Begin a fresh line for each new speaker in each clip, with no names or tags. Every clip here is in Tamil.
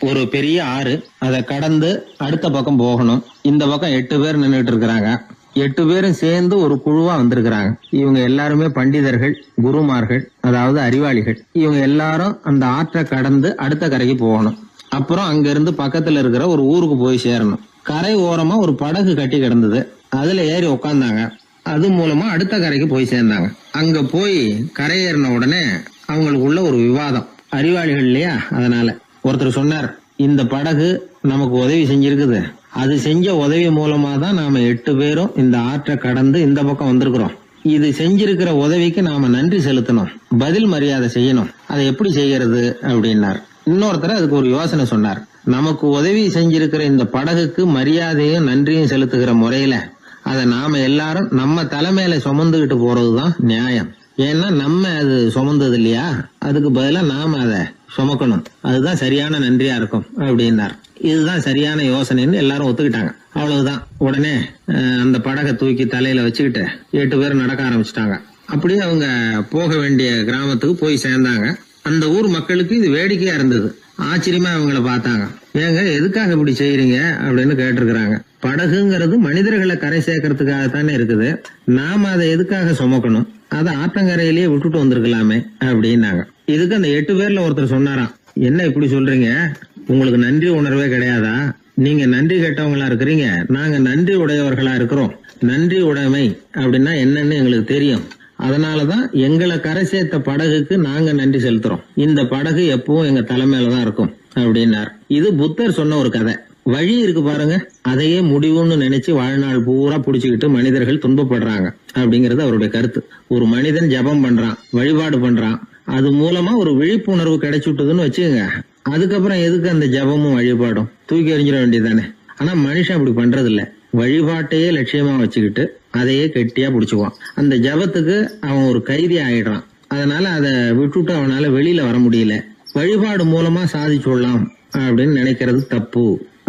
ஒரு பெரிய ஆறு, அதை கடந்து அடுத்த பக்கம் போகணும். இந்த பக்கம் 8 பேர் நின்றுட்டு இருக்கிறாங்க. 8 பேரும் சேர்ந்து ஒரு குழுவா வந்திருக்கிறாங்க. இவங்க எல்லாருமே பண்டிதர்கள், குருமார்கள், அதாவது அறிவாளிகள். இவங்க எல்லாரும் அந்த ஆற்றை கடந்து அடுத்த கரைக்கு போகணும். அப்புறம் அங்க இருந்து பக்கத்துல இருக்கிற ஒரு ஊருக்கு போய் சேரணும். கரை ஓரமா ஒரு படகு கட்டி கிடந்தது. அதுல ஏறி உக்காந்தாங்க. அது மூலமா அடுத்த கரைக்கு போய் சேர்ந்தாங்க. அங்க போய் கரையேறின உடனே அவங்களுக்குள்ள ஒரு விவாதம். அறிவாளிகள் இல்லையா, அதனால ஒருத்தர் சொன்னார், இந்த படகு நமக்கு உதவி செஞ்சிருக்குது. அது செஞ்ச உதவி மூலமா தான் நாம 8 பேரும் இந்த ஆற்றை கடந்து இந்த பக்கம் வந்திருக்கிறோம். இது செஞ்சிருக்கிற உதவிக்கு நாம நன்றி செலுத்தணும், பதில் மரியாதை செய்யணும். அதை எப்படி செய்யறது அப்படின்னார். இன்னொருத்தர் அதுக்கு ஒரு யோசனை சொன்னார். நமக்கு உதவி செஞ்சிருக்கிற இந்த படகுக்கு மரியாதையும் நன்றியும் செலுத்துகிற முறையில அதை நாம எல்லாரும் நம்ம தலைமையில சுமந்துகிட்டு போறதுதான் நியாயம். ஏன்னா நம்ம அது சுமந்தது இல்லையா, அதுக்கு பதிலா நாம அதை சுமக்கணும். அதுதான் சரியான நன்றியா இருக்கும் அப்படின்னார். இதுதான் சரியான யோசனைன்னு எல்லாரும் ஒத்துக்கிட்டாங்க. அவ்வளவுதான். உடனே அந்த படகை தூக்கி தலையில வச்சுக்கிட்டு 8 பேர் நடக்க ஆரம்பிச்சிட்டாங்க. அப்படியே அவங்க போக வேண்டிய கிராமத்துக்கு போய் சேர்ந்தாங்க. அந்த ஊர் மக்களுக்கு இது வேடிக்கையா இருந்தது. ஆச்சரியமா அவங்கள பார்த்தாங்க. ஏங்க எதுக்காக இப்படி செய்யறீங்க அப்படின்னு கேட்டிருக்கிறாங்க. படகுங்கிறது மனிதர்களை கரை சேர்க்கறதுக்காகத்தானே இருக்குது. நாம அதை எதுக்காக சுமக்கணும்? அதை ஆற்றங்கரையிலேயே விட்டுட்டு வந்திருக்கலாமே அப்படின்னாங்க. இதுக்கு அந்த 8 பேர்ல ஒருத்தர் சொன்னாராம், என்ன இப்படி சொல்றீங்க? உங்களுக்கு நன்றி உணர்வே கிடையாதா? நீங்க நன்றி கேட்டவங்களா இருக்கிறீங்க, நாங்க நன்றி உடையவர்களா இருக்கிறோம். நன்றி உடைமை அப்படின்னா என்னன்னு எங்களுக்கு தெரியும். அதனாலதான் எங்களை கரை சேர்த்த படகுக்கு நாங்க நன்றி செலுத்துறோம். இந்த படகு எப்பவும் எங்க தலைமையிலதான் இருக்கும் அப்படின்னார். இது புத்தர் சொன்ன ஒரு கதை. வழி இருக்கு பாருங்க, அதையே முடிவுன்னு நினைச்சு வாழ்நாள் பூரா புடிச்சுக்கிட்டு மனிதர்கள் துன்பப்படுறாங்க அப்படிங்கறது அவருடைய கருத்து. ஒரு மனிதன் ஜபம் பண்றான், வழிபாடு பண்றான், அது மூலமா ஒரு விழிப்புணர்வு கிடைச்சுட்டுதுன்னு வச்சுக்கோங்க. அதுக்கப்புறம் எதுக்கு அந்த ஜபமும் வழிபாடும்? தூக்கி எறிஞ்சிட வேண்டியதானே. ஆனா மனுஷன் அப்படி பண்றது இல்ல. வழிபாட்டையே லட்சியமா வச்சுக்கிட்டு அதையே கெட்டியா புடிச்சுக்குவான். அந்த ஜபத்துக்கு அவன் ஒரு கைதி ஆயிடுறான். அதனால அதை விட்டுட்டு அவனால வெளியில வர முடியல. வழிபாடு மூலமா சாதிச்சுடலாம் அப்படின்னு நினைக்கிறது தப்பு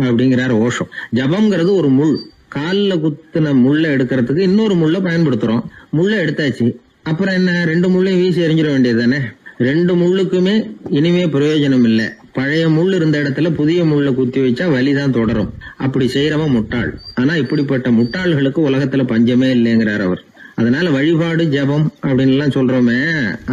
அப்படிங்கிறார் ஓஷோ. ஜபம்ங்கிறது ஒரு முள். காலில் குத்துன முள்ளை எடுக்கிறதுக்கு இன்னொரு முள்ளை பயன்படுத்துறோம். முள்ளை எடுத்தாச்சு, அப்புறம் என்ன? 2 முள்ளையும் வீசி எறிஞ்சிட வேண்டியது தானே. 2 முள்ளுக்குமே இனிமே பிரயோஜனம் இல்லை. பழைய முள் இருந்த இடத்துல புதிய முள்ள குத்தி வச்சா வலிதான் தொடரும். அப்படி செய்யறவன் முட்டாள். ஆனா இப்படிப்பட்ட முட்டாள்களுக்கு உலகத்துல பஞ்சமே இல்லைங்கிறார் அவர். அதனால வழிபாடு, ஜபம் அப்படின்னு எல்லாம் சொல்றோமே,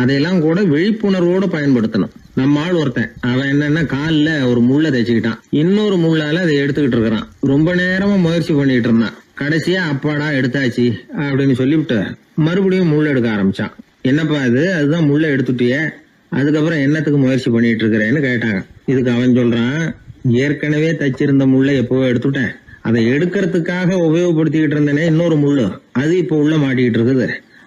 அதையெல்லாம் கூட விழிப்புணர்வோட பயன்படுத்தணும். நம்ம ஆள் ஒருத்தன், அவன் என்னன்னா காலில் ஒரு முள்ளை தைச்சுக்கிட்டான். இன்னொரு முள்ளால அதை எடுத்துக்கிட்டு இருக்கிறான். ரொம்ப நேரமா முயற்சி பண்ணிட்டு இருந்தான். கடைசியா அப்பாடா எடுத்தாச்சு அப்படின்னு சொல்லிவிட்டு மறுபடியும் முள் எடுக்க ஆரம்பிச்சான். என்னப்பா இது, அதுதான் முள்ளை எடுத்துட்டிய, அதுக்கப்புறம் என்னத்துக்கு முயற்சி பண்ணிட்டு இருக்கிறேன்னு கேட்டாங்க. இதுக்கு அவன் சொல்றான், ஏற்கனவே தச்சிருந்த முள்ளை எப்பவோ எடுத்துட்டேன். அதை எடுக்கிறதுக்காக உபயோகப்படுத்திக்கிட்டு இருந்தேனே இன்னொரு முள்ளு, அது இப்ப உள்ள மாட்டிக்கிட்டு இருக்குது.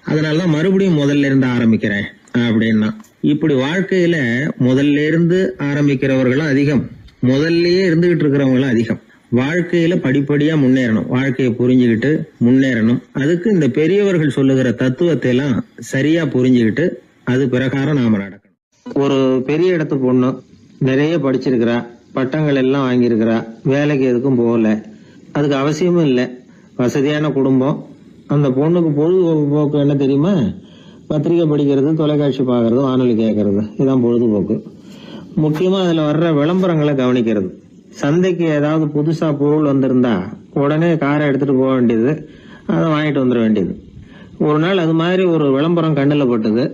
அதனாலதான் மறுபடியும் முதல்ல இருந்து ஆரம்பிக்கிறேன் அப்படின்னா. இப்படி வாழ்க்கையில முதல்ல இருந்து ஆரம்பிக்கிறவர்களும் அதிகம், முதல்லயே இருந்துகிட்டு இருக்கிறவங்களும் அதிகம். வாழ்க்கையில படிப்படியா முன்னேறணும், வாழ்க்கையை புரிஞ்சுக்கிட்டு முன்னேறணும். அதுக்கு இந்த பெரியவர்கள் சொல்லுகிற தத்துவத்தை எல்லாம் சரியா புரிஞ்சுக்கிட்டு அது பிரகாரம் நாம நடக்கணும். ஒரு பெரிய இடத்து பொண்ணு நிறைய படிச்சிருக்கிறா, பட்டங்கள் எல்லாம் வாங்கியிருக்கிறா, வேலைக்கு எதுக்கும் போகல, அதுக்கு அவசியமும் இல்லை. வசதியான குடும்பம். அந்த பொண்ணுக்கு பொழுதுபோக்கு என்ன தெரியுமா? பத்திரிகை படிக்கிறது, தொலைக்காட்சி பார்க்கறது, வானொலி கேட்கறது, இதுதான் பொழுதுபோக்கு. முக்கியமா அதுல வர்ற விளம்பரங்களை கவனிக்கிறது. சந்தைக்கு ஏதாவது புதுசா பொருள் வந்திருந்தா உடனே காரை எடுத்துட்டு போக வேண்டியது, அதை வாங்கிட்டு வந்துட வேண்டியது. ஒரு நாள் அது மாதிரி ஒரு விளம்பரம் கண்ணில் பட்டது.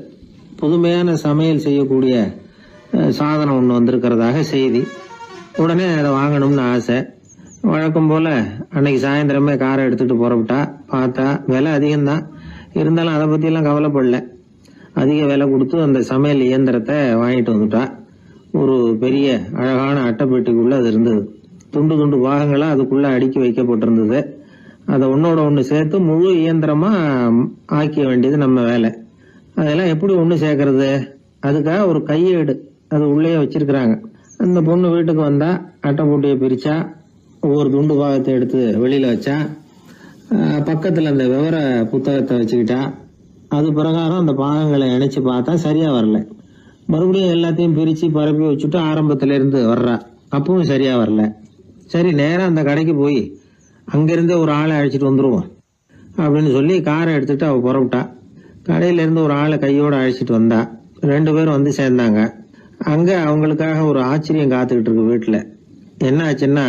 புதுமையான சமையல் செய்யக்கூடிய சாதனம் ஒன்று வந்திருக்கிறதாக செய்தி. உடனே அதை வாங்கணும்னு ஆசை. வழக்கம் போல அன்னைக்கு சாயந்தரமே காரை எடுத்துட்டு புறப்பட்டா. பார்த்தா விலை அதிகம்தான், இருந்தாலும் அதை பத்தியெல்லாம் கவலைப்படல. அதிக விலை கொடுத்து அந்த சமையல் இயந்திரத்தை வாங்கிட்டு வந்துட்டா. ஒரு பெரிய அழகான அட்டைப்பெட்டிக்குள்ள அது இருந்தது. துண்டு துண்டு பாகங்களா அதுக்குள்ள அடுக்கி வைக்கப்பட்டிருந்தது. அதை ஒன்னோட ஒண்ணு சேர்த்து முழு இயந்திரமா ஆக்கிய வேண்டியது நம்ம வேலை. அதெல்லாம் எப்படி ஒண்ணு சேர்க்கறது? அதுக்காக ஒரு கையேடு அது உள்ளே வச்சிருக்கிறாங்க. அந்த பொண்ணு வீட்டுக்கு வந்தா அட்டைப்பூட்டியை பிரிச்சா, ஒவ்வொரு துண்டு பாகத்தை எடுத்து வெளியில வச்சா, பக்கத்துல அந்த விவர புத்தகத்தை வச்சுக்கிட்டா. அது பிரகாரம் அந்த பாகங்களை இணைச்சு பார்த்தா சரியா வரல. மறுபடியும் எல்லாத்தையும் பிரிச்சு பரப்பி வச்சுட்டு ஆரம்பத்துல இருந்து வர்றா. அப்பவும் சரியா வரல. சரி, நேரம் அந்த கடைக்கு போய் அங்கிருந்தே ஒரு ஆளை அழைச்சிட்டு வந்துருவோம் அப்படின்னு சொல்லி காரை எடுத்துட்டு அவ புறப்பட்டா. கடையில இருந்து ஒரு ஆளை கையோட அழைச்சிட்டு வந்தா. 2 பேரும் வந்து சேர்ந்தாங்க. அங்க அவங்களுக்காக ஒரு ஆச்சரியம் காத்துக்கிட்டு இருக்கு வீட்டுல. என்ன ஆச்சுன்னா,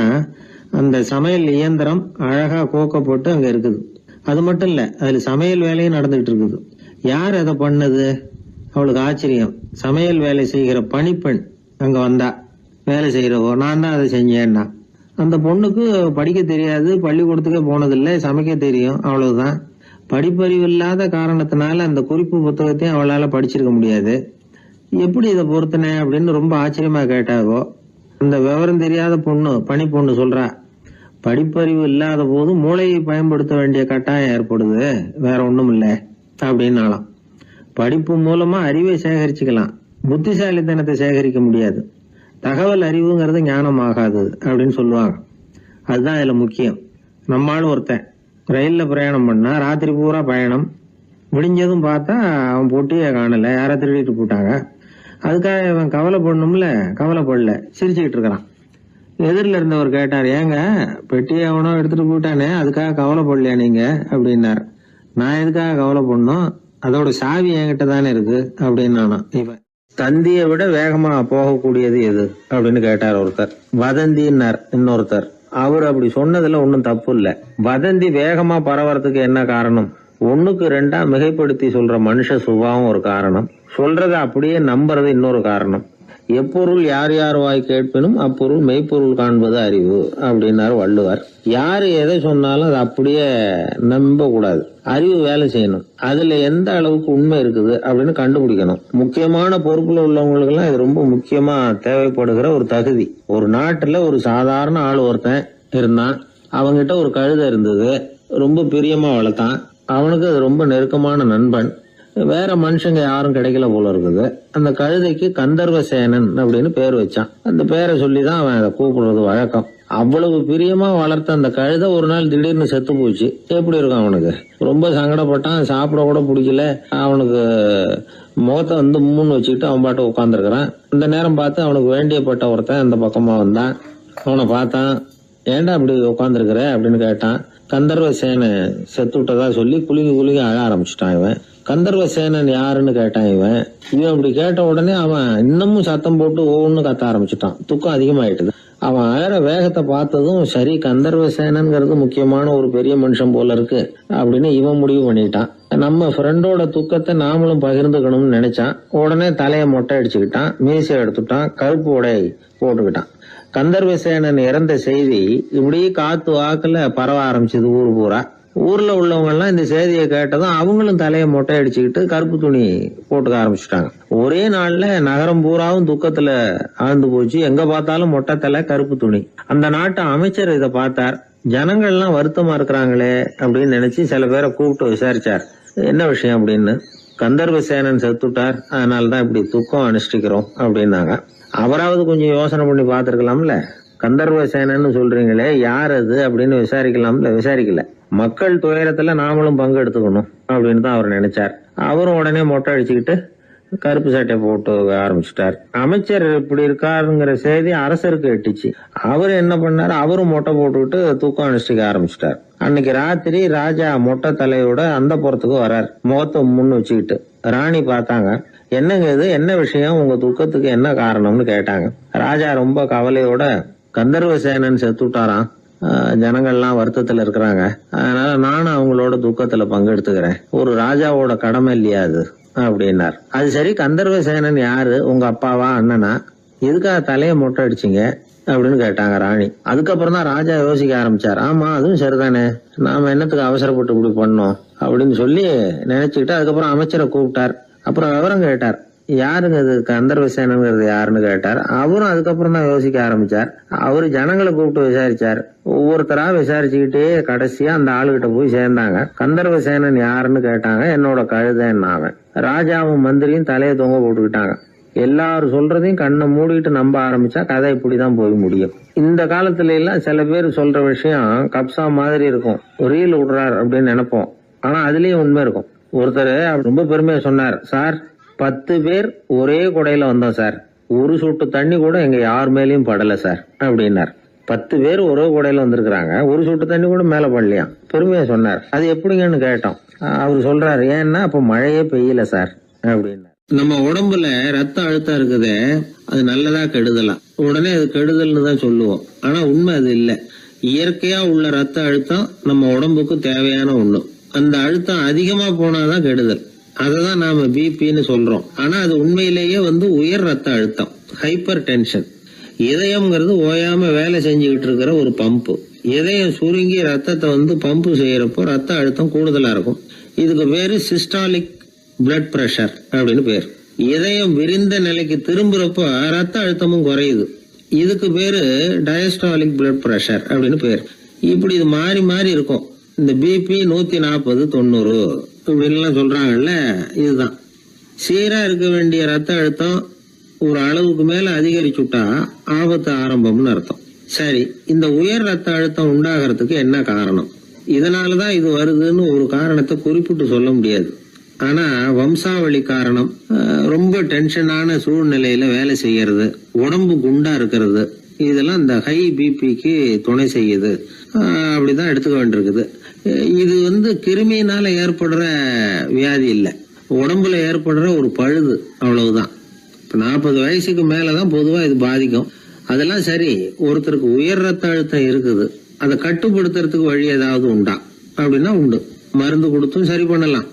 அந்த சமையல் இயந்திரம் அழகா கோக்க போட்டு அங்க இருக்குது. அது மட்டும் இல்ல, அதுல சமையல் வேலையும் நடந்துகிட்டு இருக்குது. யார் அதை பண்ணது? அவளுக்கு ஆச்சரியம். சமையல் வேலை செய்கிற பணிப்பெண் அங்க வந்தா. வேலை செய்யறவோ, நான் தான் அதை செஞ்சேன்னா. அந்த பொண்ணுக்கு படிக்க தெரியாது, பள்ளிக்கூடத்துக்கே போனதில்லை, சமைக்க தெரியும், அவ்வளவுதான். படிப்பறிவு இல்லாத காரணத்தினால அந்த குறிப்பு புத்தகத்தையும் அவளால படிச்சிருக்க முடியாது. எப்படி இதை பொறுத்தனே அப்படின்னு ரொம்ப ஆச்சரியமா கேட்டாவோ. அந்த விவரம் தெரியாத பொண்ணு, பணி பொண்ணு சொல்றா, படிப்பறிவு இல்லாத போது மூளையை பயன்படுத்த வேண்டிய கட்டாயம் ஏற்படுது, வேற ஒண்ணும் இல்ல அப்படின்னாலாம். படிப்பு மூலமா அறிவை சேகரிச்சுக்கலாம், புத்திசாலித்தனத்தை சேகரிக்க முடியாது. தகவல் அறிவுங்கிறது ஞானம் ஆகாது அப்படின்னு சொல்லுவாங்க. அதுதான் இதுல முக்கியம். நம்மாலும் ஒருத்தன் ரயில்ல பிரயாணம் பண்ணா, ராத்திரி பூரா பயணம், விடிஞ்சதும் பார்த்தா அவன் பொட்டியே காணல, யாரை திருடிட்டு போட்டாங்க. அதுக்காக இவன் கவலைப்படணும்ல, கவலைப்படல, சிரிச்சுக்கிட்டு இருக்கிறான். எதிரில் இருந்தவர் கேட்டார், ஏங்க பெட்டியை அவனோ எடுத்துட்டு போட்டானே, அதுக்காக கவலைப்படலையா நீங்க அப்படின்னாரு. நான் எதுக்காக கவலைப்படணும், அதோட சாவி என்கிட்ட தானே இருக்கு அப்படின்னு நானும். இவன் தந்தியை விட வேகமா போகக்கூடியது எது அப்படின்னு கேட்டார் ஒருத்தர். வதந்தின்னார் இன்னொருத்தர். அவர் அப்படி சொன்னதுல ஒன்னும் தப்பு இல்ல. வதந்தி வேகமா பரவறதுக்கு என்ன காரணம்? 1க்கு 2 மிகைப்படுத்தி சொல்ற மனுஷ சுபாவம் ஒரு காரணம், சொல்றத அப்படியே நம்புறது இன்னொரு காரணம். எப்பொருள் யார் யார் வாய் கேட்பினும் அப்பொருள் மெய்ப்பொருள் காண்பது அறிவு அப்படின்னாரு வள்ளுவர். யாரு எதை சொன்னாலும் அதை அப்படியே நம்ப கூடாது, அறிவு வேலை செய்யணும். அதுல எந்த அளவுக்கு உண்மை இருக்குது அப்படின்னு கண்டுபிடிக்கணும். முக்கியமான பொறுப்புல உள்ளவங்களுக்கு எல்லாம் இது ரொம்ப முக்கியமா தேவைப்படுகிற ஒரு தகுதி. ஒரு நாட்டுல ஒரு சாதாரண ஆள் ஒருத்தன் இருந்தான். அவங்கிட்ட ஒரு கழுதை இருந்தது, ரொம்ப பிரியமா வளர்த்தான். அவனுக்கு அது ரொம்ப நெருக்கமான நண்பன். வேற மனுஷங்க யாரும் கிடைக்கல போல இருக்குது. அந்த கழுதைக்கு கந்தர்வசேனன் அப்படின்னு பேர் வச்சான். அந்த பேரை சொல்லிதான் அவன் அதை கூப்பிடுறது வழக்கம். அவ்வளவு பிரியமா வளர்த்த அந்த கழுதை ஒரு நாள் திடீர்னு செத்து போச்சு. எப்படி இருக்கும் அவனுக்கு? ரொம்ப சங்கடப்பட்டான், சாப்பிட கூட பிடிக்கல. அவனுக்கு முகத்தை வந்து மூணு வச்சுக்கிட்டு அவன் பாட்டு உட்காந்துருக்கிறான். இந்த நேரம் பார்த்து அவனுக்கு வேண்டியப்பட்ட ஒருத்தன் அந்த பக்கமா வந்தான். அவனை பார்த்தான். ஏன்டா அப்படி உட்காந்துருக்கிற அப்படின்னு கேட்டான். கந்தர்வசேனை செத்து விட்டதா சொல்லி குலுங்கி அழ ஆரம்பிச்சுட்டான் இவன். கந்தர்வசேனன் யாருன்னு கேட்டான் இவன். அப்படி கேட்ட உடனே அவன் இன்னமும் சத்தம் போட்டு ஒவ்வொன்னு கத்த ஆரம்பிச்சுட்டான். துக்கம் அதிகமாயிட்டுது. அவன் அழற வேகத்தை பார்த்ததும், சரி கந்தர்வசேனன்கிறது முக்கியமான ஒரு பெரிய மனுஷன் போல இருக்கு அப்படின்னு இவன் முடிவு பண்ணிட்டான். நம்ம ஃப்ரெண்டோட துக்கத்தை நாமளும் பகிர்ந்துக்கணும்னு நினைச்சான். உடனே தலையை மொட்டை அடிச்சுக்கிட்டான், மீசை எடுத்துட்டான், கருப்பு உடை போட்டுக்கிட்டான். கந்தர்வசேனன் இறந்த செய்தி இப்படி காத்து வாக்குல பரவ ஆரம்பிச்சது ஊர் பூரா. ஊர்ல உள்ளவங்க எல்லாம் இந்த செய்தியை கேட்டதும் அவங்களும் தலையை மொட்டை அடிச்சுக்கிட்டு கருப்பு துணி போட்டுக்க ஆரம்பிச்சுட்டாங்க. ஒரே நாள்ல நகரம் பூராவும் துக்கத்துல ஆழ்ந்து போச்சு. எங்க பார்த்தாலும் மொட்டை தலை, கருப்பு துணி. அந்த நாட்டு அமைச்சர் இதை பார்த்தார். ஜனங்கள் எல்லாம் வருத்தமா இருக்கிறாங்களே அப்படின்னு நினைச்சு சில பேரை கூப்பிட்டு விசாரிச்சார், என்ன விஷயம் அப்படின்னு. கந்தர்வசேனன் செத்துட்டார், அதனாலதான் இப்படி துக்கம் அனுஷ்டிக்கிறோம் அப்படின்னாங்க. அவராவது கொஞ்சம் யோசனை பண்ணி பார்த்திருக்கலாம்ல. கந்தர்வசேனன்னு சொல்றீங்களே, யார் அது அப்படின்னு விசாரிக்கலாம்ல. விசாரிக்கல. மக்கள் துயரத்துல நாமளும் பங்கு எடுத்துக்கணும் அப்படின்னு தான் அவர் நினைச்சார். அவரும் உடனே மொட்டை அடிச்சுக்கிட்டு கருப்பு சட்டை போட்டு ஆரம்பிச்சுட்டார். அமைச்சர் இப்படி இருக்காருங்கிற செய்தி அரசருக்கு எட்டுச்சு. அவர் என்ன பண்ணாரு, அவரும் மொட்டை போட்டுக்கிட்டு தூக்கம் அனுஷ்டிக்க ஆரம்பிச்சுட்டார். அன்னைக்கு ராத்திரி ராஜா மொட்டை தலையோட அந்த புறத்துக்கு வரார், முகத்தை முன்னு வச்சுக்கிட்டு. ராணி பார்த்தாங்க. என்னங்க இது, என்ன விஷயம், உங்க துக்கத்துக்கு என்ன காரணம்னு கேட்டாங்க. ராஜா ரொம்ப கவலையோட, கந்தர்வசேனன் செத்துட்டாராம், ஜனங்கள்லாம் வருத்தத்துல இருக்கிறாங்க, அதனால நானும் அவங்களோட துக்கத்துல பங்கெடுத்துக்கிறேன், ஒரு ராஜாவோட கடமை இல்லையா அது அப்படின்னார். அது சரி, கந்தர்வசேனன் யாரு, உங்க அப்பாவா அண்ணனா, எதுக்காக தலையை மொட்டை அடிச்சிங்க அப்படின்னு கேட்டாங்க ராணி. அதுக்கப்புறம் தான் ராஜா யோசிக்க ஆரம்பிச்சார். ஆமா, அதுவும் சரிதானே, நாம என்னத்துக்கு அவசரப்பட்டு இப்படி பண்ணோம் அப்படின்னு சொல்லி நினைச்சுக்கிட்டு அதுக்கப்புறம் அமைச்சரை கூப்பிட்டார். அப்புறம் விவரம் கேட்டார். யாருங்க இது கந்தர்வசேனங்கிறது யாருன்னு கேட்டார். அவரும் அதுக்கப்புறம் தான் யோசிக்க ஆரம்பிச்சார். அவரு ஜனங்களை கூப்பிட்டு விசாரிச்சார். ஒவ்வொருத்தரா விசாரிச்சுக்கிட்டே கடைசியா அந்த ஆளுகிட்ட போய் சேர்ந்தாங்க. கந்தர்வசேனன் யாருன்னு கேட்டாங்க. என்னோட கழுதைன்னாங்க. ராஜாவும் மந்திரியும் தலையை தொங்க போட்டுக்கிட்டாங்க. எல்லாரும் சொல்றதையும் கண்ணை மூடிட்டு நம்ப ஆரம்பிச்சா கதை இப்படிதான் போய் முடியும். இந்த காலத்துல எல்லாம் சில பேர் சொல்ற விஷயம் கப்சா மாதிரி இருக்கும், ரீல் விடுறார் அப்படின்னு நினைப்போம். ஆனா அதுலயும் உண்மை இருக்கும். ஒருத்தர் ரொம்ப பெருமையா சொன்னார், சார் 10 பேர் ஒரே குடையில வந்தோம் சார், ஒரு சொட்டு தண்ணி கூட எங்க யார் மேலயும் படல சார் அப்படின்னார். 10 பேர் ஒரே குடையில வந்திருக்கிறாங்க, ஒரு சொட்டு தண்ணி கூட மேல படலையா, பெருமையா சொன்னார். அது எப்படிங்கன்னு கேட்டோம். அவர் சொல்றாரு, ஏன்னா அப்ப மழையே பெய்யல சார் அப்படின்னார். நம்ம உடம்புல ரத்த அழுத்தம் இருக்குதே, அது நல்லதா கெடுதலாம். உடனே அது கெடுதல்னு தான் சொல்லுவோம். ஆனா உண்மை அது இல்லை. இயற்கையா உள்ள ரத்த அழுத்தம் நம்ம உடம்புக்கு தேவையான ஒண்ணு. அந்த அழுத்தம் அதிகமா போனாதான் கெடுதல். அததான் நாம பிபின்னு சொல்றோம். ஆனா அது உண்மையிலேயே உயர் ரத்த அழுத்தம், ஹைப்பர் டென்ஷன். இதயம்ங்கிறது ஓயாம வேலை செஞ்சுக்கிட்டு இருக்கிற ஒரு பம்பு. இதயம் சுருங்கி ரத்தத்தை பம்பு செய்யறப்போ ரத்த அழுத்தம் கூடுதலா இருக்கும். இதுக்கு பேரு சிஸ்டாலிக் பிளட் பிரஷர் அப்படின்னு பேர். இதயம் விரிந்த நிலைக்கு திரும்புறப்போ ரத்த அழுத்தமும் குறையுது. இதுக்கு பேரு டயஸ்டாலிக் பிளட் பிரஷர் அப்படின்னு பேர். இப்படி இது மாறி மாறி இருக்கும். இந்த பிபி 140 90 இப்படின்லாம் சொல்றாங்கல்ல, இதுதான். சீரா இருக்க வேண்டிய ரத்த அழுத்தம் ஒரு அளவுக்கு மேல அதிகரிச்சுட்டா ஆபத்து ஆரம்பம்னு அர்த்தம். சரி, இந்த உயர் ரத்த அழுத்தம் உண்டாகிறதுக்கு என்ன காரணம்? இதனாலதான் இது வருதுன்னு ஒரு காரணத்தை குறிப்பிட்டு சொல்ல முடியாது. ஆனா வம்சாவளி காரணம், ரொம்ப டென்ஷனான சூழ்நிலையில வேலை செய்யறது, உடம்பு குண்டா இருக்கிறது, இதெல்லாம் இந்த ஹை பிபிக்கு துணை செய்யுது. அப்படிதான் எடுத்துக்க வேண்டியிருக்குது. இது கிருமியினால ஏற்படுற வியாதி இல்லை, உடம்புல ஏற்படுற ஒரு பழுது, அவ்வளவுதான். 40 வயசுக்கு மேலதான் பொதுவா இது பாதிக்கும். அதெல்லாம் சரி, ஒருத்தருக்கு உயர் ரத்த அழுத்தம் இருக்குது, அதை கட்டுப்படுத்துறதுக்கு வழி ஏதாவது உண்டா அப்படின்னா உண்டு. மருந்து கொடுத்தும் சரி பண்ணலாம்.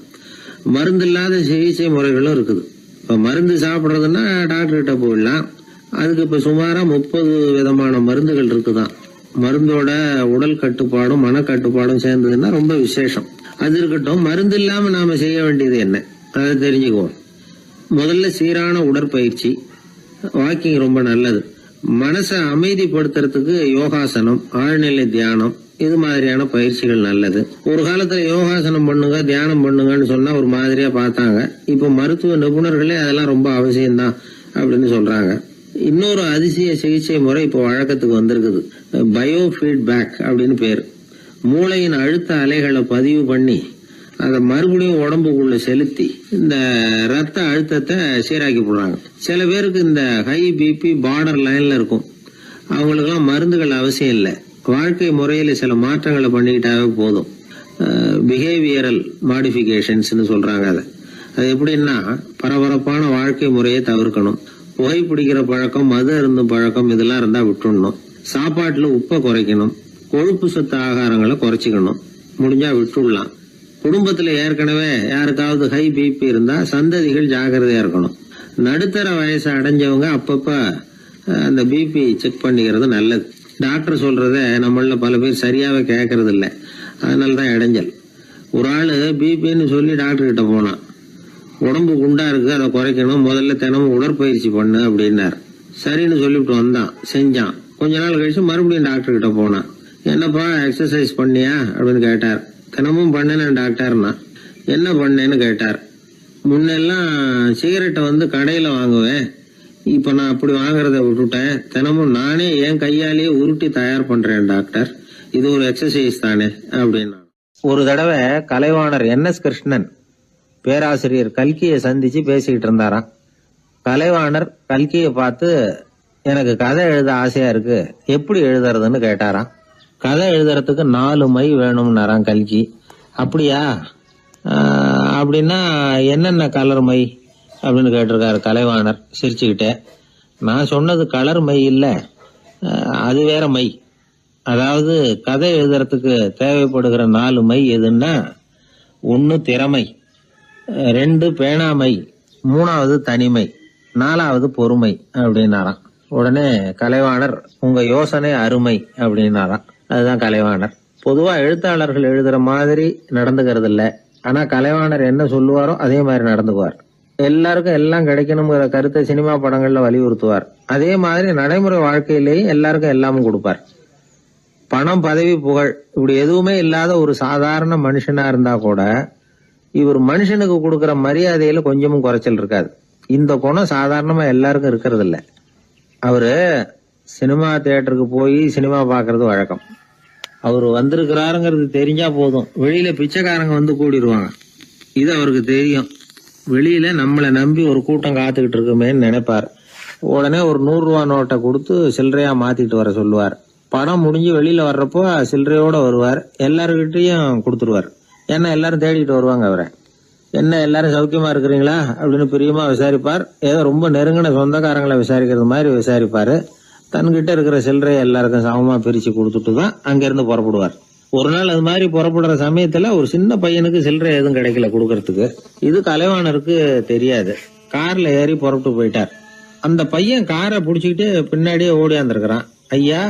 மருந்து இல்லாத சிகிச்சை முறைகளும் இருக்குது. இப்ப மருந்து சாப்பிடுறதுன்னா டாக்டர் கிட்ட போயிடலாம். அதுக்கு இப்ப சுமாரா 30 விதமான மருந்துகள் இருக்குதான். மருந்தோட உடல் கட்டுப்பாடும் மனக்கட்டுப்பாடும் சேர்ந்ததுன்னா ரொம்ப விசேஷம். அது இருக்கட்டும், மருந்து இல்லாம நாம செய்ய வேண்டியது என்ன, அதை தெரிஞ்சுக்குவோம். முதல்ல சீரான உடற்பயிற்சி, வாக்கிங் ரொம்ப நல்லது. மனசை அமைதிப்படுத்துறதுக்கு யோகாசனம், ஆழ்நிலை தியானம், இது மாதிரியான பயிற்சிகள் நல்லது. ஒரு காலத்துல யோகாசனம் பண்ணுங்க, தியானம் பண்ணுங்கன்னு சொன்னா ஒரு மாதிரியா பார்த்தாங்க. இப்ப மருத்துவ நிபுணர்களே அதெல்லாம் ரொம்ப அவசியம்தான் அப்படின்னு சொல்றாங்க. இன்னொரு அதிசய சிகிச்சை முறை இப்போ வழக்கத்துக்கு வந்திருக்குது, பயோ ஃபீட்பேக் அப்படின்னு பேரு. மூளையின் அழுத்த அலைகளை பதிவு பண்ணி அதை மறுபடியும் உடம்புக்குள்ள செலுத்தி இந்த ரத்த அழுத்தத்தை சீராக்கி போடுறாங்க. சில பேருக்கு இந்த ஹை பிபி பார்டர் லைன்ல இருக்கும். அவங்களுக்கெல்லாம் மருந்துகள் அவசியம் இல்லை. வாழ்க்கை முறையில சில மாற்றங்களை பண்ணிக்கிட்டாவே போதும். பிஹேவியரல் மாடிஃபிகேஷன்ஸ் சொல்றாங்க. அது எப்படின்னா, பரபரப்பான வாழ்க்கை முறையை தவிர்க்கணும். புகைப்பிடிக்கிற பழக்கம், மது அருந்தும் பழக்கம், இதெல்லாம் இருந்தா விட்டுடணும். சாப்பாட்டுல உப்பை குறைக்கணும். கொழுப்பு சத்து ஆகாரங்களை குறைச்சிக்கணும். முடிஞ்சா விட்டுடலாம். குடும்பத்துல ஏற்கனவே யாருக்காவது ஹை பிபி இருந்தா சந்ததிகள் ஜாகிரதையா இருக்கணும். நடுத்தர வயசு அடைஞ்சவங்க அப்பப்ப அந்த பிபி செக் பண்ணிக்கிறது நல்லது. டாக்டர் சொல்றத நம்மள பல பேர் சரியாவே கேட்கறது இல்லை. அதனாலதான் இடைஞ்சல். ஒரு ஆளு பிபின்னு சொல்லி டாக்டர் கிட்ட போனான். உடம்பு குண்டா இருக்கு, அதை குறைக்கணும், முதல்ல தினமும் உடற்பயிற்சி பண்ணு அப்படின்னாரு. சரின்னு சொல்லிவிட்டு வந்தான், செஞ்சான். கொஞ்ச நாள் கழிச்சு மறுபடியும் டாக்டர் கிட்ட போனான். என்னப்பா எக்ஸசைஸ் பண்ணியா அப்படின்னு கேட்டார். தினமும் பண்ணேன் டாக்டர்னா. என்ன பண்ணேன்னு கேட்டார். முன்னெல்லாம் சிகரெட்டை கடையில வாங்குவேன், இப்ப நான் அப்படி வாங்குறத விட்டுட்டேன். தினமும் நானே என் கையாலேயே உருட்டி தயார் பண்றேன் டாக்டர். இது ஒரு எக்ஸசைஸ் தானே அப்படின்னா. ஒரு தடவை கலைவாணர் NS கிருஷ்ணன் பேராசிரியர் கல்கியை சந்திச்சு பேசிக்கிட்டு இருந்தாராம். கலைவாணர் கல்கியை பார்த்து, எனக்கு கதை எழுத ஆசையா இருக்கு, எப்படி எழுதுறதுன்னு கேட்டாராம். கதை எழுதுறதுக்கு 4 மை வேணும்னாராம் கல்கி. அப்படியா, அப்படின்னா என்னென்ன கலர் மை அப்படின்னு கேட்டிருக்காரு கலைவாணர் சிரிச்சுக்கிட்டே. நான் சொன்னது கலர் மை இல்ல, அது வேற மை. அதாவது கதை எழுதுறதுக்கு தேவைப்படுகிற 4 மை எதுன்னா, 1 திறமை, 2 பேணாமை, 3வது தனிமை, 4வது பொறுமை அப்படின்னாராம். உடனே கலைவாணர், உங்க யோசனை அருமை அப்படின்னாராம். அதுதான் கலைவாணர். பொதுவா எழுத்தாளர்கள் எழுதுற மாதிரி நடந்துக்கிறது இல்ல. ஆனா கலைவாணர் என்ன சொல்லுவாரோ அதே மாதிரி நடந்துக்குவார். எல்லாருக்கும் எல்லாம் கிடைக்கணுங்கிற கருத்தை சினிமா படங்கள்ல வலியுறுத்துவார். அதே மாதிரி நடைமுறை வாழ்க்கையிலேயும் எல்லாருக்கும் எல்லாமும் கொடுப்பார். பணம், பதவி, புகழ் இப்படி எதுவுமே இல்லாத ஒரு சாதாரண மனுஷனா இருந்தா கூட இவர் மனுஷனுக்கு கொடுக்கற மரியாதையில கொஞ்சமும் குறைச்சல் இருக்காது. இந்த குணம் சாதாரணமா எல்லாருக்கும் இருக்கிறது இல்ல. அவரு சினிமா தியேட்டருக்கு போய் சினிமா பாக்குறது வழக்கம். அவரு வந்திருக்கிறாருங்கிறது தெரிஞ்சா போதும், வெளியில பிச்சைக்காரங்க கூடிடுவாங்க. இது அவருக்கு தெரியும். வெளியில நம்மளை நம்பி ஒரு கூட்டம் காத்துக்கிட்டு இருக்குமேன்னு நினைப்பார். உடனே ஒரு 100 ரூபா நோட்டை கொடுத்து சில்லறையா மாத்திட்டு வர சொல்லுவார். படம் முடிஞ்சு வெளியில வர்றப்போ சில்லறையோட வருவார். எல்லாருக்கிட்டையும் கொடுத்துருவார். ஏன்னா எல்லாரும் தேடிட்டு வருவாங்க அவரை. என்ன எல்லாரும் சௌக்கியமா இருக்கிறீங்களா அப்படின்னு பிரியமா விசாரிப்பார். ஏதோ ரொம்ப நெருங்கின சொந்தக்காரங்களை விசாரிக்கிறது மாதிரி விசாரிப்பாரு. தன்கிட்ட இருக்கிற சில்லறையை எல்லாருக்கும் சமமா பிரிச்சு கொடுத்துட்டு தான் அங்கிருந்து புறப்படுவார். ஒரு நாள் அது மாதிரி புறப்படுற சமயத்துல ஒரு சின்ன பையனுக்கு சில்லறை எதுவும் கிடைக்கல கொடுக்கறதுக்கு. இது கலைவாணருக்கு தெரியாது. கார்ல ஏறி புறப்பட்டு போயிட்டார். அந்த பையன் காரை புடிச்சுக்கிட்டு பின்னாடியே ஓடியாந்துருக்கிறான். ஐயா,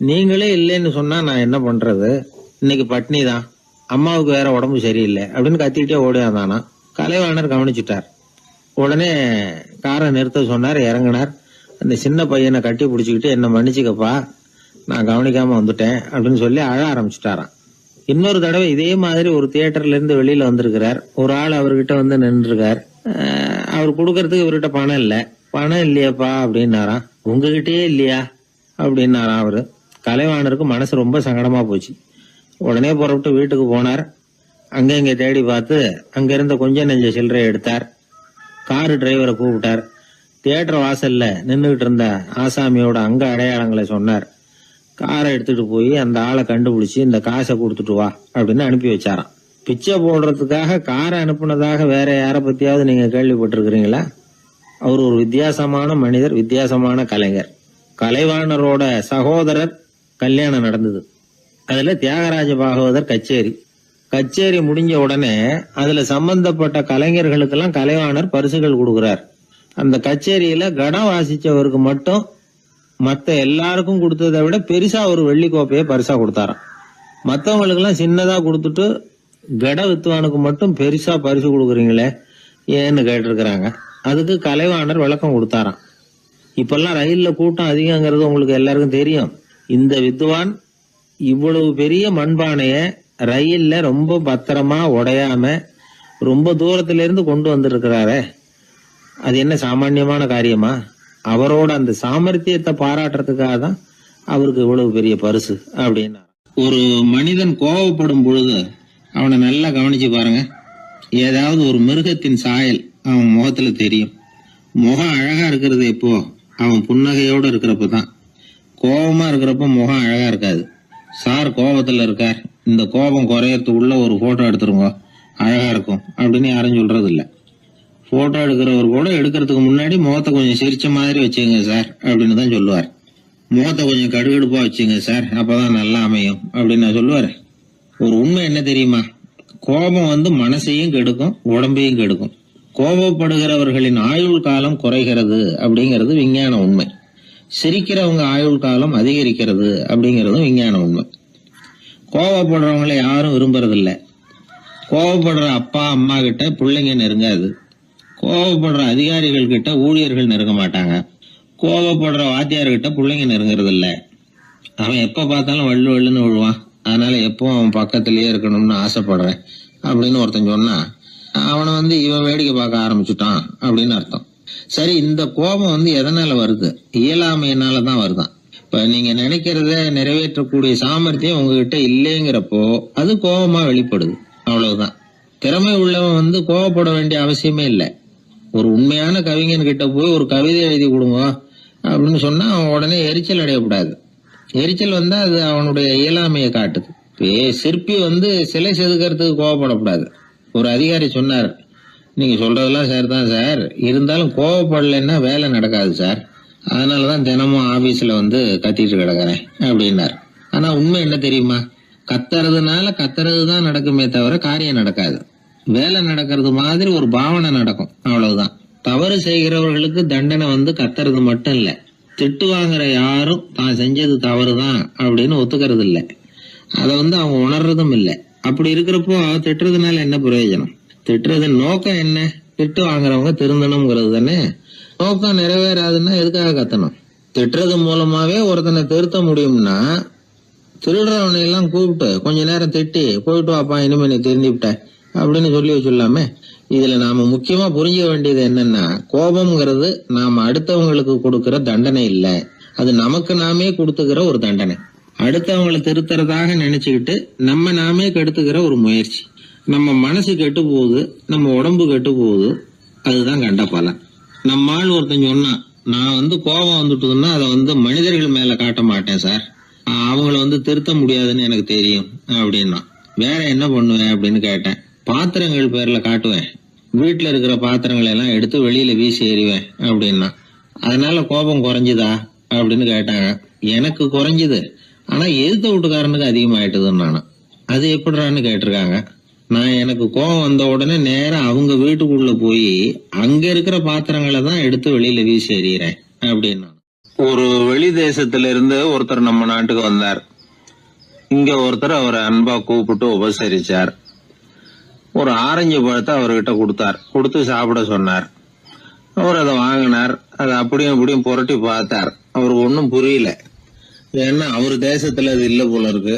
நீங்களே இல்லைன்னு சொன்னா நான் என்ன பண்றது? இன்னைக்கு பட்னி தான், அம்மாவுக்கு வேற உடம்பு சரியில்லை அப்படின்னு கத்திக்கிட்டே ஓடியாந்தானா. கலைவாணர் கவனிச்சுட்டார். உடனே காரை நிறுத்த சொன்னார். இறங்கினார். அந்த சின்ன பையனை கட்டி பிடிச்சிக்கிட்டு என்ன மன்னிச்சுக்கப்பா, நான் கவனிக்காம வந்துட்டேன் அப்படின்னு சொல்லி அழ ஆரம்பிச்சுட்டாராம். இன்னொரு தடவை இதே மாதிரி ஒரு தியேட்டர்ல இருந்து வெளியில வந்திருக்கிறார். ஒரு ஆள் அவர்கிட்ட வந்து நின்றுருக்கார். அவர் கொடுக்கறதுக்கு இவர்கிட்ட பணம் இல்ல. பணம் இல்லையாப்பா அப்படின்னாராம். உங்ககிட்டயே இல்லையா அப்படின்னாராம் அவரு. கலைவாணருக்கு மனசு ரொம்ப சங்கடமா போச்சு. உடனே புறப்பட்டு வீட்டுக்கு போனார். அங்க இங்க தேடி பார்த்து அங்க இருந்த கொஞ்சம் நெஞ்ச சில்லறையை எடுத்தார். காரு டிரைவரை கூப்பிட்டார். தியேட்டர் வாசல்ல நின்றுகிட்டு இருந்த ஆசாமியோட அங்க அடையாளங்களை சொன்னார். காரை எடுத்துட்டு போய் அந்த ஆளை கண்டுபிடிச்சு இந்த காசை கொடுத்துட்டு வா அப்படின்னு அனுப்பி வச்சாராம். பிச்சை போடுறதுக்காக காரை அனுப்புனதாக வேற யாரை பத்தியாவது நீங்க கேள்விப்பட்டிருக்கிறீங்களா? அவர் ஒரு வித்தியாசமான மனிதர், வித்தியாசமான கலைஞர். கலைவாணரோட சகோதரர் கல்யாணம் நடந்தது. அதுல தியாகராஜ பாகவதர் கச்சேரி முடிஞ்ச உடனே அதுல சம்பந்தப்பட்ட கலைஞர்களுக்கெல்லாம் கலைவாணர் பரிசுகள் கொடுக்கிறார். அந்த கச்சேரியில கடம் வாசிச்சவருக்கு மட்டும் மத்த எல்லாருக்கும் கொடுத்ததை விட பெருசா ஒரு வெள்ளி கோப்பையை பரிசா கொடுத்தாராம். மத்தவங்களுக்கு எல்லாம் சின்னதா கொடுத்துட்டு கட வித்துவானுக்கு மட்டும் பெருசா பரிசு கொடுக்குறீங்களே ஏன்னு கேட்டிருக்கிறாங்க. அதுக்கு கலைவாணர் விளக்கம் கொடுத்தாராம். இப்பெல்லாம் ரயில்ல கூட்டம் அதிகங்கிறது உங்களுக்கு எல்லாருக்கும் தெரியும். இந்த வித்துவான் இவ்வளவு பெரிய மண்பானைய ரயில்ல ரொம்ப பத்திரமா உடையாம ரொம்ப தூரத்துல இருந்து கொண்டு வந்திருக்கிறாரே, அது என்ன சாமான்யமான காரியமா? அவரோட அந்த சாமர்த்தியத்தை பாராட்டுறதுக்காக தான் அவருக்கு இவ்வளவு பெரிய பரிசு அப்படின்னா. ஒரு மனிதன் கோபப்படும் பொழுது அவனை நல்லா கவனிச்சு பாருங்க. ஏதாவது ஒரு மிருகத்தின் சாயல் அவன் முகத்துல தெரியும். முகம் அழகா இருக்கிறது எப்போ? அவன் புன்னகையோட இருக்கிறப்பதான். கோபமா இருக்கிறப்ப முகம் அழகா இருக்காது. சார் கோபத்துல இருக்கார், இந்த கோபம் குறையறதுக்குள்ள ஒரு போட்டோ எடுத்துருங்க, அழகா இருக்கும் அப்படின்னு யாரும் சொல்றது இல்ல. போட்டோ எடுக்கிறவர் கூட எடுக்கிறதுக்கு முன்னாடி முகத்தை கொஞ்சம் சிரிச்ச மாதிரி வச்சுங்க சார் அப்படின்னு தான் சொல்லுவார். முகத்தை கொஞ்சம் கடுகடுப்பா வச்சுங்க சார், அப்பதான் நல்லா அமையும் அப்படின்னு நான் சொல்லுவாரு. ஒரு உண்மை என்ன தெரியுமா? கோபம் மனசையும் கெடுக்கும், உடம்பையும் கெடுக்கும். கோபப்படுகிறவர்களின் ஆயுள் காலம் குறைகிறது அப்படிங்கிறது விஞ்ஞான உண்மை. சிரிக்கிறவங்க ஆயுள் காலம் அதிகரிக்கிறது அப்படிங்கறதும் விஞ்ஞான உண்மை. கோபப்படுறவங்களை யாரும் விரும்புறதில்ல. கோபப்படுற அப்பா அம்மா கிட்ட பிள்ளைங்க நெருங்காது. கோபப்படுற அதிகாரிகள் கிட்ட ஊழியர்கள் நெருங்க மாட்டாங்க. கோபப்படுற வாத்தியார்கிட்ட பிள்ளைங்க நெருங்குறது இல்ல. அவன் எப்ப பார்த்தாலும் வள்ளுன்னு விழுவான். அதனால எப்பவும் அவன் பக்கத்திலேயே இருக்கணும்னு ஆசைப்படுறேன் அப்படின்னு ஒருத்தன் சொன்னா அவனை இவன் வேடிக்கை பார்க்க ஆரம்பிச்சுட்டான் அப்படின்னு அர்த்தம். சரி, இந்த கோபம் எதனால வருது? இயலாமையினாலதான் வருதான். இப்ப நீங்க நினைக்கிறத நிறைவேற்றக்கூடிய சாமர்த்தியம் உங்ககிட்ட இல்லைங்கிறப்போ அது கோபமா வெளிப்படுது, அவ்வளவுதான். திறமை உள்ளவன் கோபப்பட வேண்டிய அவசியமே இல்லை. ஒரு உண்மையான கவிஞன் கிட்ட போய் ஒரு கவிதை எழுதி கொடுங்க அப்படின்னு சொன்னா அவன் உடனே எரிச்சல் அடையக்கூடாது. எரிச்சல் வந்தா அது அவனுடைய இயலாமையை காட்டுது. சிற்பி சிலை செதுக்கிறதுக்கு கோபப்படக்கூடாது. ஒரு அதிகாரி சொன்னார், நீங்க சொல்றதெல்லாம் சரிதான் சார், இருந்தாலும் கோவப்படலைன்னா வேலை நடக்காது சார், அதனாலதான் தினமும் ஆபீஸ்ல கத்திட்டு கிடக்குறேன் அப்படின்னார். ஆனா உண்மை என்ன தெரியுமா? கத்துறதுனால கத்துறதுதான் நடக்குமே தவிர காரியம் நடக்காது. வேலை நடக்கிறது மாதிரி ஒரு பாவனை நடக்கும், அவ்வளவுதான். தவறு செய்கிறவர்களுக்கு தண்டனை கத்துறது மட்டும் இல்ல, திட்டு வாங்குற யாரும் தான் செஞ்சது தவறுதான் அப்படின்னு ஒத்துக்கிறது இல்ல. அதை அவங்க உணர்றதும் இல்லை. அப்படி இருக்கிறப்போ திட்டுறதுனால என்ன பிரயோஜனம்? திட்டுறதன் நோக்கம் என்ன? திட்டு வாங்குறவங்க திருந்தணுங்கிறது தானே. நோக்கம் நிறைவேறாதுன்னா எதுக்காக கத்தணும்? திட்டுறது மூலமாவே ஒருத்தனை திருத்த முடியும்னா திருடுறவனை எல்லாம் கூப்பிட்டு கொஞ்ச நேரம் திட்டி போயிட்டு வாப்பா, இனிமே நீ திருந்திவிட்ட அப்படின்னு சொல்லி வச்சுள்ளாமே. இதுல நாம முக்கியமா புரிஞ்சுக்க வேண்டியது என்னன்னா, கோபம்ங்கிறது நாம அடுத்தவங்களுக்கு கொடுக்கிற தண்டனை இல்ல, அது நமக்கு நாமே கொடுத்துக்கிற ஒரு தண்டனை. அடுத்தவங்களை திருத்துறதாக நினைச்சுக்கிட்டு நம்ம நாமே கெடுத்துக்கிற ஒரு முயற்சி. நம்ம மனசு கெட்டு போகுது, நம்ம உடம்பு கெட்டு போகுது, அதுதான் கண்ட பலன். நம்ம ஆள் ஒருத்தன் சொன்னான், நான் கோபம் வந்துட்டுதுன்னா அதை மனிதர்கள் மேல காட்ட மாட்டேன் சார், அவங்கள திருத்த முடியாதுன்னு எனக்கு தெரியும் அப்படின்னா. வேற என்ன பண்ணுவேன் அப்படின்னு கேட்டேன். பாத்திரங்கள் பேர்ல காட்டுவேன், வீட்டுல இருக்கிற பாத்திரங்களை எல்லாம் எடுத்து வெளியில வீசி எறிவேன் அப்படின்னா. அதனால கோபம் குறைஞ்சுதா அப்படின்னு கேட்டாங்க. எனக்கு குறைஞ்சுது, ஆனா எதிர்த்த வீட்டுக்காரனுக்கு அதிகமாயிட்டுதுன்னு நானும். அது எப்படிறான்னு கேட்டிருக்காங்க. நான் எனக்கு கோபம் வந்த உடனே நேரம் அவங்க வீட்டுக்குள்ள போய் அங்க இருக்கிற பாத்திரங்களை தான் எடுத்து வெளியில வீசி எறிகிறேன் அப்படின்னா. ஒரு வெளி தேசத்துல இருந்து ஒருத்தர் நம்ம நாட்டுக்கு வந்தார். இங்க ஒருத்தர் அவரை அன்பா கூப்பிட்டு உபசரிச்சார். ஒரு ஆரஞ்சு பழத்தை அவர்கிட்ட கொடுத்தார். கொடுத்து சாப்பிட சொன்னார். அவர் அதை வாங்கினார். அதை அப்படியும் அப்படியும் புரட்டி பார்த்தார். அவருக்கு ஒன்னும் புரியல. ஏன்னா அவர் தேசத்துல அது இல்ல போல இருக்கு.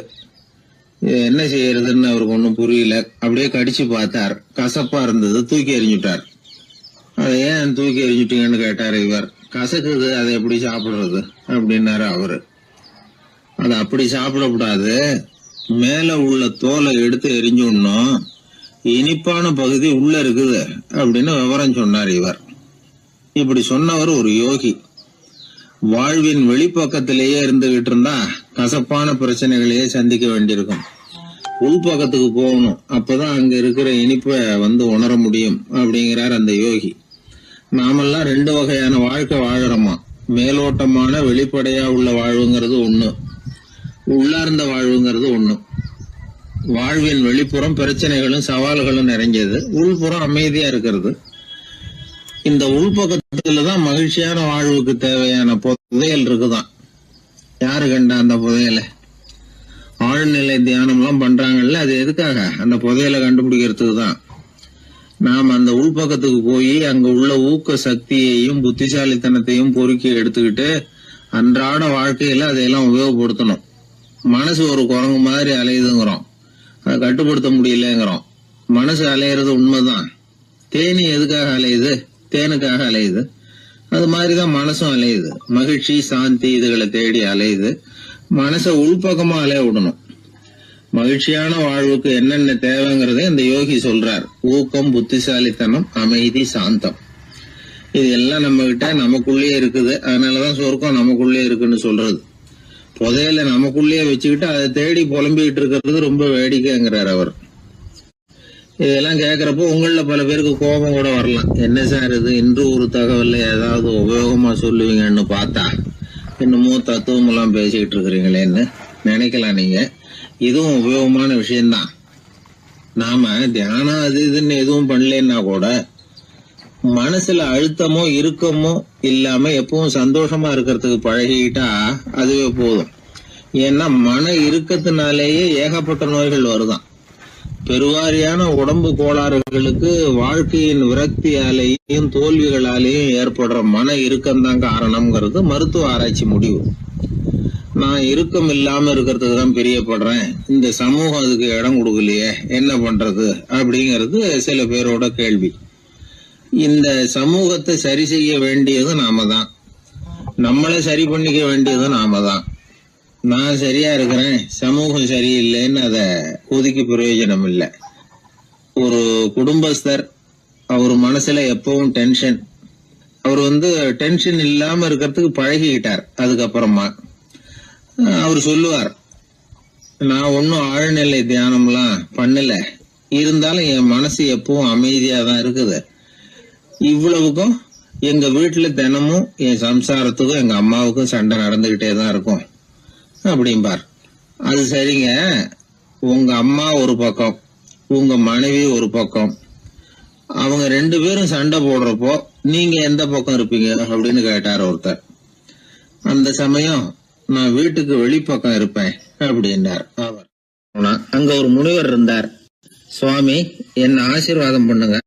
என்ன செய்யறதுன்னு அவருக்கு ஒன்னும் புரியல. அப்படியே கடிச்சு பார்த்தார். கசப்பா இருந்தது. தூக்கி எறிஞ்சுட்டார். அதை ஏன் தூக்கி எறிஞ்சுட்டீங்கன்னு கேட்டார் இவர். கசக்குது, அதை எப்படி சாப்பிடுறது அப்படின்னாரு அவரு. அது அப்படி சாப்பிடக்கூடாது, மேல உள்ள தோலை எடுத்து எரிஞ்சுடணும், இனிப்பான பகுதி உள்ள இருக்குது அப்படின்னு விவரம் சொன்னார் இவர். இப்படி சொன்னவர் ஒரு யோகி. வாழ்வின் வெளிப்பக்கத்திலேயே இருந்துகிட்டு இருந்தா கசப்பான பிரச்சனைகளையே சந்திக்க வேண்டியிருக்கும். உள்பக்கத்துக்கு போகணும், அப்பதான் அங்க இருக்கிற இனிப்பை உணர முடியும் அப்படிங்கிறார் அந்த யோகி. நாமெல்லாம் 2 வகையான வாழ்க்கை வாழறோமா. மேலோட்டமான வெளிப்படையா உள்ள வாழ்வுங்கிறது ஒண்ணு, உள்ளார்ந்த வாழ்வுங்கிறது ஒண்ணு. வாழ்வின் வெளிப்புறம் பிரச்சனைகளும் சவால்களும் நிறைஞ்சது, உள்புறம் அமைதியா இருக்கிறது. இந்த உள்பக்கத்துலதான் மகிழ்ச்சியான வாழ்வுக்கு தேவையான புதையல் இருக்குதான். யாரு கண்டா அந்த புதையல? ஆழ்நிலை தியானம் எல்லாம் பண்றாங்கல்ல, அது எதுக்காக? அந்த புதையலை கண்டுபிடிக்கிறதுக்கு தான். நாம் அந்த உள்பக்கத்துக்கு போய் அங்க உள்ள ஊக்க சக்தியையும் புத்திசாலித்தனத்தையும் பொறுக்கி எடுத்துக்கிட்டு அன்றாட வாழ்க்கையில அதையெல்லாம் உபயோகப்படுத்தணும். மனசு ஒரு குரங்கு மாதிரி அலையுதுங்கிறோம், அதை கட்டுப்படுத்த முடியலங்கிறோம். மனசு அலையிறது உண்மைதான். தேனி எதுக்காக அலையுது? தேனுக்காக அலையுது. அது மாதிரிதான் மனசும் அலையுது. மகிழ்ச்சி, சாந்தி இதுகளை தேடி அலையுது. மனசை உள்பக்கமா அலைய விடணும். மகிழ்ச்சியான வாழ்வுக்கு என்னென்ன தேவைங்கிறதே இந்த யோகி சொல்றார். ஊக்கம், புத்திசாலித்தனம், அமைதி, சாந்தம். இது எல்லாம் நம்ம கிட்ட நமக்குள்ளேயே இருக்குது. அதனாலதான் சொர்க்கம் நமக்குள்ளே இருக்குன்னு சொல்றது. புதையல நமக்குள்ளேயே வச்சுக்கிட்டு அதை தேடி புலம்பிக்கிட்டு இருக்கிறது ரொம்ப வேடிக்கைங்கிறார் அவர். இதெல்லாம் கேட்கறப்போ உங்கள பல பேருக்கு கோபம் கூட வரலாம். என்ன சார் இது, இன்று ஒரு தகவல்ல ஏதாவது உபயோகமா சொல்லுவீங்கன்னு பார்த்தா இன்னமும் தத்துவம் எல்லாம் பேசிக்கிட்டு இருக்கிறீங்களேன்னு நினைக்கலாம் நீங்க. இதுவும் உபயோகமான விஷயம்தான். நாம தியானம் அது இதுன்னு எதுவும் பண்ணலன்னா கூட மனசுல அழுத்தமோ இறுக்கமோ இல்லாம எப்பவும் சந்தோஷமா இருக்கிறதுக்கு பழகிட்டா அதுவே போதும். ஏன்னா மன இறுக்கத்தினாலேயே ஏகப்பட்ட நோய்கள் வருதான். பெருவாரியான உடம்பு கோளாறுகளுக்கு வாழ்க்கையின் விரக்தியாலேயும் தோல்விகளாலேயும் ஏற்படுற மன இறுக்கம்தான் காரணம்ங்கிறது மருத்துவ ஆராய்ச்சி முடிவு. நான் இறுக்கம் இல்லாம இருக்கிறதுக்கு தான் பிரியப்படுறேன், இந்த சமூகம் அதுக்கு இடம் கொடுக்கலையே, என்ன பண்றது அப்படிங்கிறது சில பேரோட கேள்வி. இந்த சமூகத்தை சரி செய்ய வேண்டியது நாம தான், நம்மளை சரி பண்ணிக்க வேண்டியது நாம தான். நான் சரியா இருக்கிறேன், சமூகம் சரியில்லைன்னு அதை ஒதுக்கி பிரயோஜனம் இல்லை. ஒரு குடும்பஸ்தர், அவர் மனசுல எப்பவும் டென்ஷன். அவர் டென்ஷன் இல்லாம இருக்கிறதுக்கு பழகிக்கிட்டார். அதுக்கப்புறமா அவர் சொல்லுவார், நான் ஒன்னும் ஆழ்நிலை தியானம்லாம் பண்ணல, இருந்தாலும் என் மனசு எப்பவும் அமைதியா தான் இருக்குது. இவ்வளவுக்கும் எங்க வீட்டுல தினமும் என் சம்சாரத்துக்கும் எங்க அம்மாவுக்கும் சண்டை நடந்துகிட்டே தான் இருக்கும் அப்படிம்பார். அது சரிங்க, உங்க அம்மா ஒரு பக்கம், உங்க மனைவி ஒரு பக்கம், அவங்க 2 பேரும் சண்டை போடுறப்போ நீங்க எந்த பக்கம் இருப்பீங்க அப்படின்னு கேட்டார் ஒருத்தர். அந்த சமயம் நான் வீட்டுக்கு வெளிப்பக்கம் இருப்பேன் அப்படின்னார் அவர். அங்க ஒரு முனிவர் இருந்தார். சுவாமி, என்ன ஆசீர்வாதம் பண்ணுங்க,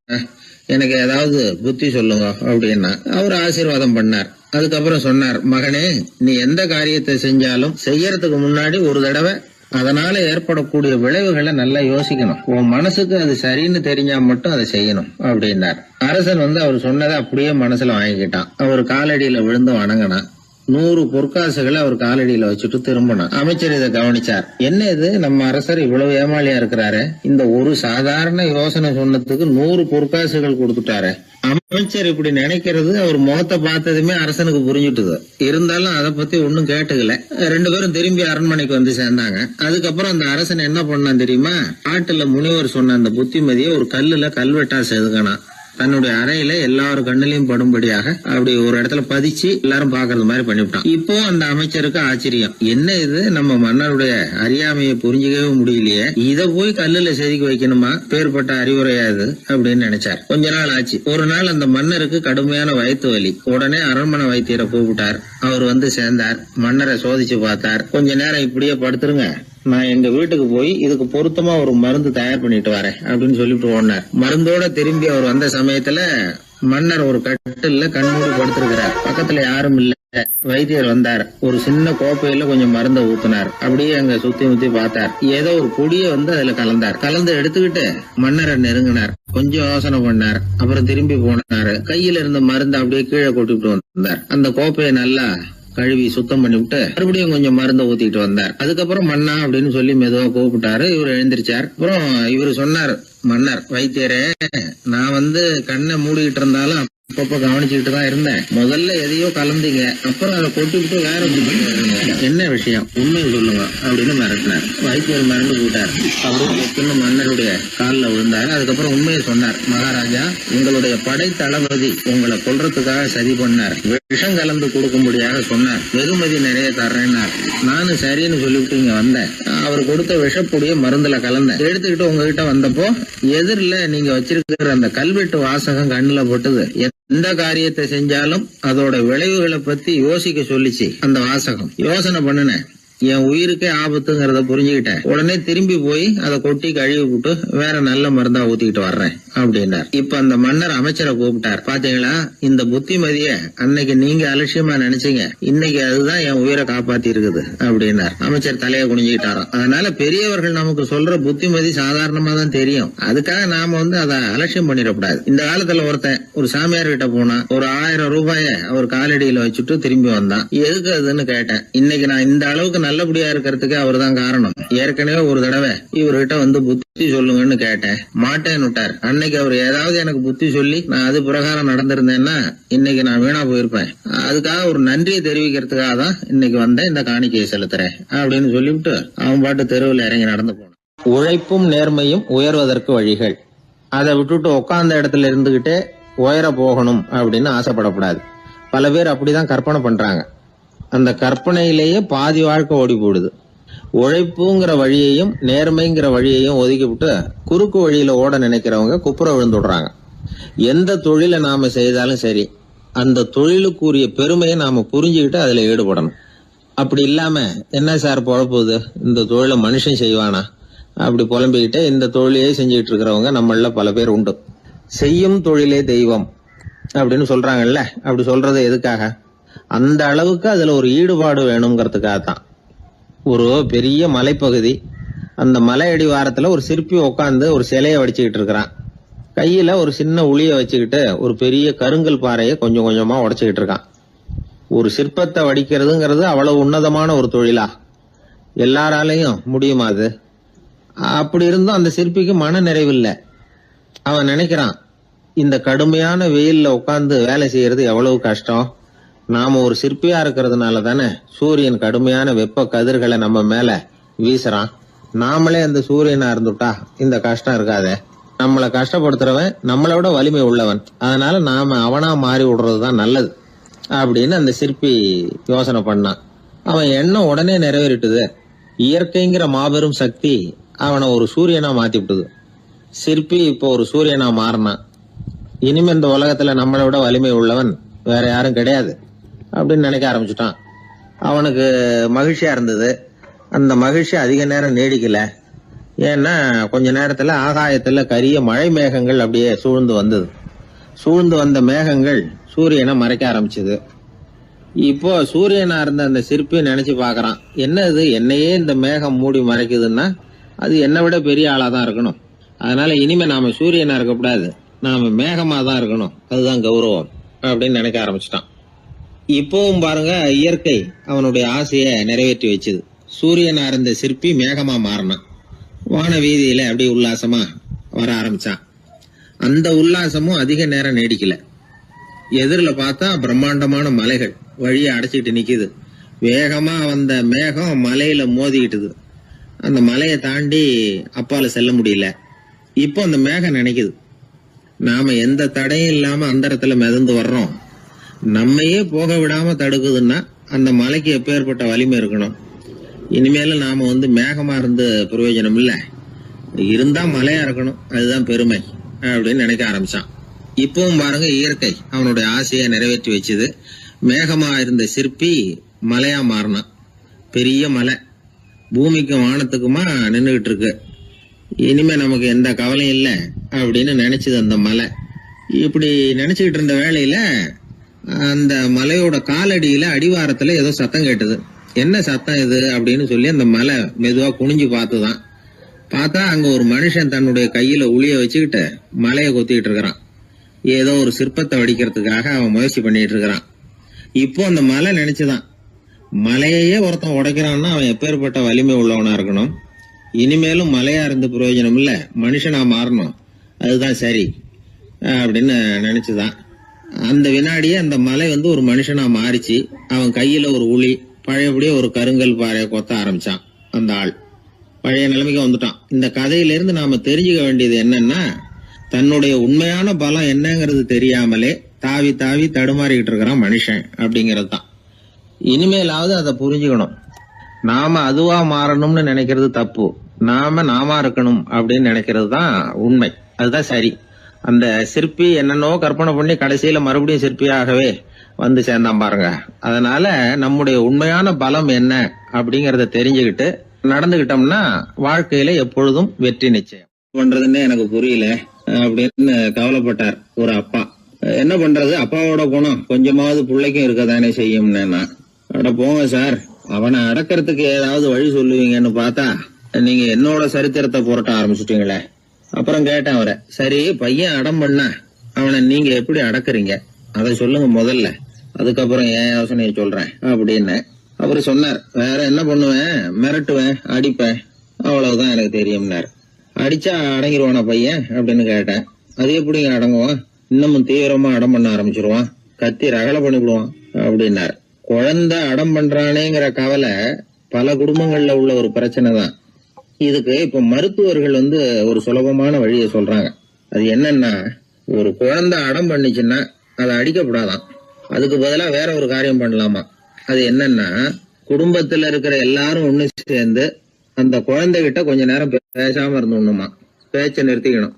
எனக்கு ஏதாவது புத்தி சொல்லுங்க அப்படின்னா அவர் ஆசீர்வாதம் பண்ணார். அதுக்கப்புறம் சொன்னார், மகனே, நீ எந்த காரியத்தை செஞ்சாலும் செய்யறதுக்கு முன்னாடி ஒரு தடவை அதனால ஏற்படக்கூடிய விளைவுகளை நல்லா யோசிக்கணும். உன் மனசுக்கு அது சரின்னு தெரிஞ்சா மட்டும் அதை செய்யணும் அப்படின்னார். அரசன் அவர் சொன்னதை அப்படியே மனசுல வாங்கிக்கிட்டான். அவர் காலடியில விழுந்து வணங்கினான். 100 பொற்காசுகளை அவர் காலடியில வச்சுட்டு திரும்பணும். அமைச்சர் இதை கவனிச்சார். என்ன இது, நம்ம அரசர் இவ்வளவு ஏமாளியா இருக்கிறாரு, இந்த ஒரு சாதாரண யோசனை சொன்னதுக்கு 100 பொற்காசுகள் கொடுத்துட்டாரு. அமைச்சர் இப்படி நினைக்கிறது அவர் முகத்தை பார்த்ததுமே அரசனுக்கு புரிஞ்சுட்டுது. இருந்தாலும் அதை பத்தி ஒன்னும் கேட்டுக்கல. 2 பேரும் திரும்பி அரண்மனைக்கு வந்து சேர்ந்தாங்க. அதுக்கப்புறம் அந்த அரசன் என்ன பண்ணான் தெரியுமா? காட்டுல முனிவர் சொன்ன அந்த புத்திமதியை ஒரு கல்லுல கல்வெட்டா செதுக்கணும். தன்னுடைய அறையில எல்லாரும் கண்ணிலையும் படும்படியாக அப்படி ஒரு இடத்துல பதிச்சு எல்லாரும் பாக்குறது மாதிரி பண்ணிவிட்டான். இப்போ அந்த அமைச்சருக்கு ஆச்சரியம், என்ன இது, நம்ம மன்னருடைய அறியாமையை புரிஞ்சுக்கவே முடியலையே, இத போய் கல்லுல செதுக்கி வைக்கணுமா, பேர்பட்ட அறிவுரையாது அப்படின்னு நினைச்சார். கொஞ்ச நாள் ஆச்சு. ஒரு நாள் அந்த மன்னருக்கு கடுமையான வயிற்று வலி. உடனே அரண்மனை வைத்தியரை கூப்பிட்டார். அவர் வந்து சேர்ந்தார். மன்னரை சோதிச்சு பார்த்தார். கொஞ்ச நேரம் இப்படியே படுத்துருங்க, நான் எங்க வீட்டுக்கு போய் இதுக்கு பொருத்தமா ஒரு மருந்து தயார் பண்ணிட்டு வரேன் அப்படின்னு சொல்லிட்டு ஓடினார். மருந்தோட திரும்பி அவர் வந்த சமயத்துல மன்னர் ஒரு கட்டில்ல கண்மூடி படுத்திருக்கிறார். பக்கத்துல யாரும் இல்ல. வைத்தியர் வந்தார். ஒரு சின்ன கோப்பையில கொஞ்சம் மருந்தை ஊத்தினார். அப்படியே அங்க சுத்தி முத்தி பார்த்தார். ஏதோ ஒரு பொடியை வந்து அதுல கலந்தார். கலந்து எடுத்துக்கிட்டு மன்னரை நெருங்கினார். கொஞ்சம் யோசனை பண்ணார். அப்புறம் திரும்பி போனாரு. கையில இருந்த மருந்து அப்படியே கீழே கொட்டிவிட்டு வந்தார். அந்த கோப்பையை நல்லா கழுவி சுத்தம் பண்ணி விட்டு மறுபடியும் கொஞ்சம் மருந்தை ஊத்திட்டு வந்தார். அதுக்கப்புறம் மன்னா அப்படின்னு சொல்லி மெதுவா கூப்பிட்டாரு. இவர் எழுந்திருச்சார். அப்புறம் இவரு சொன்னார், மன்னர், வைத்தியரே, நான் வந்து கண்ணை மூடிக்கிட்டு இருந்தாலும் அப்பப்ப கவனிச்சுக்கிட்டு தான் இருந்தேன். முதல்ல எதையோ கலந்தீங்க, அப்புறம் அதை கொட்டிவிட்டு வேற என்ன விஷயம், உண்மையை சொல்லுங்க அப்படின்னு மிரட்டினார். வைத்தியர் மிரண்டு போட்டார். அப்படின்னு மன்னருடைய காலில் விழுந்தார். அதுக்கப்புறம் உண்மையை சொன்னார். மகாராஜா, உங்களுடைய படை தளபதி உங்களை கொல்றதுக்காக சதி பண்ணார். விஷம் கலந்து கொடுக்கும்படியாக சொன்னார். வெகுமதி நிறைய தர்றேன்னார். நானும் சரின்னு சொல்லிவிட்டு இங்க வந்தேன். அவர் கொடுத்த விஷப்பொடிய மருந்துல கலந்தேன். எடுத்துக்கிட்டு உங்ககிட்ட வந்தப்போ எதிரில நீங்க வச்சிருக்கிற அந்த கல்வெட்டு வாசகம் கண்ணுல போட்டது. எந்த காரியத்தை செஞ்சாலும் அதோட விளைவுகளை பத்தி யோசிக்க சொல்லிச்சு அந்த வாசகம். யோசனை பண்ணுனேன், என் உயிருக்கே ஆபத்துங்கிறத புரிஞ்சுக்கிட்டேன். உடனே திரும்பி போய் அதை கொட்டி கழுவி விட்டு வேற நல்ல மருந்தா ஊத்திக்கிட்டு வர்றேன் அப்படின்னார். இப்ப அந்த மன்னர் அமைச்சரை கூப்பிட்டார். பாத்தீங்களா, இந்த புத்திமதிய அன்னைக்கு நீங்க அலட்சியமா நினைச்சீங்க, இன்னைக்கு அதுதான் என் உயிரை காப்பாத்தி இருக்குது அப்படின்னார். அமைச்சர் தலையை குனிஞ்சுக்கிட்டாராம். அதனால பெரியவர்கள் நமக்கு சொல்ற புத்திமதி சாதாரணமா தான் தெரியும். அதுக்காக நாம வந்து அதை அலட்சியம் பண்ணிடக்கூடாது. இந்த காலத்துல ஒருத்தன் ஒரு சாமியார் கிட்ட போனா ஒரு 1000 ரூபாய அவர் காலடியில வச்சுட்டு திரும்பி வந்தான். எதுக்கு அதுன்னு கேட்டேன். இன்னைக்கு நான் இந்த அளவுக்கு நல்லபடியா இருக்கிறதுக்கு அவர் தான் காரணம். ஏற்கனவே ஒரு தடவை இவர்கிட்ட வந்து புத்தி சொல்லுங்கன்னு கேட்டேன், மாட்டேன்னு விட்டார். அன்னைக்கு அவர் ஏதாவது எனக்கு புத்தி சொல்லி நான் அது பிரகாரம் நடந்திருந்தேன்னா இன்னைக்கு நான் வீணா போயிருப்பேன். அதுக்காக ஒரு நன்றியை தெரிவிக்கிறதுக்காக தான் இன்னைக்கு வந்தேன், இந்த காணிக்கையை செலுத்துறேன் அப்படின்னு சொல்லிவிட்டு அவன் பாட்டு தெருவில் இறங்கி நடந்து போனான். உழைப்பும் நேர்மையும் உயர்வதற்கு வழிகள். அதை விட்டுட்டு உட்கார்ந்த இடத்துல இருந்துகிட்டே உயர போகணும் அப்படின்னு ஆசைப்படக்கூடாது. பல பேர் அப்படிதான் கற்பனை பண்றாங்க. அந்த கற்பனையிலேயே பாதி வாழ்க்கை ஓடி போடுது. உழைப்புங்கிற வழியையும் நேர்மைங்கிற வழியையும் ஒதுக்கிவிட்டு குறுக்கு வழியில ஓட நினைக்கிறவங்க குப்புற விழுந்துடுறாங்க. எந்த தொழிலை நாம செய்தாலும் சரி, அந்த தொழிலுக்குரிய பெருமையை நாம புரிஞ்சுக்கிட்டு அதுல ஈடுபடணும். அப்படி இல்லாம என்ன சார் பொழப்புது, இந்த தொழிலை மனுஷன் செய்வானா அப்படி புலம்பிக்கிட்டே இந்த தொழிலையே செஞ்சுக்கிட்டு இருக்கிறவங்க நம்மள பல பேர் உண்டு. செய்யும் தொழிலே தெய்வம் அப்படின்னு சொல்றாங்கல்ல, அப்படி சொல்றது எதுக்காக? அந்த அளவுக்கு அதுல ஒரு ஈடுபாடு வேணுங்கிறதுக்காக தான். ஒரு பெரிய மலைப்பகுதி, அந்த மலை அடிவாரத்துல ஒரு சிற்பி உட்காந்து ஒரு சிலையை வடிச்சுக்கிட்டு இருக்கிறான். கையில ஒரு சின்ன உளிய வச்சுக்கிட்டு ஒரு பெரிய கருங்கல் பாறையை கொஞ்சம் கொஞ்சமா உடைச்சுக்கிட்டு இருக்கான். ஒரு சிற்பத்தை வடிக்கிறதுங்கிறது அவ்வளவு உன்னதமான ஒரு தொழிலா? எல்லாராலையும் முடியுமா அது? அப்படி இருந்தும் அந்த சிற்பிக்கு மன நிறைவில்லை. அவன் நினைக்கிறான், இந்த கடுமையான வெயில்ல உட்கார்ந்து வேலை செய்யறது எவ்வளவு கஷ்டம். நாம ஒரு சிற்பியா இருக்கிறதுனால தானே சூரியன் கடுமையான வெப்ப கதிர்களை நம்ம மேல வீசுறான். நாமளே அந்த சூரியனா இருந்துட்டா இந்த கஷ்டம் இருக்காதே. நம்மளை கஷ்டப்படுத்துறவன் நம்மளை விட வலிமை உள்ளவன், அதனால நாம அவனா மாறி விடுறதுதான் நல்லது அப்படின்னு அந்த சிற்பி யோசனை பண்ணான். அவன் எண்ணம் உடனே நிறைவேறிட்டுது. இயற்கைங்கிற மாபெரும் சக்தி அவனை ஒரு சூரியனா மாத்தி விட்டுது. சிற்பி இப்போ ஒரு சூரியனா மாறினான். இனிமே இந்த உலகத்துல நம்மளை விட வலிமை உள்ளவன் வேற யாரும் கிடையாது அப்படின்னு நினைக்க ஆரம்பிச்சுட்டான். அவனுக்கு மகிழ்ச்சியா இருந்தது. அந்த மகிழ்ச்சி அதிக நேரம் நீடிக்கல. ஏன்னா கொஞ்ச நேரத்துல ஆகாயத்துல கரிய மழை மேகங்கள் அப்படியே சூழ்ந்து வந்தது. சூழ்ந்து வந்த மேகங்கள் சூரியனை மறைக்க ஆரம்பிச்சது. இப்போ சூரியனா இருந்த அந்த சிற்பி நினைச்சு பாக்குறான், என்ன இது, என்னையே இந்த மேகம் மூடி மறைக்குதுன்னா அது என்னை விட பெரிய ஆளாதான் இருக்கணும். அதனால இனிமே நாம சூரியனா இருக்கக்கூடாது, நாம மேகமா தான் இருக்கணும், அதுதான் கௌரவம் அப்படின்னு நினைக்க ஆரம்பிச்சிட்டான். இப்பவும் பாருங்க, இயற்கை அவனுடைய ஆசையை நிறைவேற்றி வச்சுது. சூரியனா இருந்த சிற்பி மேகமா மாறினான். வான வீதியில அப்படி உல்லாசமா வர ஆரம்பிச்சான். அந்த உல்லாசமும் அதிக நேரம் நீடிக்கல. எதிரில் பார்த்தா பிரம்மாண்டமான மலைகள் வழியை அடைச்சிட்டு நிக்குது. வேகமா வந்த மேகம் மலையில மோதிக்கிட்டுது. அந்த மலையை தாண்டி அப்பால செல்ல முடியல. இப்போ அந்த மேகம் நினைக்குது, நாம எந்த தடையும் இல்லாம அந்தரத்துல மிதந்து வர்றோம். நம்மையே போக விடாம தடுக்குதுன்னா அந்த மலைக்கு எப்பேற்பட்ட வலிமை இருக்கணும். இனிமேல நாம மேகமா இருந்து பிரயோஜனம் இல்ல, இருந்தா மலையா இருக்கணும், அதுதான் பெருமை அப்படின்னு நினைக்க ஆரம்பிச்சான். இப்பவும் பாருங்க, இயற்கை அவனுடைய ஆசையை நிறைவேற்றி வச்சுது. மேகமா இருந்த சிற்பி மலையா மாறினான். பெரிய மலை பூமிக்கும் வானத்துக்குமா நின்றுகிட்டு இருக்கு. இனிமே நமக்கு எந்த கவலையும் இல்லை அப்படின்னு நினைச்சது அந்த மலை. இப்படி நினைச்சுக்கிட்டு இருந்த வேளையில அந்த மலையோட காலடியில அடிவாரத்துல ஏதோ சத்தம் கேட்டது. என்ன சத்தம் இது அப்படின்னு சொல்லி அந்த மலை மெதுவா குனிஞ்சு பார்த்துதான். பார்த்தா அங்க ஒரு மனுஷன் தன்னுடைய கையில உளிய வச்சுக்கிட்டு மலையை கொத்திக்கிட்டு இருக்கிறான். ஏதோ ஒரு சிற்பத்தை வடிக்கிறதுக்காக அவன் முயற்சி பண்ணிட்டு இருக்கிறான். இப்போ அந்த மலை நினைச்சுதான், மலையையே ஒருத்தன் உடைக்கிறான்னா அவன் எப்பேற்பட்ட வலிமை உள்ளவனா இருக்கணும். இனிமேலும் மலையா இருந்து பிரயோஜனம் இல்ல, மனுஷனா மாறணும், அதுதான் சரி அப்படின்னு நினைச்சுதான். அந்த வினாடியே அந்த மலை ஒரு மனுஷனா மாறிச்சு. அவன் கையில ஒரு உளி, பழையபடியே ஒரு கருங்கல் பாறையை கொத்த ஆரம்பிச்சான். அந்த ஆள் பழைய நிலைமைக்கு வந்துட்டான். இந்த கதையிலிருந்து நாம தெரிஞ்சுக்க வேண்டியது என்னன்னா, தன்னுடைய உண்மையான பலம் என்னங்கிறது தெரியாமலே தாவி தாவி தடுமாறிக்கிட்டு இருக்கிறான் மனுஷன் அப்படிங்கிறது தான். இனிமேலாவது அதை புரிஞ்சுக்கணும். நாம அதுவா மாறணும்னு நினைக்கிறது தப்பு, நாம இருக்கணும் அப்படின்னு நினைக்கிறது தான் உண்மை, அதுதான் சரி. அந்த சிற்பி என்னென்னோ கற்பனை பண்ணி கடைசியில மறுபடியும் சிற்பியாகவே வந்து சேர்ந்தான் பாருங்க. அதனால நம்முடைய உண்மையான பலம் என்ன அப்படிங்கறத தெரிஞ்சுக்கிட்டு நடந்துகிட்டோம்னா வாழ்க்கையில எப்பொழுதும் வெற்றி நிச்சயம். பண்றதுன்னு எனக்கு புரியல அப்படின்னு கவலைப்பட்டார் ஒரு அப்பா. என்ன பண்றது, அப்பாவோட குணம் கொஞ்சமாவது பிள்ளைக்கும் இருக்கதானே செய்யும்னா, அட போங்க சார், அவனை அடக்கிறதுக்கு ஏதாவது வழி சொல்லுவீங்கன்னு பார்த்தா நீங்க என்னோட சரித்திரத்தை புரட்ட ஆரம்பிச்சுட்டீங்களே. அப்புறம் கேட்டேன் அவரை, சரி பையன் அடம் பண்ணா அவனை நீங்க எப்படி அடக்குறீங்க அதை சொல்லுங்க முதல்ல, அதுக்கப்புறம் என் யோசனையை சொல்றேன் அப்படின்னு. அவரு சொன்னார், வேற என்ன பண்ணுவேன், மிரட்டுவேன், அடிப்பேன், அவ்வளவுதான் எனக்கு தெரியும்னாரு. அடிச்சா அடங்கிடுவானா பையன் அப்படின்னு கேட்டேன். அது எப்படிங்க அடங்குவான், இன்னமும் தீவிரமா அடம் பண்ண ஆரம்பிச்சிருவான், கத்தி ரகலை பண்ணிவிடுவான் அப்படின்னாரு. குழந்தை அடம் பண்றானேங்கிற கவலை பல குடும்பங்கள்ல உள்ள ஒரு பிரச்சனை தான். இதுக்கு இப்ப மருத்துவர்கள் ஒரு சுலபமான வழியை சொல்றாங்க. அது என்னன்னா, ஒரு குழந்தை அடம் பண்ணிச்சுன்னா அதை அடிக்கப்படாதான், அதுக்கு பதிலா வேற ஒரு காரியம் பண்ணலாமா. அது என்னன்னா, குடும்பத்துல இருக்கிற எல்லாரும் ஒண்ணு சேர்ந்து அந்த குழந்தைகிட்ட கொஞ்ச நேரம் பேசாம இருந்தோம்னுமா, பேச்ச நிறுத்திக்கணும்.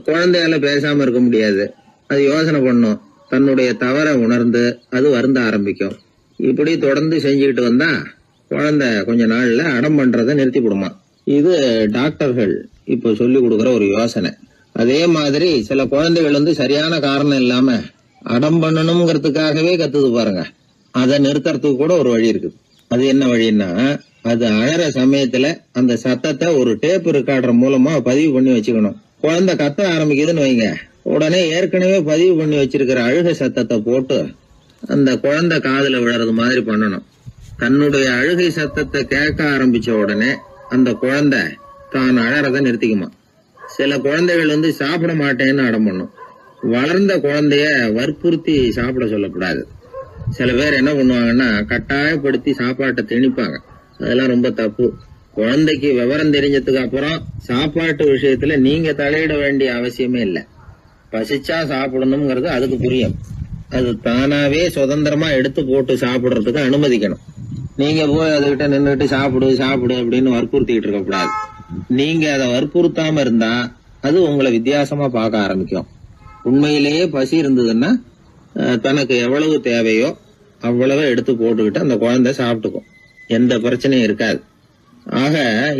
குழந்தையால பேசாம இருக்க முடியாது, அது யோசனை பண்ணும், தன்னுடைய தவறை உணர்ந்து அது வருந்த ஆரம்பிக்கும். இப்படி தொடர்ந்து செஞ்சுக்கிட்டு வந்தா குழந்தை கொஞ்ச நாள்ல அடம் பண்றதை நிறுத்தி விடுமா. இது டாக்டர்கள் இப்ப சொல்லி கொடுக்குற ஒரு யோசனை. அதே மாதிரி சில குழந்தைகள் சரியான காரணம் இல்லாம அடம் பண்ணணுங்கிறதுக்காகவே கத்துது பாருங்க, அதை நிறுத்துறதுக்கு கூட ஒரு வழி இருக்குது. அது என்ன வழின்னா, அது அழற சமயத்துல அந்த சத்தத்தை ஒரு டேப் ரெக்கார்டர் மூலமா பதிவு பண்ணி வச்சுக்கணும். குழந்தை கத்த ஆரம்பிக்குதுன்னு வைங்க, உடனே ஏற்கனவே பதிவு பண்ணி வச்சிருக்கிற அழுகை சத்தத்தை போட்டு அந்த குழந்தை காதுல விழறது மாதிரி பண்ணணும். தன்னுடைய அழுகை சத்தத்தை கேட்க ஆரம்பிச்ச உடனே அந்த குழந்தை தான் அழறத நிறுத்திக்குமா. சில குழந்தைகள் சாப்பிட மாட்டேன்னு அடம் பண்ணும். வளர்ந்த குழந்தைய வற்புறுத்தி சாப்பிட சொல்லக்கூடாது. சில பேர் என்ன பண்ணுவாங்கன்னா, கட்டாயப்படுத்தி சாப்பாட்டை திணிப்பாங்க. அதெல்லாம் ரொம்ப தப்பு. குழந்தைக்கு விவரம் தெரிஞ்சதுக்கு அப்புறம் சாப்பாட்டு விஷயத்துல நீங்க தலையிட வேண்டிய அவசியமே இல்லை. பசிச்சா சாப்பிடணுங்கிறது அதுக்கு புரியும். அது தானாவே சுதந்திரமா எடுத்து போட்டு சாப்பிடுறதுக்கு அனுமதிக்கணும். நீங்க போய் அதுகிட்ட நின்றுட்டு சாப்பிடு சாப்பிடு அப்படின்னு வற்புறுத்திட்டு இருக்க கூடாது. நீங்க அதை வற்புறுத்தாம இருந்தா அது உங்களை வித்தியாசமா பார்க்க ஆரம்பிக்கும். உண்மையிலேயே பசி இருந்ததுன்னா தனக்கு எவ்வளவு தேவையோ அவ்வளவு எடுத்து போட்டுக்கிட்டு அந்த குழந்தை சாப்பிட்டுக்கும், எந்த பிரச்சனையும் இருக்காது. ஆக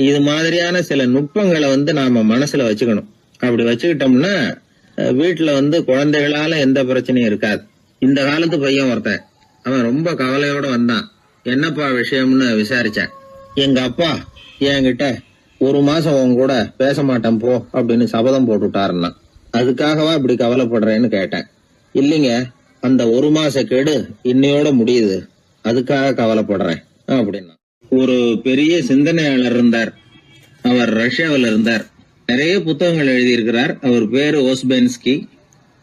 இது மாதிரியான சில நுட்பங்களை நாம மனசுல வச்சுக்கணும். அப்படி வச்சுக்கிட்டோம்னா வீட்டுல குழந்தைகளால எந்த பிரச்சனையும் இருக்காது. இந்த காலத்து பையன் ஒருத்தன், அவன் ரொம்ப கவலையோட வந்தான். என்னப்பா விஷயம்னு விசாரிச்சேன். எங்க அப்பா என்கிட்ட 1 மாசம் உன் கூட பேச மாட்டேன் போ அப்படின்னு சபதம் போட்டுட்டாருன்னா, அதுக்காகவா இப்படி கவலைப்படுறேன்னு கேட்டேன். இல்லைங்க, அந்த 1 மாச கெடு இன்னையோட முடியுது, அதுக்காக கவலைப்படுறேன் அப்படின்னா. ஒரு பெரிய சிந்தனையாளர் இருந்தார். அவர் ரஷ்யாவில் இருந்தார். நிறைய புத்தகங்கள் எழுதியிருக்கிறார். அவர் பேரு ஓஸ்பென்ஸ்கி.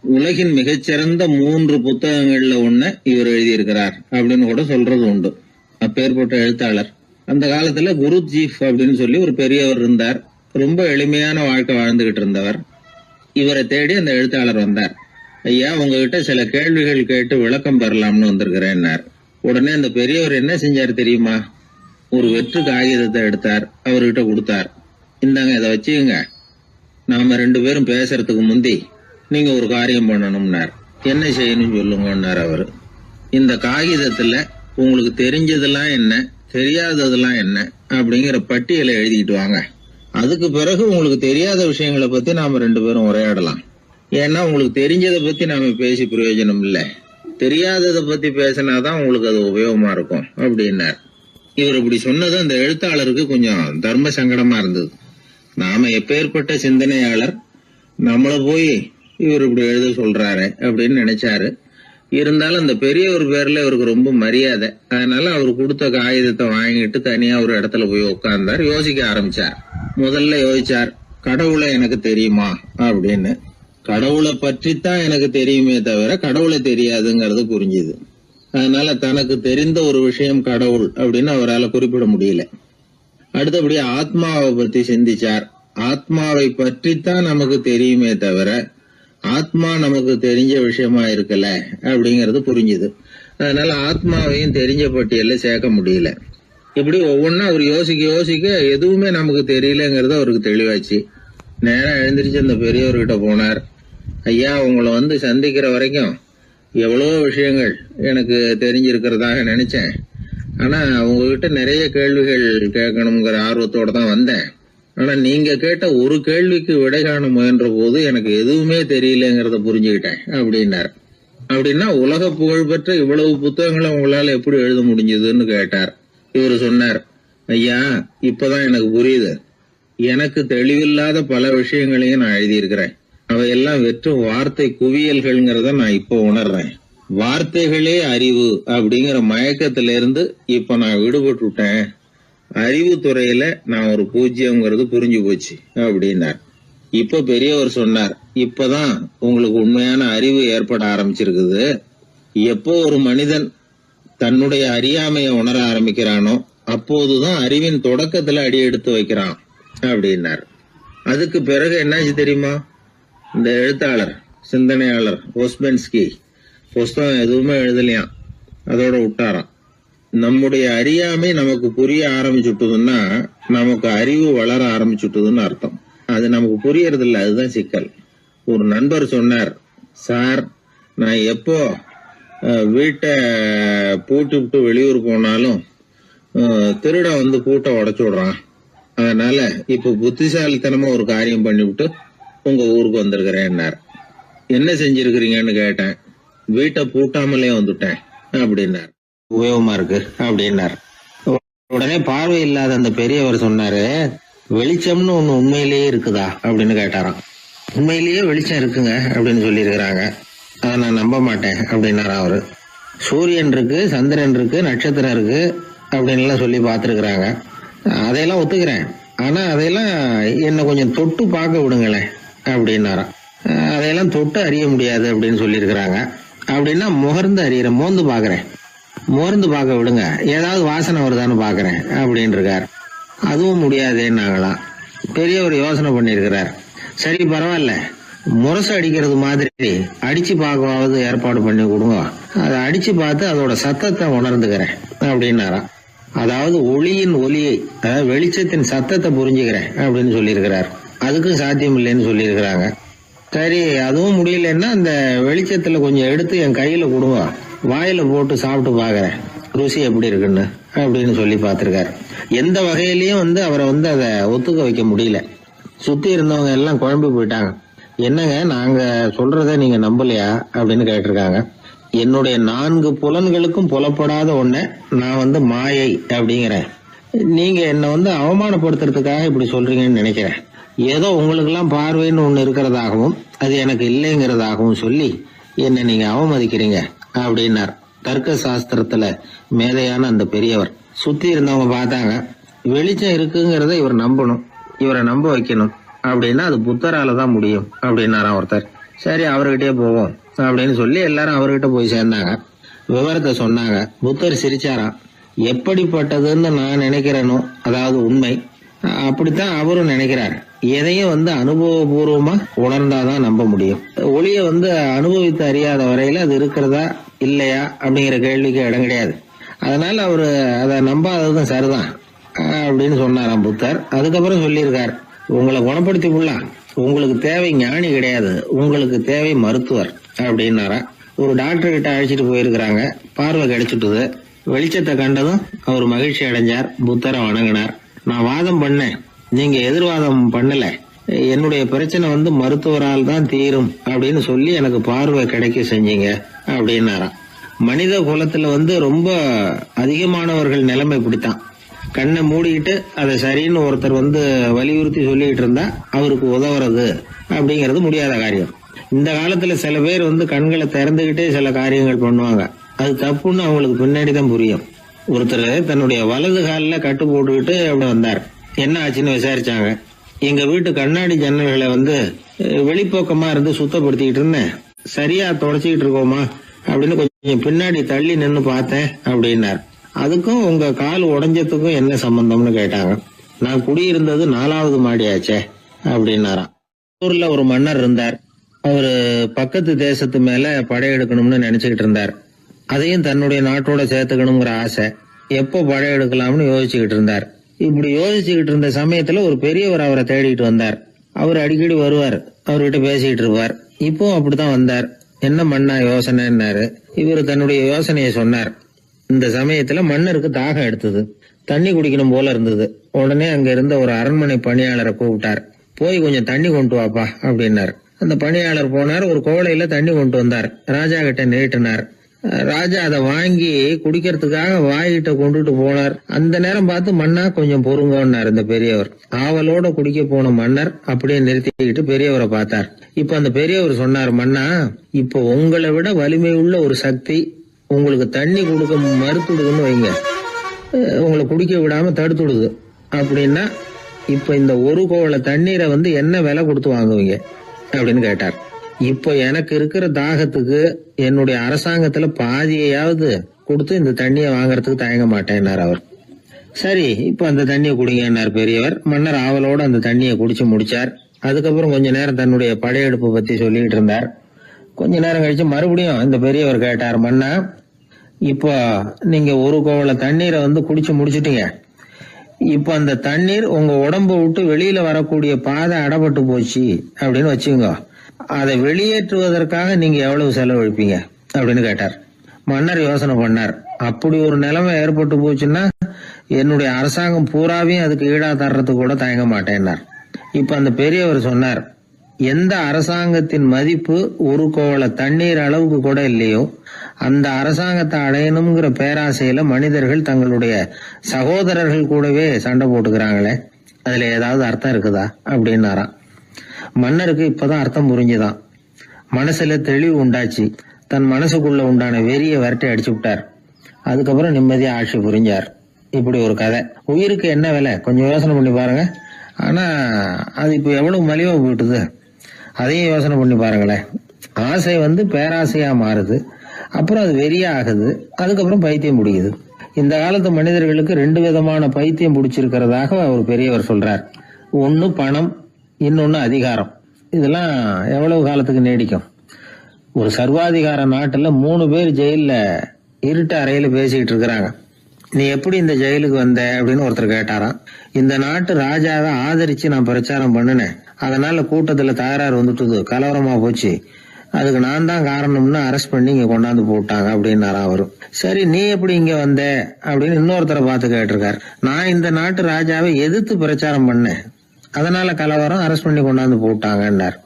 உலகின் மிகச்சிறந்த 3 புத்தகங்கள்ல ஒண்ணு இவர் எழுதியிருக்கிறார் அப்படின்னு கூட சொல்றது உண்டு. அப்பேற்பட்ட எழுத்தாளர். அந்த காலத்துல குருஜீஃப் அப்படின்னு சொல்லி ஒரு பெரியவர் இருந்தார். ரொம்ப எளிமையான வாழ்க்கை வாழ்ந்துகிட்டு இருந்தவர். இவரை தேடி அந்த எழுத்தாளர் வந்தார். ஐயா, உங்ககிட்ட சில கேள்விகள் கேட்டு விளக்கம் பெறலாம்னு வந்திருக்கிறேன்னார். உடனே அந்த பெரியவர் என்ன செஞ்சார் தெரியுமா? ஒரு வெற்று காகிதத்தை எடுத்தார், அவர்கிட்ட கொடுத்தார். இந்தாங்க, இதை வச்சுக்கங்க, நாம 2 பேரும் பேசுறதுக்கு முந்தி நீங்க ஒரு காரியம் பண்ணணும்னார். என்ன செய்யணும் சொல்லுங்கன்னார் அவரு. இந்த காகிதத்துல உங்களுக்கு தெரிஞ்சதெல்லாம் என்ன, தெரியாததெல்லாம் என்ன அப்படிங்கிற பட்டியலை எழுதிட்டு வாங்க. அதுக்கு பிறகு உங்களுக்கு தெரியாத விஷயங்களை பத்தி நாம 2 பேரும் உரையாடலாம். ஏன்னா உங்களுக்கு தெரிஞ்சதை பத்தி நாம பேசி பிரயோஜனம் இல்லை, தெரியாததை பத்தி பேசினாதான் உங்களுக்கு அது உபயோகமா இருக்கும் அப்படின்னார். இவர் இப்படி சொன்னது அந்த எழுத்தாளருக்கு கொஞ்சம் தர்ம சங்கடமா இருந்தது. நாம எப்பேற்பட்ட சிந்தனையாளர், நம்மள போய் இவர் இப்படி எழுத சொல்றாரு அப்படின்னு நினைச்சாரு. இருந்தாலும் அந்த பெரியவர் பேர்ல இவருக்கு ரொம்ப மரியாதை. அதனால அவர் கொடுத்த காகிதத்தை வாங்கிட்டு தனியா ஒரு இடத்துல போய் உட்கார்ந்தார். யோசிக்க ஆரம்பிச்சார். முதல்ல யோசிச்சார், கடவுளை எனக்கு தெரியுமா அப்படின்னு. கடவுளை பற்றித்தான் எனக்கு தெரியுமே தவிர கடவுளை தெரியாதுங்கிறது புரிஞ்சுது. அதனால தனக்கு தெரிந்த ஒரு விஷயம் கடவுள் அப்படின்னு அவரால் குறிப்பிட முடியல. அடுத்தபடி ஆத்மாவை பத்தி சிந்திச்சார். ஆத்மாவை பற்றித்தான் நமக்கு தெரியுமே தவிர ஆத்மா நமக்கு தெரிஞ்ச விஷயமா இருக்கல அப்படிங்கறது புரிஞ்சுது. அதனால ஆத்மாவையும் தெரிஞ்ச பட்டியல்ல சேர்க்க முடியல. இப்படி ஒவ்வொன்னா அவர் யோசிக்க யோசிக்க எதுவுமே நமக்கு தெரியலங்கிறது அவருக்கு தெளிவாச்சு. நேரம் எழுந்திரிச்சு அந்த பெரியவர்கிட்ட போனார். ஐயா, உங்களை சந்திக்கிற வரைக்கும் எவ்வளவோ விஷயங்கள் எனக்கு தெரிஞ்சிருக்கிறதாக நினைச்சேன். ஆனா உங்ககிட்ட நிறைய கேள்விகள் கேட்கணுங்கிற ஆர்வத்தோட தான் வந்தேன். ஆனா நீங்க கேட்ட ஒரு கேள்விக்கு விடை காண முயன்ற போது எனக்கு எதுவுமே தெரியலங்கிறத புரிஞ்சுக்கிட்டேன் அப்படின்னார். அப்படின்னா உலக புகழ்பெற்ற இவ்வளவு புத்தகங்களை உங்களால எப்படி எழுத முடிஞ்சதுன்னு கேட்டார். இவர் சொன்னார், ஐயா, இப்பதான் எனக்கு புரியுது. எனக்கு தெளிவில்லாத பல விஷயங்களையும் நான் எழுதியிருக்கிறேன். அவையெல்லாம் வெற்றும் வார்த்தை குவியல்கள்ங்கிறத நான் இப்ப உணர்றேன். வார்த்தைகளே அறிவு அப்படிங்கிற மயக்கத்திலிருந்து இப்ப நான் விடுபட்டுட்டேன். அறிவுத்துறையில நான் ஒரு பூஜ்யம்ங்கிறது புரிஞ்சு போச்சு அப்படின்னார். இப்ப பெரியவர் சொன்னார், இப்பதான் உங்களுக்கு உண்மையான அறிவு ஏற்பட ஆரம்பிச்சிருக்குது. எப்போ ஒரு மனிதன் தன்னுடைய அறியாமையை உணர ஆரம்பிக்கிறானோ அப்போதுதான் அறிவின் தொடக்கத்துல அடி எடுத்து வைக்கிறான் அப்படின்னார். அதுக்கு பிறகு என்னாச்சு தெரியுமா? இந்த எழுத்தாளர், சிந்தனையாளர் ஓஸ்பென்ஸ்கி புஸ்தகம் எதுவுமே எழுதலையாம், அதோட விட்டாராம். நம்முடைய அறியாமை நமக்கு புரிய ஆரம்பிச்சுட்டுதுன்னா நமக்கு அறிவு வளர ஆரம்பிச்சுட்டுதுன்னு அர்த்தம். அது நமக்கு புரியறது இல்லை, அதுதான் சிக்கல். ஒரு நண்பர் சொன்னார், சார், நான் எப்போ வீட்டை பூட்டி விட்டு வெளியூர் போனாலும் திருட பூட்டை உடைச்சு விடுறான். அதனால இப்ப புத்திசாலித்தனமா ஒரு காரியம் பண்ணிவிட்டு உங்க ஊருக்கு வந்திருக்கிறேன்னார். என்ன செஞ்சிருக்கிறீங்கன்னு கேட்டேன். வீட்டை பூட்டாமலே வந்துட்டேன் அப்படின்னார். உபயோகமா இருக்கு அப்படின்னார். உடனே பார்வை இல்லாத அந்த பெரியவர் சொன்னாரு, வெளிச்சம்னு ஒண்ணு உண்மையிலேயே இருக்குதா அப்படின்னு கேட்டாராம். உண்மையிலேயே வெளிச்சம் இருக்குங்க அப்படின்னு சொல்லியிருக்கிறாங்க, அதை நான் நம்ப மாட்டேன் அப்படின்னாரா அவரு. சூரியன் இருக்கு, சந்திரன் இருக்கு, நட்சத்திரம் இருக்கு அப்படின்னு சொல்லி பார்த்துருக்குறாங்க, அதையெல்லாம் ஒத்துக்கிறேன். ஆனா அதையெல்லாம் என்ன கொஞ்சம் தொட்டு பார்க்க விடுங்களேன் அப்படின்னாராம். அதையெல்லாம் தொட்டு அறிய முடியாது அப்படின்னு சொல்லியிருக்கிறாங்க. அப்படின்னா முகர்ந்து அறியறேன், மோந்து பாக்குறேன். மோர்ந்து பார்க்க விடுங்க, ஏதாவது வாசனை வருதான்னு பாக்குறேன் அப்படின்னு இருக்கார். அதுவும் முடியாதேன்னாங்களாம். பெரியவர் யோசனை பண்ணிருக்கிறார். சரி, பரவாயில்ல, முரசு அடிக்கிறது மாதிரி அடிச்சு பார்க்கவாவது ஏற்பாடு பண்ணி கொடுங்க, அதை அடிச்சு பார்த்து அதோட சத்தத்தை உணர்ந்துக்கிறேன் அப்படின்னாராம். அதாவது ஒளியின் ஒலியை, அதாவது வெளிச்சத்தின் சத்தத்தை புரிஞ்சுக்கிறேன் அப்படின்னு சொல்லியிருக்கிறார். அதுக்கும் சாத்தியம் இல்லைன்னு சொல்லியிருக்கிறாங்க. சரி, அதுவும் முடியலன்னா அந்த வெளிச்சத்துல கொஞ்சம் எடுத்து என் கையில கொடுங்க, வாயில போட்டு சாப்பிட்டு பாக்குறேன் ருசி எப்படி இருக்குன்னு அப்படின்னு சொல்லி பார்த்திருக்காரு. எந்த வகையிலயும் அவரை அதை ஒத்துக்க வைக்க முடியல. சுத்தி இருந்தவங்க எல்லாம் குழம்பு போயிட்டாங்க. என்னங்க, நாங்க சொல்றத நீங்க நம்பலையா அப்படின்னு கேட்டிருக்காங்க. என்னுடைய 4 புலன்களுக்கும் புலப்படாத ஒண்ண நான் மாயை அப்படிங்கிறேன். நீங்க என்ன அவமானப்படுத்துறதுக்காக இப்படி சொல்றீங்கன்னு நினைக்கிறேன். ஏதோ உங்களுக்கு எல்லாம் பார்வைன்னு ஒண்ணு இருக்கிறதாகவும் அது எனக்கு இல்லைங்கிறதாகவும் சொல்லி என்ன நீங்க அவமதிக்கிறீங்க அப்படின்னார். தர்க்க சாஸ்திரத்துல மேதையான அந்த பெரியவர். சுத்தி இருந்தவங்க பார்த்தாங்க, வெளிச்சம் இருக்குங்கிறத இவர் நம்பணும், இவரை நம்ப வைக்கணும் அப்படின்னா அது புத்தரால தான் முடியும் அப்படின்னாராம் ஒருத்தர். சரி அவர்கிட்டயே போவோம் அப்படின்னு சொல்லி எல்லாரும் அவர்கிட்ட போய் சேர்ந்தாங்க. விவரத்தை சொன்னாங்க. புத்தர் சிரிச்சாராம். எப்படிப்பட்டதுன்னு நான் நினைக்கிறேனோ, அதாவது உண்மை, அப்படித்தான் அவரும் நினைக்கிறார். எதையும் அனுபவபூர்வமா உணர்ந்தாதான் நம்ப முடியும். ஒளிய அனுபவித்து அறியாத வரையில அது இருக்கிறதா இல்லையா அப்படிங்கிற கேள்விக்கு இடம் கிடையாது. அதனால அவரு அதை நம்பாததும் சரிதான் அப்படின்னு சொன்னாராம் புத்தர். அதுக்கப்புறம் சொல்லியிருக்கார், உங்களை குணப்படுத்தி கொள்ளலாம், உங்களுக்கு தேவை ஞானி கிடையாது, உங்களுக்கு தேவை மருத்துவர் அப்படின்னாரா. ஒரு டாக்டர் கிட்ட அழைச்சிட்டு போயிருக்கிறாங்க. பார்வை கிடைச்சிட்டுது. வெளிச்சத்தை கண்டதும் அவர் மகிழ்ச்சி அடைஞ்சார். புத்தரை வணங்கினார். நான் வாதம் பண்ணேன், நீங்க எதிர்வாதம் பண்ணல, என்னுடைய பிரச்சனை மருத்துவரால் தான் தீரும் அப்படின்னு சொல்லி எனக்கு பார்வை கிடைக்க செஞ்சீங்க அப்படின்னாராம். மனித குலத்துல ரொம்ப அதிகமானவர்கள் நிலைமை இப்படித்தான். கண்ணை மூடிக்கிட்டு அதை சரின்னு ஒருத்தர் வலியுறுத்தி சொல்லிட்டு இருந்தா அவருக்கு உதவுறது அப்படிங்கிறது முடியாத காரியம். இந்த காலத்துல சில பேர் கண்களை திறந்துகிட்டே சில காரியங்கள் பண்ணுவாங்க. அது தப்புன்னு அவங்களுக்கு பின்னாடிதான் புரியும். ஒருத்தர் தன்னுடைய வலது காலில் கட்டு போட்டுக்கிட்டு அப்படி வந்தார். என்ன ஆச்சுன்னு விசாரிச்சாங்க. எங்க வீட்டு கண்ணாடி ஜன்னல்களை வெளிப்போக்கமா இருந்து சுத்தப்படுத்திக்கிட்டு இருந்தேன், சரியா தொடச்சிக்கிட்டு இருக்கோமா அப்படின்னு கொஞ்சம் பின்னாடி தள்ளி நின்னு பார்த்தேன் அப்படின்னார். அதுக்கும் உங்க கால் உடைஞ்சதுக்கும் என்ன சம்பந்தம்னு கேட்டாங்க. நான் குடியிருந்தது 4வது மாடியாச்சே அப்படின்னாராம். ஊர்ல ஒரு மன்னர் இருந்தார். அவரு பக்கத்து தேசத்து மேல படையெடுக்கணும்னு நினைச்சுக்கிட்டு இருந்தார். அதையும் தன்னுடைய நாட்டோட சேர்த்துக்கணுங்கிற ஆசை. எப்போ படையெடுக்கலாம்னு யோசிச்சுக்கிட்டு இருந்தார். இப்படி யோசிச்சுக்கிட்டு இருந்த சமயத்துல ஒரு பெரியவர் அவரை தேடிட்டு வந்தார். அவர் அடிக்கடி வருவார், அவர்கிட்ட பேசிக்கிட்டு இருப்பார். இப்போ அப்படித்தான் வந்தார். என்ன மன்னா யோசனைன்னாரு. இவர் தன்னுடைய யோசனையை சொன்னார். இந்த சமயத்துல மன்னருக்கு தாகம் எடுத்தது, தண்ணி குடிக்கணும் போல இருந்தது. உடனே அங்க இருந்த ஒரு அரண்மனை பணியாளரை கூப்பிட்டார். போய் கொஞ்சம் தண்ணி கொண்டு வாப்பா அப்படின்னார். அந்த பணியாளர் போனார். ஒரு கோலையில தண்ணி கொண்டு வந்தார். ராஜா கிட்ட நீட்டினார். ராஜா அதை வாங்கி குடிக்கிறதுக்காக வாய்கிட்ட கொண்டுட்டு போனார். அந்த நேரம் பார்த்து மன்னா கொஞ்சம் பொறுங்கன்னார் இந்த பெரியவர். ஆவலோட குடிக்க போன மன்னர் அப்படியே நிறுத்திக்கிட்டு பெரியவரை பார்த்தார். இப்ப அந்த பெரியவர் சொன்னார், மன்னா இப்போ உங்களை விட வலிமை உள்ள ஒரு சக்தி உங்களுக்கு தண்ணி கொடுக்க மறுத்துடுதுன்னு வைங்க, உங்களை குடிக்க விடாம தடுத்துடுது அப்படின்னா இப்ப இந்த ஒரு கோவள தண்ணீரை என்ன விலை கொடுத்து வாங்குவீங்க அப்படின்னு கேட்டார். இப்போ எனக்கு இருக்கிற தாகத்துக்கு என்னுடைய அரசாங்கத்துல பாதியையாவது கொடுத்து இந்த தண்ணியை வாங்கறதுக்கு தயங்க மாட்டேன்னார் அவர். சரி இப்ப அந்த தண்ணியை குடிங்கன்னார் பெரியவர். மன்னர் ஆவலோட அந்த தண்ணியை குடிச்சு முடிச்சார். அதுக்கப்புறம் கொஞ்ச நேரம் தன்னுடைய படையெடுப்பு பத்தி சொல்லிட்டு இருந்தார். கொஞ்ச நேரம் கழிச்சு மறுபடியும் இந்த பெரியவர் கேட்டார், மன்னா இப்போ நீங்க ஒரு கோவள தண்ணீரை குடிச்சு முடிச்சிட்டீங்க. இப்ப அந்த தண்ணீர் உங்க உடம்ப விட்டு வெளியில வரக்கூடிய பாதை அடப்பட்டு போச்சு அப்படின்னு வச்சுங்க, அதை வெளியேற்றுவதற்காக நீங்க எவ்வளவு செலவழிப்பீங்க அப்படின்னு கேட்டார். மன்னர் யோசனை பண்ணார். அப்படி ஒரு நிலைமை ஏற்பட்டு போச்சுன்னா என்னுடைய அரசாங்கம் பூராவையும் அதுக்கு ஈடா தர்றதுக்கு கூட தயங்க மாட்டேன்னார். இப்ப அந்த பெரியவர் சொன்னார், எந்த அரசாங்கத்தின் மதிப்பு ஒரு கோவள தண்ணீர் அளவுக்கு கூட இல்லையோ அந்த அரசாங்கத்தை அடையணுங்கிற பேராசையில மனிதர்கள் தங்களுடைய சகோதரர்கள் கூடவே சண்டை போட்டுக்கிறாங்களே, அதுல ஏதாவது அர்த்தம் இருக்குதா அப்படின்னாராம். மன்னருக்கு இப்பதான் அர்த்தம் புரிஞ்சுதான். மனசுல தெளிவு உண்டாச்சு. தன் மனசுக்குள்ள உண்டான வெறிய விரட்டி அடிச்சு விட்டார். அதுக்கப்புறம் நிம்மதியா ஆட்சி புரிஞ்சார். இப்படி ஒரு கதை. உயிருக்கு என்ன விலை கொஞ்சம் யோசனை பண்ணி பாருங்க. ஆனா அது இப்ப எவ்வளவு மலிவா போயிட்டுது, அதையும் யோசனை பண்ணி பாருங்களேன். ஆசை பேராசையா மாறுது, அப்புறம் அது வெறியா ஆகுது, அதுக்கப்புறம் பைத்தியம் பிடிக்குது. இந்த காலத்து மனிதர்களுக்கு 2 விதமான பைத்தியம் பிடிச்சிருக்கிறதாக ஒரு பெரியவர் சொல்றார். ஒன்னு பணம், இன்னொன்னு அதிகாரம். இதெல்லாம் எவ்வளவு காலத்துக்கு நீடிக்கும்? ஒரு சர்வாதிகார நாட்டுல 3 பேர் ஜெயில இருட்டு அறையில பேசிக்கிட்டு இருக்கிறாங்க. நீ எப்படி இந்த ஜெயிலுக்கு வந்த அப்படின்னு ஒருத்தர் கேட்டாராம். இந்த நாட்டு ராஜாவை ஆதரிச்சு நான் பிரச்சாரம் பண்ணினேன், அதனால கூட்டத்துல தகராறு வந்துட்டுது, கலவரமா போச்சு, அதுக்கு நான் தான் காரணம்னு அரெஸ்ட் பண்ணி இங்க கொண்டாந்து போட்டாங்க அப்படின்னாராம் அவரு. சரி நீ எப்படி இங்க வந்த அப்படின்னு இன்னொருத்தரை பார்த்து கேட்டிருக்காரு. நான் இந்த நாட்டு ராஜாவை எதிர்த்து பிரச்சாரம் பண்ணேன், அதனால கலவரம், அரெஸ்ட் பண்ணி கொண்டாந்து போட்டாங்கன்னார்.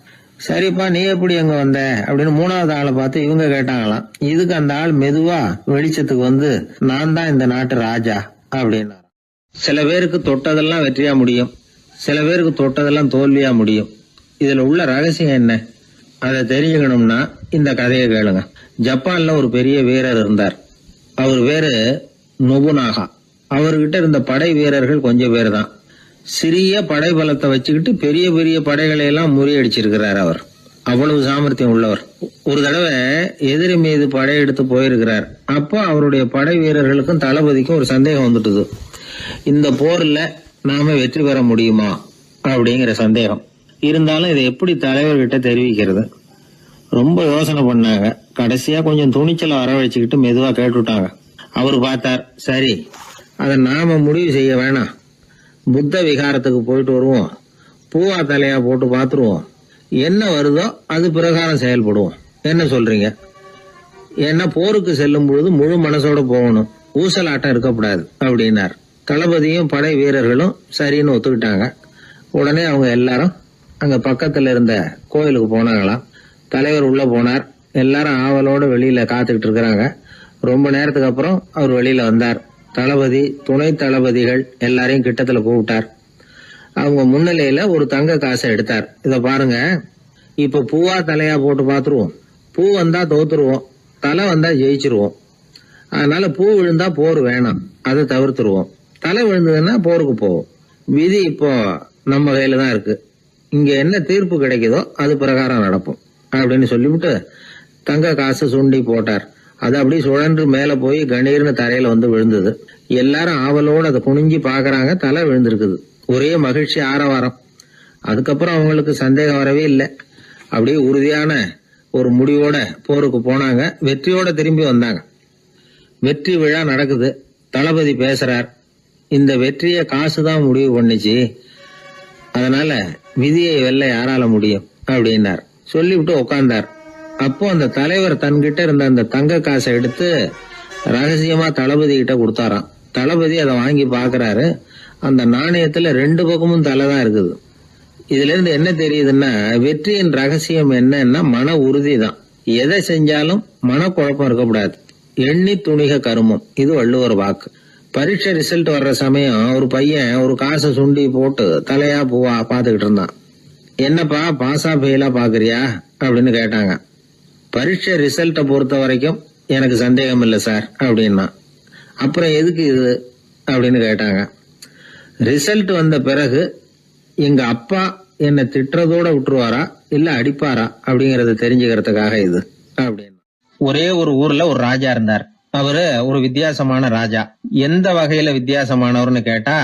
சரிப்பா நீ எப்படி அங்க வந்த அப்படின்னு 3வது ஆளை பார்த்து இவங்க கேட்டாங்களாம். இதுக்கு அந்த ஆள் மெதுவா வெளிச்சத்துக்கு நான் தான் இந்த நாட்டு ராஜா அப்படின்னாராம். சில பேருக்கு தொட்டதெல்லாம் வெற்றியா முடியும், சில பேருக்கு தொட்டதெல்லாம் தோல்வியா முடியும். இதுல உள்ள ரகசியம் என்ன? அதை தெரிஞ்சுக்கணும்னா இந்த கதையை கேளுங்க. ஜப்பான்ல ஒரு பெரிய வீரர் இருந்தார். அவர் பேரு நொபுனாகா. அவர்கிட்ட இருந்த படை வீரர்கள் கொஞ்சம் பேர் தான். சிறிய படை பலத்தை வச்சுக்கிட்டு பெரிய பெரிய படைகளை எல்லாம் முறியடிச்சிருக்கிறார். அவர் அவ்வளவு சாமர்த்தியம் உள்ளவர். ஒரு தடவை எதிரி மீது படையெடுத்து போயிருக்கிறார். அப்போ அவருடைய படை வீரர்களுக்கும் தளபதிக்கும் ஒரு சந்தேகம் வந்துட்டுது. இந்த போர்ல நாம வெற்றி பெற முடியுமா அப்படிங்கிற சந்தேகம் இருந்தாலும் இதை எப்படி தலைவர்கிட்ட தெரிவிக்கிறது? ரொம்ப யோசனை பண்ணாங்க. கடைசியா கொஞ்சம் துணிச்சலை வரவழைச்சுக்கிட்டு மெதுவா கேட்டுட்டாங்க. அவர் பார்த்தார், சரி அதை நாம முடிவு செய்ய வேணாம். புத்த விகாரத்துக்கு போயிட்டு வருவோம், பூவா தலையா போட்டு பாத்துருவோம், என்ன வருதோ அது பிரகாரம் செயல்படுவோம். என்ன சொல்றீங்க? ஏன்னா போருக்கு செல்லும் பொழுது முழு மனசோட போகணும், ஊசலாட்டம் இருக்கக்கூடாது அப்படின்னார். தளபதியும் படை வீரர்களும் சரின்னு ஒத்துக்கிட்டாங்க. உடனே அவங்க எல்லாரும் அங்க பக்கத்துல இருந்த கோயிலுக்கு போனாங்களாம். தலைவர் உள்ள போனார். எல்லாரும் ஆவலோட வெளியில காத்துக்கிட்டு இருக்கிறாங்க. ரொம்ப நேரத்துக்கு அப்புறம் அவர் வெளியில வந்தார். தளபதி, துணை தளபதிகள் எல்லாரையும் கிட்டத்துல கூப்பிட்டார். அவங்க முன்னிலையில ஒரு தங்க காசை எடுத்தார். இத பாருங்க, இப்ப பூவா தலையா போட்டு பாத்துருவோம். பூ வந்தா தோத்துருவோம், தலை வந்தா ஜெயிச்சிருவோம். அதனால பூ விழுந்தா போர் வேணாம், அதை தவிர்த்துருவோம். தலை விழுந்ததுன்னா போருக்கு போவோம். விதி இப்போ நம்ம கையில தான் இருக்கு. இங்க என்ன தீர்ப்பு கிடைக்குதோ அது பிரகாரம் நடப்போம் அப்படின்னு சொல்லிவிட்டு தங்க காசு சுண்டி போட்டார். அது அப்படியே சுழன்று மேல போய் கணீர்னு தரையில வந்து விழுந்தது. எல்லாரும் ஆவலோடு அதை குனிஞ்சி பாக்குறாங்க. தலை விழுந்திருக்குது. ஒரே மகிழ்ச்சி, ஆரவாரம். அதுக்கப்புறம் அவங்களுக்கு சந்தேகம் வரவே இல்லை. அப்படியே உறுதியான ஒரு முடிவோட போருக்கு போனாங்க. வெற்றியோட திரும்பி வந்தாங்க. வெற்றி விழா நடக்குது. தளபதி பேசுறார். இந்த வெற்றியை காசுதான் முடிவு பண்ணுச்சு, அதனால விதியை வெல்ல யாரால முடியும் அப்படின்னார். சொல்லிவிட்டு உட்கார்ந்தார். அப்போ அந்த தலைவர் தன்கிட்ட இருந்த அந்த தங்க காசை எடுத்து ரகசியமா தளபதி கிட்ட கொடுத்தாராம். தளபதி அதை வாங்கி பாக்குறாரு. அந்த நாணயத்துல 2 பக்கமும் தலை தான் இருக்குது. இதுல இருந்து என்ன தெரியுதுன்னா, வெற்றியின் ரகசியம் என்னன்னா மன உறுதி தான். எதை செஞ்சாலும் மனக்குழப்பம் இருக்கக்கூடாது. எண்ணி துணிக கருமம், இது வள்ளுவர் வாக்கு. பரீட்சை ரிசல்ட் வர்ற சமயம் ஒரு பையன் ஒரு காசை சுண்டி போட்டு தலையா பூவா பாத்துக்கிட்டு இருந்தான். என்னப்பா பாஸா ஃபெயிலா பாக்குறியா அப்படின்னு கேட்டாங்க. பரீட்சை ரிசல்ட்டை பொறுத்த வரைக்கும் எனக்கு சந்தேகம் இல்லை சார் அப்படின்னா. அப்புறம் எதுக்கு இது அப்படின்னு கேட்டாங்க. ரிசல்ட் வந்த பிறகு எங்க அப்பா என்ன திட்டுறதோட விட்டுருவாரா இல்ல அடிப்பாரா அப்படிங்கறத தெரிஞ்சுக்கிறதுக்காக இது அப்படின்னு. ஒரே ஒரு ஊர்ல ஒரு ராஜா இருந்தார். அவரு ஒரு வித்தியாசமான ராஜா. எந்த வகையில வித்தியாசமானவர்னு கேட்டா,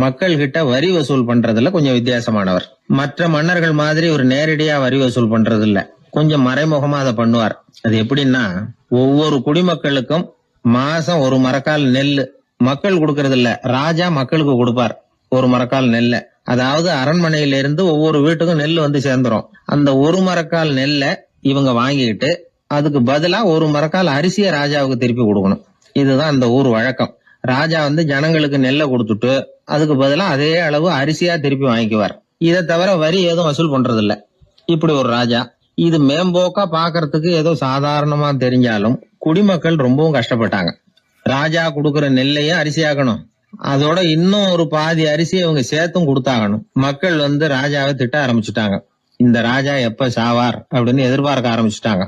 மக்கள் கிட்ட வரி வசூல் பண்றதுல கொஞ்சம் வித்தியாசமானவர். மற்ற மன்னர்கள் மாதிரி ஒரு நேரடியா வரி வசூல் பண்றது இல்ல, கொஞ்சம் மறைமுகமா அதை பண்ணுவார். அது எப்படின்னா, ஒவ்வொரு குடிமக்களுக்கும் மாசம் ஒரு மரக்கால் நெல்லு மக்கள் கொடுக்கறது இல்ல, ராஜா மக்களுக்கு கொடுப்பார். ஒரு மரக்கால் நெல்ல, அதாவது அரண்மனையில இருந்து ஒவ்வொரு வீட்டுக்கும் நெல் வந்து சேர்ந்துரும். அந்த ஒரு மரக்கால் நெல்லை இவங்க வாங்கிக்கிட்டு அதுக்கு பதிலா ஒரு மரக்கால் அரிசியை ராஜாவுக்கு திருப்பி கொடுக்கணும். இதுதான் அந்த ஊர் வழக்கம். ராஜா வந்து ஜனங்களுக்கு நெல்லை கொடுத்துட்டு அதுக்கு பதிலா அதே அளவு அரிசியா திருப்பி வாங்கிக்குவார். இதை தவிர வரி எதுவும் வசூல் பண்றது இல்ல. இப்படி ஒரு ராஜா. இது மேம்போக்கா பாக்குறதுக்கு ஏதோ சாதாரணமா தெரிஞ்சாலும் குடிமக்கள் ரொம்பவும் கஷ்டப்பட்டாங்க. ராஜா கொடுக்கற நெல்லையும் அரிசியாக்கணும், அதோட இன்னும் ஒரு பாதி அரிசியை இவங்க சேர்த்தும் கொடுத்தாகணும். மக்கள் வந்து ராஜாவை திட்ட ஆரம்பிச்சுட்டாங்க. இந்த ராஜா எப்ப சாவார் அப்படின்னு எதிர்பார்க்க ஆரம்பிச்சுட்டாங்க.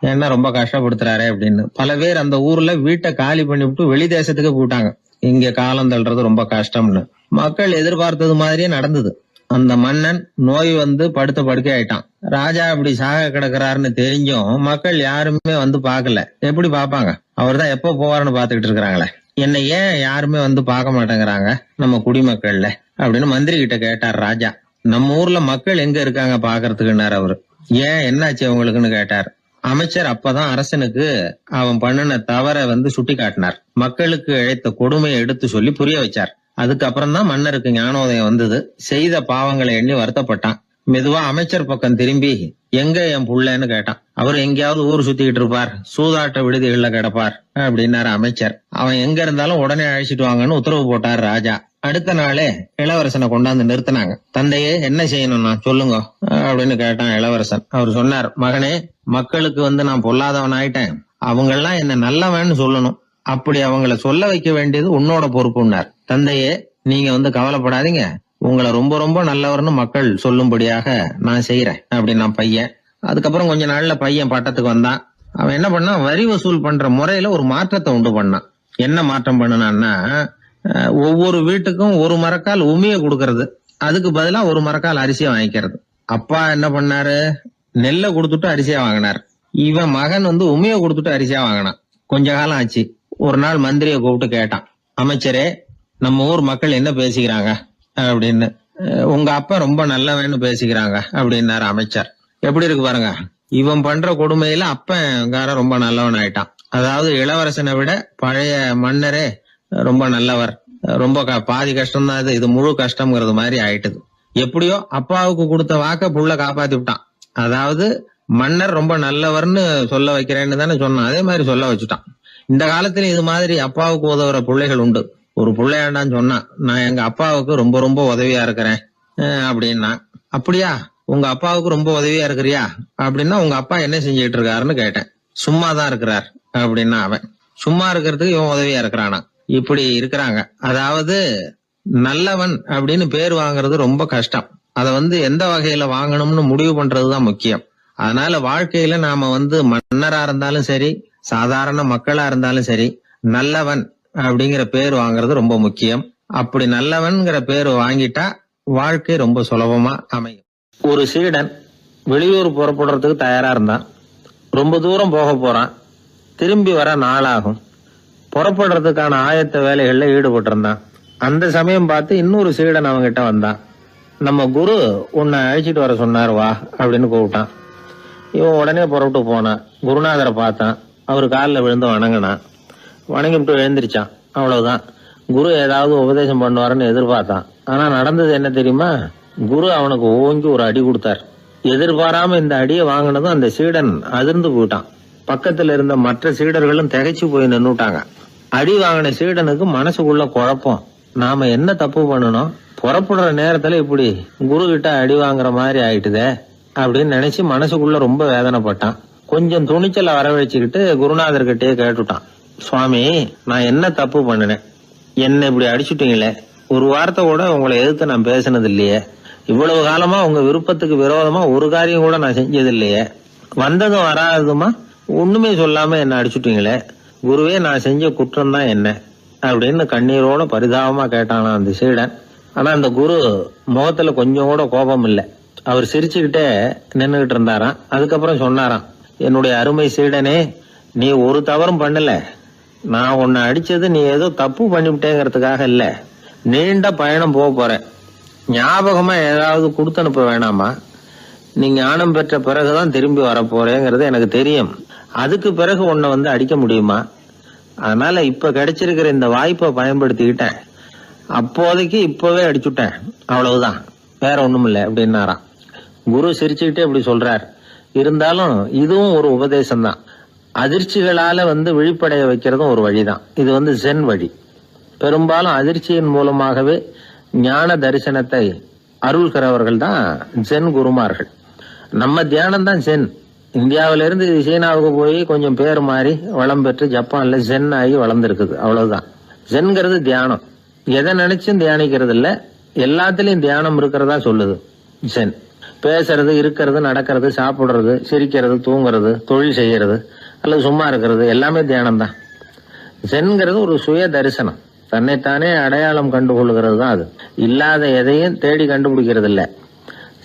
ஏன்னா ரொம்ப கஷ்டப்படுத்துறாரு அப்படின்னு. பல பேர் அந்த ஊர்ல வீட்டை காலி பண்ணிவிட்டு வெளி தேசத்துக்கு போயிட்டாங்க. இங்க காலம் தள்ளுறது ரொம்ப கஷ்டம்னு. மக்கள் எதிர்பார்த்தது மாதிரியே நடந்தது. அந்த மன்னன் நோய் வந்து படுத்த படுக்கை ஆயிட்டான். ராஜா அப்படி சாக கிடக்குறாருன்னு தெரிஞ்சும் மக்கள் யாருமே வந்து பாக்கல. எப்படி பாப்பாங்க? அவர் தான் எப்ப போவாருன்னு பாத்துக்கிட்டு இருக்கிறாங்களே. என்ன ஏன் யாருமே வந்து பார்க்க மாட்டேங்கிறாங்க நம்ம குடிமக்கள்ல அப்படின்னு மந்திரி கிட்ட கேட்டார் ராஜா. நம்ம ஊர்ல மக்கள் எங்க இருக்காங்க பாக்குறதுக்குன்னாரு அவரு. ஏன் என்னாச்சு அவங்களுக்குன்னு கேட்டார். அமைச்சர் அப்பதான் அரசனுக்கு அவன் பண்ணின தவற வந்து சுட்டி காட்டினார். மக்களுக்கு இழைத்த கொடுமையை எடுத்து சொல்லி புரிய வச்சார். அதுக்கப்புறம் தான் மன்னருக்கு ஞானோதயம் வந்தது. செய்த பாவங்களை எண்ணி வருத்தப்பட்டான். மெதுவா அமைச்சர் பக்கம் திரும்பி, எங்க என் புள்ளன்னு கேட்டான். அவர் எங்கேயாவது ஊர் சுத்திக்கிட்டு இருப்பார், சூதாட்ட விடுதிகள்ல கிடப்பார் அப்படின்னாரு அமைச்சர். அவன் எங்க இருந்தாலும் உடனே அழைச்சிட்டு வாங்கன்னு உத்தரவு போட்டார் ராஜா. அடுத்த நாளே இளவரசனை கொண்டாந்து நிறுத்தினாங்க. தந்தையே என்ன செய்யணும்னா சொல்லுங்க அப்படின்னு கேட்டான் இளவரசன். அவர் சொன்னார், மகனே, மக்களுக்கு வந்து நான் பொல்லாதவன் ஆயிட்டேன், அவங்க எல்லாம் என்ன நல்லவன்னு சொல்லணும். அப்படி அவங்கள சொல்ல வைக்க வேண்டியது உன்னோட பொறுப்புன்னார். தந்தையே, நீங்க வந்து கவலைப்படாதீங்க, உங்களை ரொம்ப ரொம்ப நல்லவர்னு மக்கள் சொல்லும்படியாக நான் செய்யறேன் அப்படின்னா பையன். அதுக்கப்புறம் கொஞ்ச நாள்ல பையன் பட்டத்துக்கு வந்தான். அவன் என்ன பண்ணான், வரி வசூல் பண்ற முறையில ஒரு மாற்றத்தை உண்டு பண்ணான். என்ன மாற்றம் பண்ணனான்னா, ஒவ்வொரு வீட்டுக்கும் ஒரு மரக்கால் உமிய கொடுக்கறது, அதுக்கு பதிலா ஒரு மரக்கால் அரிசியை வாங்கிக்கிறது. அப்பா என்ன பண்ணாரு, நெல்லை கொடுத்துட்டு அரிசியா வாங்கினார். இவன் மகன் உமிய கொடுத்துட்டு அரிசியா வாங்கினான். கொஞ்ச காலம் ஆச்சு. ஒரு நாள் மந்திரியை கூப்பிட்டு கேட்டான், அமைச்சரே, நம்ம ஊர் மக்கள் என்ன பேசிக்கிறாங்க அப்படின்னு. உங்க அப்பா ரொம்ப நல்லவன்னு பேசிக்கிறாங்க அப்படின்னாரு அமைச்சர். எப்படி இருக்கு பாருங்க, இவன் பண்ற கொடுமையில அப்பன்காரன் ரொம்ப நல்லவன் ஆயிட்டான். அதாவது இளவரசனை விட பழைய மன்னரே ரொம்ப நல்லவர், ரொம்ப பாதி கஷ்டம் தான் இது முழு கஷ்டம்ங்கிறது மாதிரி ஆயிட்டுது. எப்படியோ அப்பாவுக்கு கொடுத்த வாக்க புள்ள காப்பாத்தி விட்டான். அதாவது மன்னர் ரொம்ப நல்லவர்னு சொல்ல வைக்கிறேன்னு தானே சொன்னான், அதே மாதிரி சொல்ல வச்சுட்டான். இந்த காலத்துல இது மாதிரி அப்பாவுக்கு உதவுற பிள்ளைகள் உண்டு. ஒரு பிள்ளையாண்டான்னு சொன்னான், நான் எங்க அப்பாவுக்கு ரொம்ப ரொம்ப உதவியா இருக்கிறேன் அப்படின்னா. அப்படியா, உங்க அப்பாவுக்கு ரொம்ப உதவியா இருக்கிறியா அப்படின்னா, உங்க அப்பா என்ன செஞ்சுட்டு இருக்காருன்னு கேட்டேன். சும்மாதான் இருக்கிறார் அப்படின்னா அவன். சும்மா இருக்கிறதுக்கு இவன் உதவியா இருக்கிறானா? இப்படி இருக்கிறாங்க. அதாவது நல்லவன் அப்படின்னு பேர் வாங்குறது ரொம்ப கஷ்டம். அத எந்த வகையில வாங்கணும்னு முடிவு பண்றதுதான் முக்கியம். அதனால வாழ்க்கையில நாம மன்னரா இருந்தாலும் சரி, சாதாரண மக்களா இருந்தாலும் சரி, நல்லவன் அப்படிங்கிற பேர் வாங்குறது ரொம்ப முக்கியம். அப்படி நல்லவன்கிற பேர் வாங்கிட்டா வாழ்க்கை ரொம்ப சுலபமா அமையும். ஒரு சீடன் வெளியூர் புறப்படுறதுக்கு தயாரா இருந்தான். ரொம்ப தூரம் போக போறான். திரும்பி வர நாளாகும். புறப்படுறதுக்கான ஆயத்த வேலைகள்ல ஈடுபட்டு இருந்தான். அந்த சமயம் பார்த்து இன்னொரு சீடன் அவங்கிட்ட வந்தான். நம்ம குரு உன்னை அழைச்சிட்டு வர சொன்னார், வா அப்படின்னு கூப்பிட்டான். இவன் உடனே புறப்பட்டு போனான். குருநாதரை பார்த்தான். அவர் காலில் விழுந்து வணங்கினான். வணங்கிவிட்டு எழுந்திரிச்சான். அவ்வளவுதான். குரு ஏதாவது உபதேசம் பண்ணுவாருன்னு எதிர்பார்த்தான். ஆனா நடந்தது என்ன தெரியுமா? குரு அவனுக்கு ஓங்கி ஒரு அடி கொடுத்தார். எதிர்பாராம இந்த அடியை வாங்கினதும் அந்த சீடன் அதிர்ந்து போயிட்டான். பக்கத்துல இருந்த மற்ற சீடர்களும் திகைச்சு போய் நின்னுட்டாங்க. அடி வாங்கின சீடனுக்கு மனசுக்குள்ள குழப்பம். நாம என்ன தப்பு பண்ணணும், புறப்படுற நேரத்துல இப்படி குரு கிட்ட அடி வாங்குற மாதிரி ஆயிட்டுதே அப்படின்னு நினைச்சு மனசுக்குள்ள ரொம்ப வேதனைப்பட்டான். கொஞ்சம் துணிச்சலை வரவழைச்சுக்கிட்டு குருநாதர்கிட்டயே கேட்டுட்டான், சுவாமி, நான் என்ன தப்பு பண்ணினேன்? என்ன இப்படி அடிச்சுட்டீங்களே, ஒரு வார்த்தை கூட உங்களை எதிர்த்து நான் பேசினது இல்லையே, இவ்வளவு காலமா உங்க விருப்பத்துக்கு விரோதமா ஒரு காரியம் கூட நான் செஞ்சது இல்லையே, வந்ததும் வராததுமா ஒண்ணுமே சொல்லாம என்ன அடிச்சுட்டீங்களே, குருவே, நான் செஞ்ச குற்றம் தான் என்ன அப்படின்னு கண்ணீரோட பரிதாபமா கேட்டானா அந்த சீடன். ஆனா அந்த குரு முகத்துல கொஞ்சம் கூட கோபம் இல்லை. அவர் சிரிச்சுக்கிட்டே நின்னுகிட்டு இருந்தாராம். அதுக்கப்புறம் சொன்னாராம், என்னுடைய அருமை சீடனே, நீ ஒரு தவறும் பண்ணல. நான் உன்னை அடிச்சது நீ ஏதோ தப்பு பண்ணிவிட்டேங்கிறதுக்காக இல்ல. நீண்ட பயணம் போக போற, ஞாபகமா ஏதாவது கொடுத்து அனுப்ப வேணாமா? நீ ஞானம் பெற்ற பிறகுதான் திரும்பி வரப்போறேங்கிறது எனக்கு தெரியும். அதுக்கு பிறகு உன்னை அடிக்க முடியுமா? அதனால இப்ப கிடைச்சிருக்கிற இந்த வாய்ப்பை பயன்படுத்திக்கிட்டேன். அப்போதைக்கு இப்பவே அடிச்சுட்டேன், அவ்வளவுதான், வேற ஒண்ணும் இல்லை அப்படின்னாராம். குரு சிரிச்சுக்கிட்டே இப்படி சொல்றார். இருந்தாலும் இதுவும் ஒரு உபதேசம் தான். அதிர்ச்சிகளால விழிப்படைய வைக்கிறதும் ஒரு வழிதான். இது ஜென் வழி. பெரும்பாலும் அதிர்ச்சியின் மூலமாகவே ஞான தரிசனத்தை அருள்கிறவர்கள் தான் ஜென் குருமார்கள். நம்ம தியானம் தான் ஜென். இந்தியாவில இருந்து சீனாவுக்கு போய் கொஞ்சம் பேர் மாறி வளம் பெற்று ஜப்பான்ல ஜென் ஆகி வளர்ந்துருக்குது, அவ்வளவுதான். ஜென்கிறது தியானம். எதை நினைச்சும் தியானிக்கிறது இல்ல, எல்லாத்திலையும் தியானம் இருக்கிறதா சொல்லுது ஜென். பேசுறது, இருக்கிறது, நடக்கிறது, சாப்பிடுறது, சிரிக்கிறது, தூங்குறது, தொழில் செய்யறது அல்லது சும்மா இருக்கிறது எல்லாமே தியானம் தான். ஜென்கிறது ஒரு சுய தரிசனம், தன்னைத்தானே அடையாளம் கண்டுகொள்கிறது தான். அது இல்லாத எதையும் தேடி கண்டுபிடிக்கிறது இல்ல.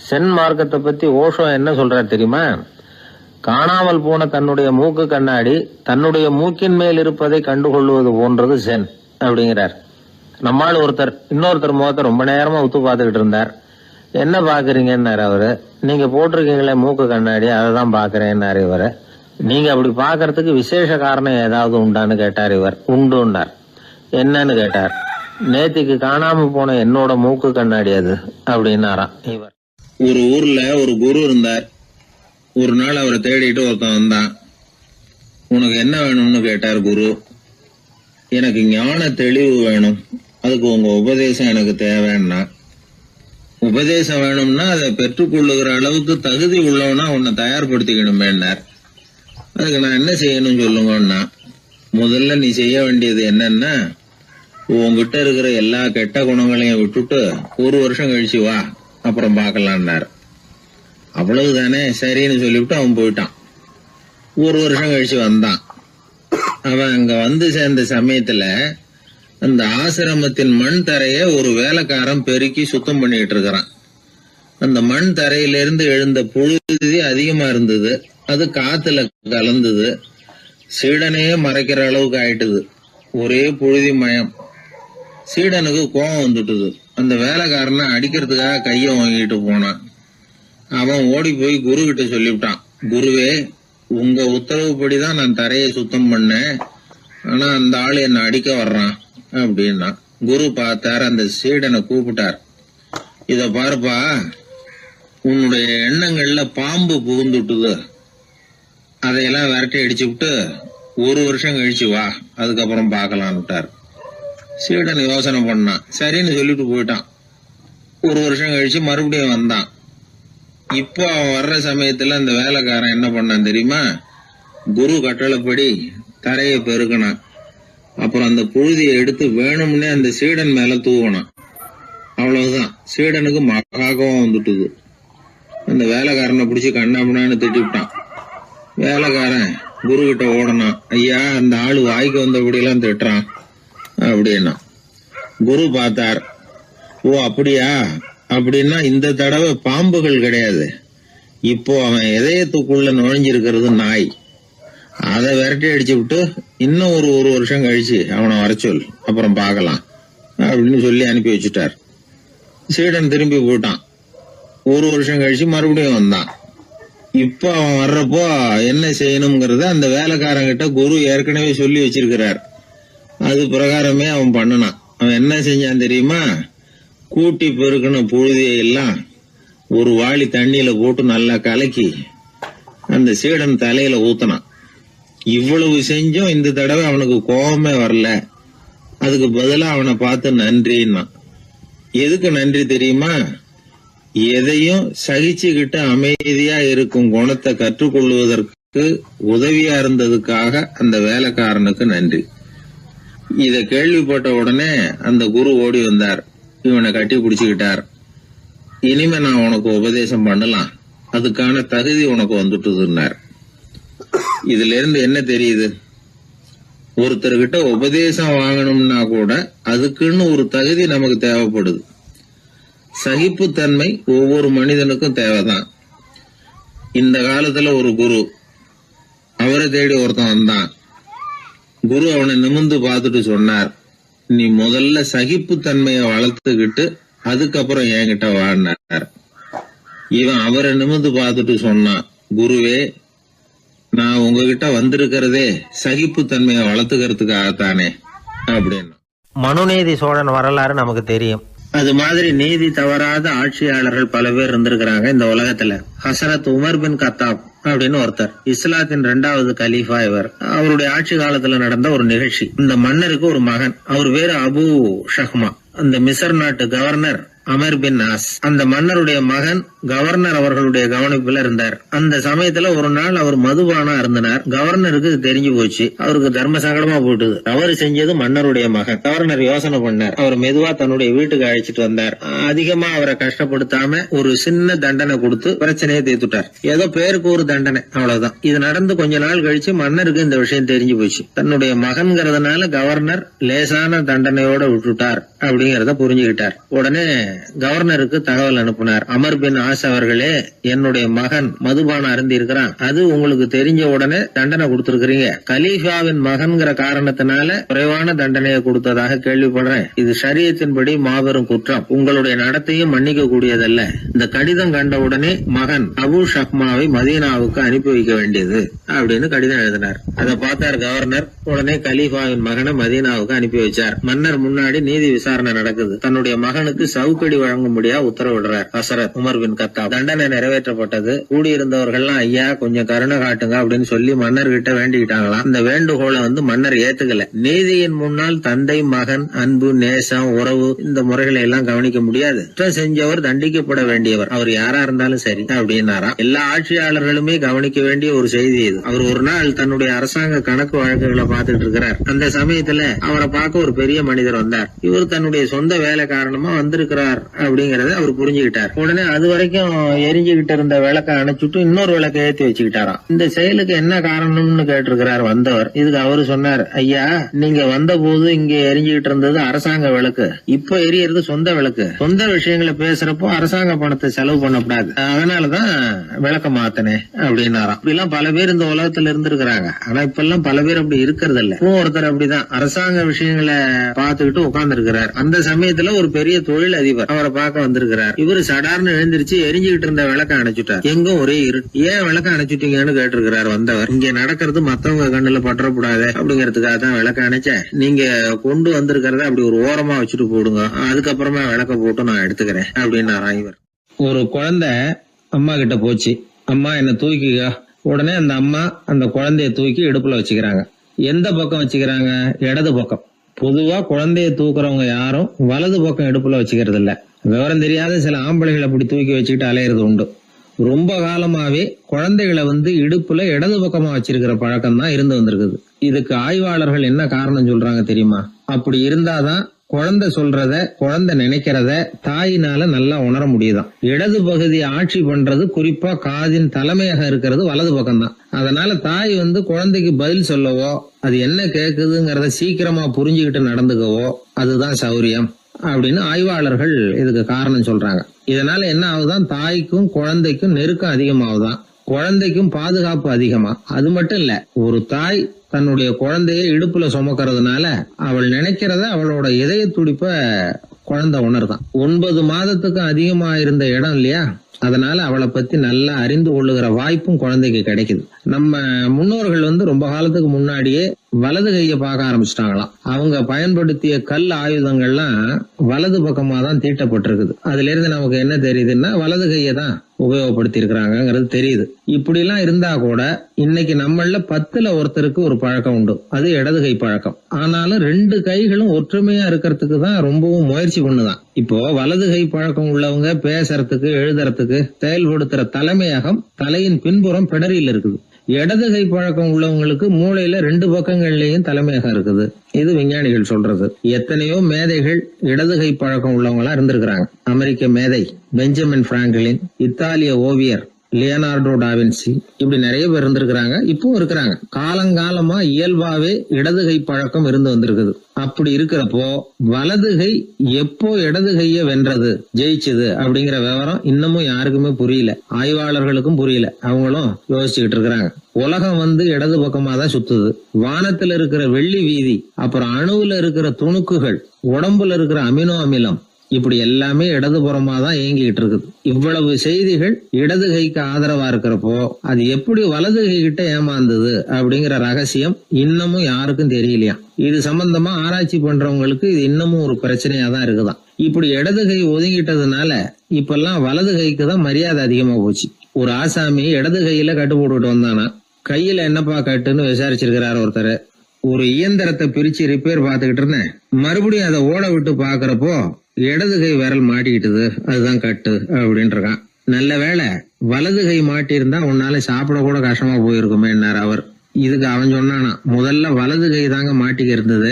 சென் மார்க்கத்தை பத்தி ஓஷோ என்ன சொல்றாரு தெரியுமா? காணாமல் போன தன்னுடைய மூக்கு கண்ணாடி தன்னுடைய மூக்கின் மேல் இருப்பதை கண்டுகொள்வது போன்றது சென் அப்படிங்கிறார். நம்மால் ஒருத்தர் இன்னொருத்தர் முகத்தை ரொம்ப நேரமா உத்து பார்த்துக்கிட்டு இருந்தார். என்ன பாக்குறீங்கன்னாரு அவரு. நீங்க போட்டிருக்கீங்களே மூக்கு கண்ணாடி, அதை தான் பாக்குறேன்னாரு இவரு. நீங்க அப்படி பாக்குறதுக்கு விசேஷ காரணம் ஏதாவது உண்டான்னு கேட்டார் இவர். உண்டுன்னார். என்னன்னு கேட்டார். நேத்திக்கு காணாம போன என்னோட மூக்கு கண்ணாடி அது அப்படின்னாராம் இவர். ஒரு ஊர்ல ஒரு குரு இருந்தார். ஒரு நாள் அவரை தேடிட்டு ஒருத்தன் வந்தான். உனக்கு என்ன வேணும்னு கேட்டார் குரு. எனக்கு ஞான தெளிவு வேணும், அதுக்கு உங்க உபதேசம் எனக்கு தேவைன்னா. உபதேசம் வேணும்னா அதை பெற்றுக்கொள்ளுகிற அளவுக்கு தகுதி உள்ளவனா உன்னை தயார்படுத்திக்கணுமேன்னார். அதுக்கு நான் என்ன செய்யணும் சொல்லுங்கன்னா, முதல்ல நீ செய்ய வேண்டியது என்னன்னா, உங்ககிட்ட இருக்கிற எல்லா கெட்ட குணங்களையும் விட்டுட்டு 1 வருஷம் கழிச்சு வா, அப்புறம் பார்க்கலான்னார். அவ்வளவுதானே, சரின்னு சொல்லிவிட்டு அவன் போயிட்டான். ஒரு வருஷம் கழிச்சு வந்தான். அவன் அங்க வந்து சேர்ந்த சமயத்துல அந்த ஆசிரமத்தின் மண் தரைய ஒரு வேலைக்காரன் பெருக்கி சுத்தம் பண்ணிட்டு இருக்கிறான். அந்த மண் தரையிலிருந்து எழுந்த புழுதி அதிகமா இருந்தது. அது காத்துல கலந்தது. சீடனையே மறைக்கிற அளவுக்கு ஆயிட்டுது. ஒரே புழுதி மயம். சீடனுக்கு கோபம் வந்துட்டுது. அந்த வேலைக்காரனை அடிக்கிறதுக்காக கைய வாங்கிட்டு போனான். அவன் ஓடி போய் குரு கிட்ட சொல்லிவிட்டான், குருவே, உங்க உத்தரவுப்படிதான் நான் தரையை சுத்தம் பண்ணேன், ஆனா அந்த ஆளு என்ன அடிக்க வர்றான் அப்படின்னா. குரு பார்த்தார், அந்த சீடனை கூப்பிட்டார். இத பாருப்பா, உன்னுடைய எண்ணங்கள்ல பாம்பு புகுந்துட்டுது, அதையெல்லாம் விரட்டி அடிச்சு விட்டு ஒரு வருஷம் கழிச்சு வா, அதுக்கப்புறம் பார்க்கலான்னுட்டார். சீடன் யோசனை பண்ணான். சரின்னு சொல்லிட்டு போயிட்டான். ஒரு வருஷம் கழிச்சு மறுபடியும் வந்தான். இப்போ அவன் வர்ற சமயத்துல அந்த வேலைக்காரன் என்ன பண்ணான் தெரியுமா? குரு கட்டளைப்படி தரையை பெருக்கினான். அப்புறம் அந்த புழுதியை எடுத்து வேணும்னே அந்த சீடன் மேல தூவனான். அவ்வளவுதான். சீடனுக்கு மகாகம் வந்துட்டுது. அந்த வேலைக்காரனை பிடிச்சி கண்ணாமண்ணான்னு திட்டிவிட்டான். வேலைக்காரன் குரு கிட்ட ஓடனான். ஐயா, அந்த ஆளு வாய்க்கு வந்தபடியெல்லாம் திட்டுறான் அப்படின்னா. குரு பார்த்தார். ஓ அப்படியா? அப்படின்னா இந்த தடவை பாம்புகள் கிடையாது, இப்போ அவன் இதயத்துக்குள்ள நுழைஞ்சிருக்கிறது நாய். அதை விரட்டி அடிச்சு விட்டு இன்னும் ஒரு வருஷம் கழிச்சு அவனை வர சொல், அப்புறம் பார்க்கலாம் அப்படின்னு சொல்லி அனுப்பி வச்சுட்டார். சீடன் திரும்பி போயிட்டான். ஒரு வருஷம் கழிச்சு மறுபடியும் வந்தான். இப்ப அவன் வர்றப்போ என்ன செய்யணுங்கிறத அந்த வேலைக்காரங்கிட்ட குரு ஏற்கனவே சொல்லி வச்சிருக்கிறார். அது பிரகாரமே அவன் பண்ணனான். அவன் என்ன செஞ்சான் தெரியுமா? கூட்டி பெருக்கின புழுதியை எல்லாம் ஒரு வாளி தண்ணியில போட்டு நல்லா கலக்கி அந்த சீடன் தலையில ஊத்தினான். இவ்வளவு செஞ்சும் இந்த தடவை அவனுக்கு கோபமே வரல. அதுக்கு பதிலா அவனை பார்த்து நன்றின்னா. எதுக்கு நன்றி தெரியுமா? எதையும் சகிச்சுக்கிட்டு அமைதியா இருக்கும் குணத்தை கற்றுக்கொள்வதற்கு உதவியா இருந்ததுக்காக அந்த வேலைக்காரனுக்கு நன்றி. இத கேள்விப்பட்ட உடனே அந்த குரு ஓடி வந்தார். இவனை கட்டி பிடிச்சுக்கிட்டார். இனிமே நான் உனக்கு உபதேசம் பண்ணலாம், அதுக்கான தகுதி உனக்கு வந்துட்டுதுன்னார். இதுல இருந்து என்ன தெரியுது? ஒருத்தர்கிட்ட உபதேசம் வாங்கணும்னா கூட அதுக்குன்னு ஒரு தகுதி நமக்கு தேவைப்படுது. சகிப்புத்தன்மை ஒவ்வொரு மனிதனுக்கும் தேவைதான். இந்த காலத்துல ஒரு குரு, அவரை தேடி ஒருத்தன் வந்தான். குரு அவனை நிமிர்ந்து பார்த்துட்டு சொன்னார், நீ முதல்ல சகிப்புத்தன்மையை வளர்த்துக்கிட்டு அதுக்கப்புறம் என்கிட்ட வாழ்னார். இவன் அவரை நிமிர்ந்து பார்த்துட்டு சொன்னான், குருவே, நான் உங்ககிட்ட வந்திருக்கிறதே சகிப்புத்தன்மையை வளர்த்துக்கிறதுக்காகத்தானே அப்படின்னு.
மனுநீதி சோழன் வரலாறு நமக்கு தெரியும்.
அது மாதிரி நீதி தவறாத ஆட்சியாளர்கள் பல பேர் இருந்திருக்கிறாங்க இந்த உலகத்துல. ஹசரத் உமர் பின் கத்தாப் அப்படின்னு ஒருத்தர், இஸ்லாத்தின் 2வது கலீஃபா இவர். அவருடைய ஆட்சி காலத்துல நடந்த ஒரு நிகழ்ச்சி. இந்த மன்னருக்கு ஒரு மகன், அவர் பேரு அபு ஷஹ்மா. அந்த மிசர் நாட்டு கவர்னர் அமர் பின் நாஸ், அந்த மன்னருடைய மகன் கவர்னர் அவர்களுடைய கவனிப்புல இருந்தார். அந்த சமயத்துல ஒரு நாள் அவர் மதுபானம் அருந்தினார். கவர்னருக்கு தெரிஞ்சு போச்சு. அவருக்கு தர்ம சங்கடமா போட்டுது. அவர் செஞ்சது மன்னருடைய மகன். கவர்னர் யோசனை பண்ணார். அவர் மெதுவா தன்னுடைய வீட்டுக்கு அழைச்சிட்டு வந்தார். அதிகமா அவரை கஷ்டப்படுத்தாம ஒரு சின்ன தண்டனை கொடுத்து பிரச்சனையை தீர்த்துட்டார். ஏதோ பேருக்கு ஒரு தண்டனை, அவ்வளவுதான். இது நடந்து கொஞ்ச நாள் கழிச்சு மன்னருக்கு இந்த விஷயம் தெரிஞ்சு போச்சு. தன்னுடைய மகன்கிறதுனால கவர்னர் லேசான தண்டனையோட விட்டுட்டார் அப்படிங்கறத புரிஞ்சுக்கிட்டார். உடனே கவர்னருக்கு தகவல் அனுப்பினார். அமர் பின் ஆஸ் அவர்களே, என்னுடைய மகன் மதுபானம் அருந்தி இருக்கிறான், அது உங்களுக்கு தெரிஞ்ச உடனே தண்டனை கொடுத்திருக்கிறீங்க. கலீஃபாவின் மகன்கிற காரணத்தினால குறைவான தண்டனையை கொடுத்ததாக கேள்விப்படுறேன். இது ஷரியத்தின்படி மாபெரும் குற்றம். உங்களுடைய நடத்தையும் மன்னிக்க கூடியதல்ல. இந்த கடிதம் கண்ட உடனே மகன் அபு ஷஹ்மாவை மதீனாவுக்கு அனுப்பி வைக்க வேண்டியது அப்படின்னு கடிதம் எழுதினார். அதை பார்த்தார் கவர்னர். உடனே கலீஃபாவின் மகனை மதீனாவுக்கு அனுப்பி வச்சார். மன்னர் முன்னாடி நீதி விசாரணை நடக்குது. தன்னுடைய மகனுக்கு சவுக்கடி வழங்கும்படியா உத்தரவிடுறார் ஹசரத் உமர் பின் கத்தாப். தண்டனை நிறைவேற்றப்பட்டது. கூடியிருந்தவர்கள்லாம் ஐயா கொஞ்சம் கருணை காட்டுங்க அப்படின்னு சொல்லி மன்னர்கிட்ட வேண்டிக்கிட்டாங்களாம். இந்த வேண்டுகோளை மன்னர் ஏத்துக்கல. நீதியின் முன்னால் தந்தை மகன் அன்பு நேசம் உறவு இந்த முறைகளை எல்லாம் கவனிக்க முடியாது. குற்றம் செஞ்சவர் தண்டிக்கப்பட வேண்டியவர், அவர் யாரா இருந்தாலும் சரி அப்படின்னாராம். எல்லா ஆட்சியாளர்களுமே கவனிக்க வேண்டிய ஒரு செய்தி இது. அவர் ஒரு நாள் தன்னுடைய அரசாங்க கணக்கு வழக்குகளை பார்த்துட்டு இருக்கிறார். அந்த சமயத்துல அவரை பார்க்க ஒரு பெரிய மனிதர் வந்தார். இவர் தன்னுடைய சொந்த வேலை காரணமா வந்திருக்கிறார் அப்படிங்கறத அவர் புரிஞ்சுக்கிட்டார். உடனே அது வரைக்கும் வரைக்கும் எரிஞ்சுகிட்டு இருந்த விளக்க அணைச்சுட்டு இன்னொரு விளக்க ஏத்தி வச்சுக்கிட்டாராம். இந்த செயலுக்கு என்ன காரணம்னு கேட்டிருக்கிறார் வந்தவர். இதுக்கு அவரு சொன்னார், ஐயா நீங்க வந்த போது இங்க எரிஞ்சுகிட்டு இருந்தது அரசாங்க விளக்கு, இப்ப எரியறது சொந்த விளக்கு. சொந்த விஷயங்களை பேசுறப்போ அரசாங்க பணத்தை செலவு பண்ணக்கூடாது, அதனாலதான் விளக்க மாத்தினேன் அப்படின்னாராம். இப்படி எல்லாம் பல பேர் இந்த உலகத்துல இருந்திருக்கிறாங்க. ஆனா இப்ப எல்லாம் பல பேர் அப்படி இருக்கிறது இல்ல. ஒருத்தர் அப்படிதான் அரசாங்க விஷயங்களை பார்த்துக்கிட்டு உட்கார்ந்து இருக்கிறார். அந்த சமயத்துல ஒரு பெரிய தொழில் அதிபர் அவரை பார்க்க வந்திருக்கிறார். இவரு சடார்னு எழுந்திருச்சு எரிஞ்சுகிட்டு இருந்த விளக்க அணைச்சுட்டார். எங்கும் ஒரே இருட்டு. ஏன் விளக்க அணைச்சுட்டீங்கன்னு கேட்டிருக்கிறார் வந்தவர். இங்க நடக்கிறது மத்தவங்க கண்ணுல பற்றக்கூடாது அப்படிங்கறதுக்காக தான் விளக்க அணைச்சேன். நீங்க கொண்டு வந்திருக்கிறத அப்படி ஒரு ஓரமா வச்சுட்டு போடுங்க, அதுக்கப்புறமா விளக்க போட்டு நான் எடுத்துக்கிறேன் அப்படின்னாராம் இவர். ஒரு குழந்தை அம்மா கிட்ட போச்சு, அம்மா என்ன தூக்கிக்க. உடனே அந்த அம்மா அந்த குழந்தைய தூக்கி இடுப்புல வச்சுக்கிறாங்க. எந்த பக்கம் வச்சுக்கிறாங்க? இடது பக்கம். பொதுவா குழந்தைய தூக்குறவங்க யாரும் வலது பக்கம் இடுப்புல வச்சுக்கிறது இல்ல. விவரம் தெரியாத சில ஆம்பளைகளை அப்படி தூக்கி வச்சுக்கிட்டு அலையிறது உண்டு. ரொம்ப காலமாவே குழந்தைகளை இடுப்புல இடது பக்கமா வச்சிருக்கிற பழக்கம் தான் இருந்து வந்திருக்குது. இதுக்கு ஆய்வாளர்கள் என்ன காரணம் சொல்றாங்க தெரியுமா? அப்படி இருந்தாதான் குழந்தை சொல்றத, குழந்தை நினைக்கிறத தாயினால நல்லா உணர முடியுதாம். இடது பகுதி ஆட்சி பண்றது குறிப்பா காதின் தலைமையாக இருக்கிறது வலது பக்கம் தான். அதனால தாய் குழந்தைக்கு பதில் சொல்லவோ, அது என்ன கேக்குதுங்கிறத சீக்கிரமா புரிஞ்சுக்கிட்டு நடந்துக்கவோ அதுதான் சௌரியம் அப்படின்னு ஆய்வாளர்கள் இதுக்கு காரணம் சொல்றாங்க. இதனால என்ன ஆகுதான், தாய்க்கும் குழந்தைக்கும் நெருக்கம் அதிகமாகுதான், குழந்தைக்கும் பாதுகாப்பு அதிகமா. அது மட்டும் இல்ல, ஒரு தாய் தன்னுடைய குழந்தைய இடுப்புல சுமக்கிறதுனால அவள் நினைக்கிறத, அவளோட இதய துடிப்ப குழந்தை உணர்தான். 9 மாதத்துக்கும் அதிகமா இருந்த இடம் இல்லையா, அதனால அவளை பத்தி நல்லா அறிந்து கொள்ளுகிற வாய்ப்பும் குழந்தைக்கு கிடைக்குது. நம்ம முன்னோர்கள் ரொம்ப காலத்துக்கு முன்னாடியே வலது கைய பார்க்க ஆரம்பிச்சிட்டாங்களாம். அவங்க பயன்படுத்திய கல் ஆயுதங்கள்லாம் வலது பக்கமா தான் தீட்டப்பட்டிருக்குது. அதுல இருந்து நமக்கு என்ன தெரியுதுன்னா, வலது கையை தான் உபயோகப்படுத்தி இருக்கிறாங்கிறது தெரியுது. இப்படி எல்லாம் இருந்தா கூட இன்னைக்கு நம்மள 10ல் ஒருத்தருக்கு ஒரு பழக்கம் உண்டு, அது இடது கை பழக்கம். ஆனாலும் 2 கைகளும் ஒற்றுமையா இருக்கிறதுக்கு தான் ரொம்பவும் முயற்சி பண்ணுதான். இப்போ வலது கை பழக்கம் உள்ளவங்க பேசுறதுக்கு, எழுதுறதுக்கு, செயல்படுத்துற தலைமையகம் தலையின் பின்புறம் பிடரியில் இருக்குது. இடது கை பழக்கம் உள்ளவங்களுக்கு மூளையில 2 பக்கங்கள்லயும் தலைமையகம் இருக்குது. இது விஞ்ஞானிகள் சொல்றது. எத்தனையோ மேதைகள் இடது கை பழக்கம் உள்ளவங்களா இருந்திருக்கிறாங்க. அமெரிக்க மேதை பெஞ்சமின் பிராங்க்லின், இத்தாலிய ஓவியர் லியோனார்டோ டாவின்சி, இப்படி நிறைய பேர் இருந்திருக்கிறாங்க, இப்பவும் இருக்கிறாங்க. காலங்காலமா இயல்பாவே இடது கை பழக்கம் இருந்து வந்திருக்குது. அப்படி இருக்கிறப்போ வலது கை எப்போ இடது கைய வென்றது, ஜெயிச்சது அப்படிங்கிற விவரம் இன்னமும் யாருக்குமே புரியல. ஆய்வாளர்களுக்கும் புரியல. அவங்களும் யோசிச்சுக்கிட்டு இருக்கிறாங்க. உலகம் இடது பக்கமா தான் சுத்துது. வானத்துல இருக்கிற வெள்ளி வீதி, அப்புறம் அணுவுல இருக்கிற துணுக்குகள், உடம்புல இருக்கிற அமினோ அமிலம், இப்படி எல்லாமே இடதுபுறமா தான் இயங்கிட்டு இருக்குது. இவ்வளவு செய்திகள் இடது கைக்கு ஆதரவா இருக்கிறப்போ அது எப்படி வலது கை கிட்ட ஏமாந்தது அப்படிங்கிற ரகசியம் இன்னமும் யாருக்கும் தெரியலையா. இது சம்பந்தமா ஆராய்ச்சி பண்றவங்களுக்கு இது இன்னமும் ஒரு பிரச்சனையா தான் இருக்குதான். இப்படி இடது கை ஒதுங்கிட்டதுனால இப்பெல்லாம் வலது கைக்கு தான் மரியாதை அதிகமா போச்சு. ஒரு ஆசாமி இடது கையில கட்டு போட்டுட்டு வந்தானா, கையில என்னப்பா கட்டுன்னு விசாரிச்சிருக்கிறாரு ஒருத்தர். ஒரு இயந்திரத்தை பிரிச்சு ரிப்பேர் பார்த்துக்கிட்டு இருந்தேன், மறுபடியும் அதை ஓட விட்டு பாக்குறப்போ இடது கை விரல் மாட்டிக்கிட்டது, அதுதான் கட்டு அப்படின்னு இருக்கான். நல்ல வேளை வலது கை மாட்டி இருந்தா உன்னால சாப்பிட கூட கஷ்டமா போயிருக்குமே அவர். இதுக்கு அவன் சொன்னானா, முதல்ல வலது கை தாங்க மாட்டிக்க இருந்தது,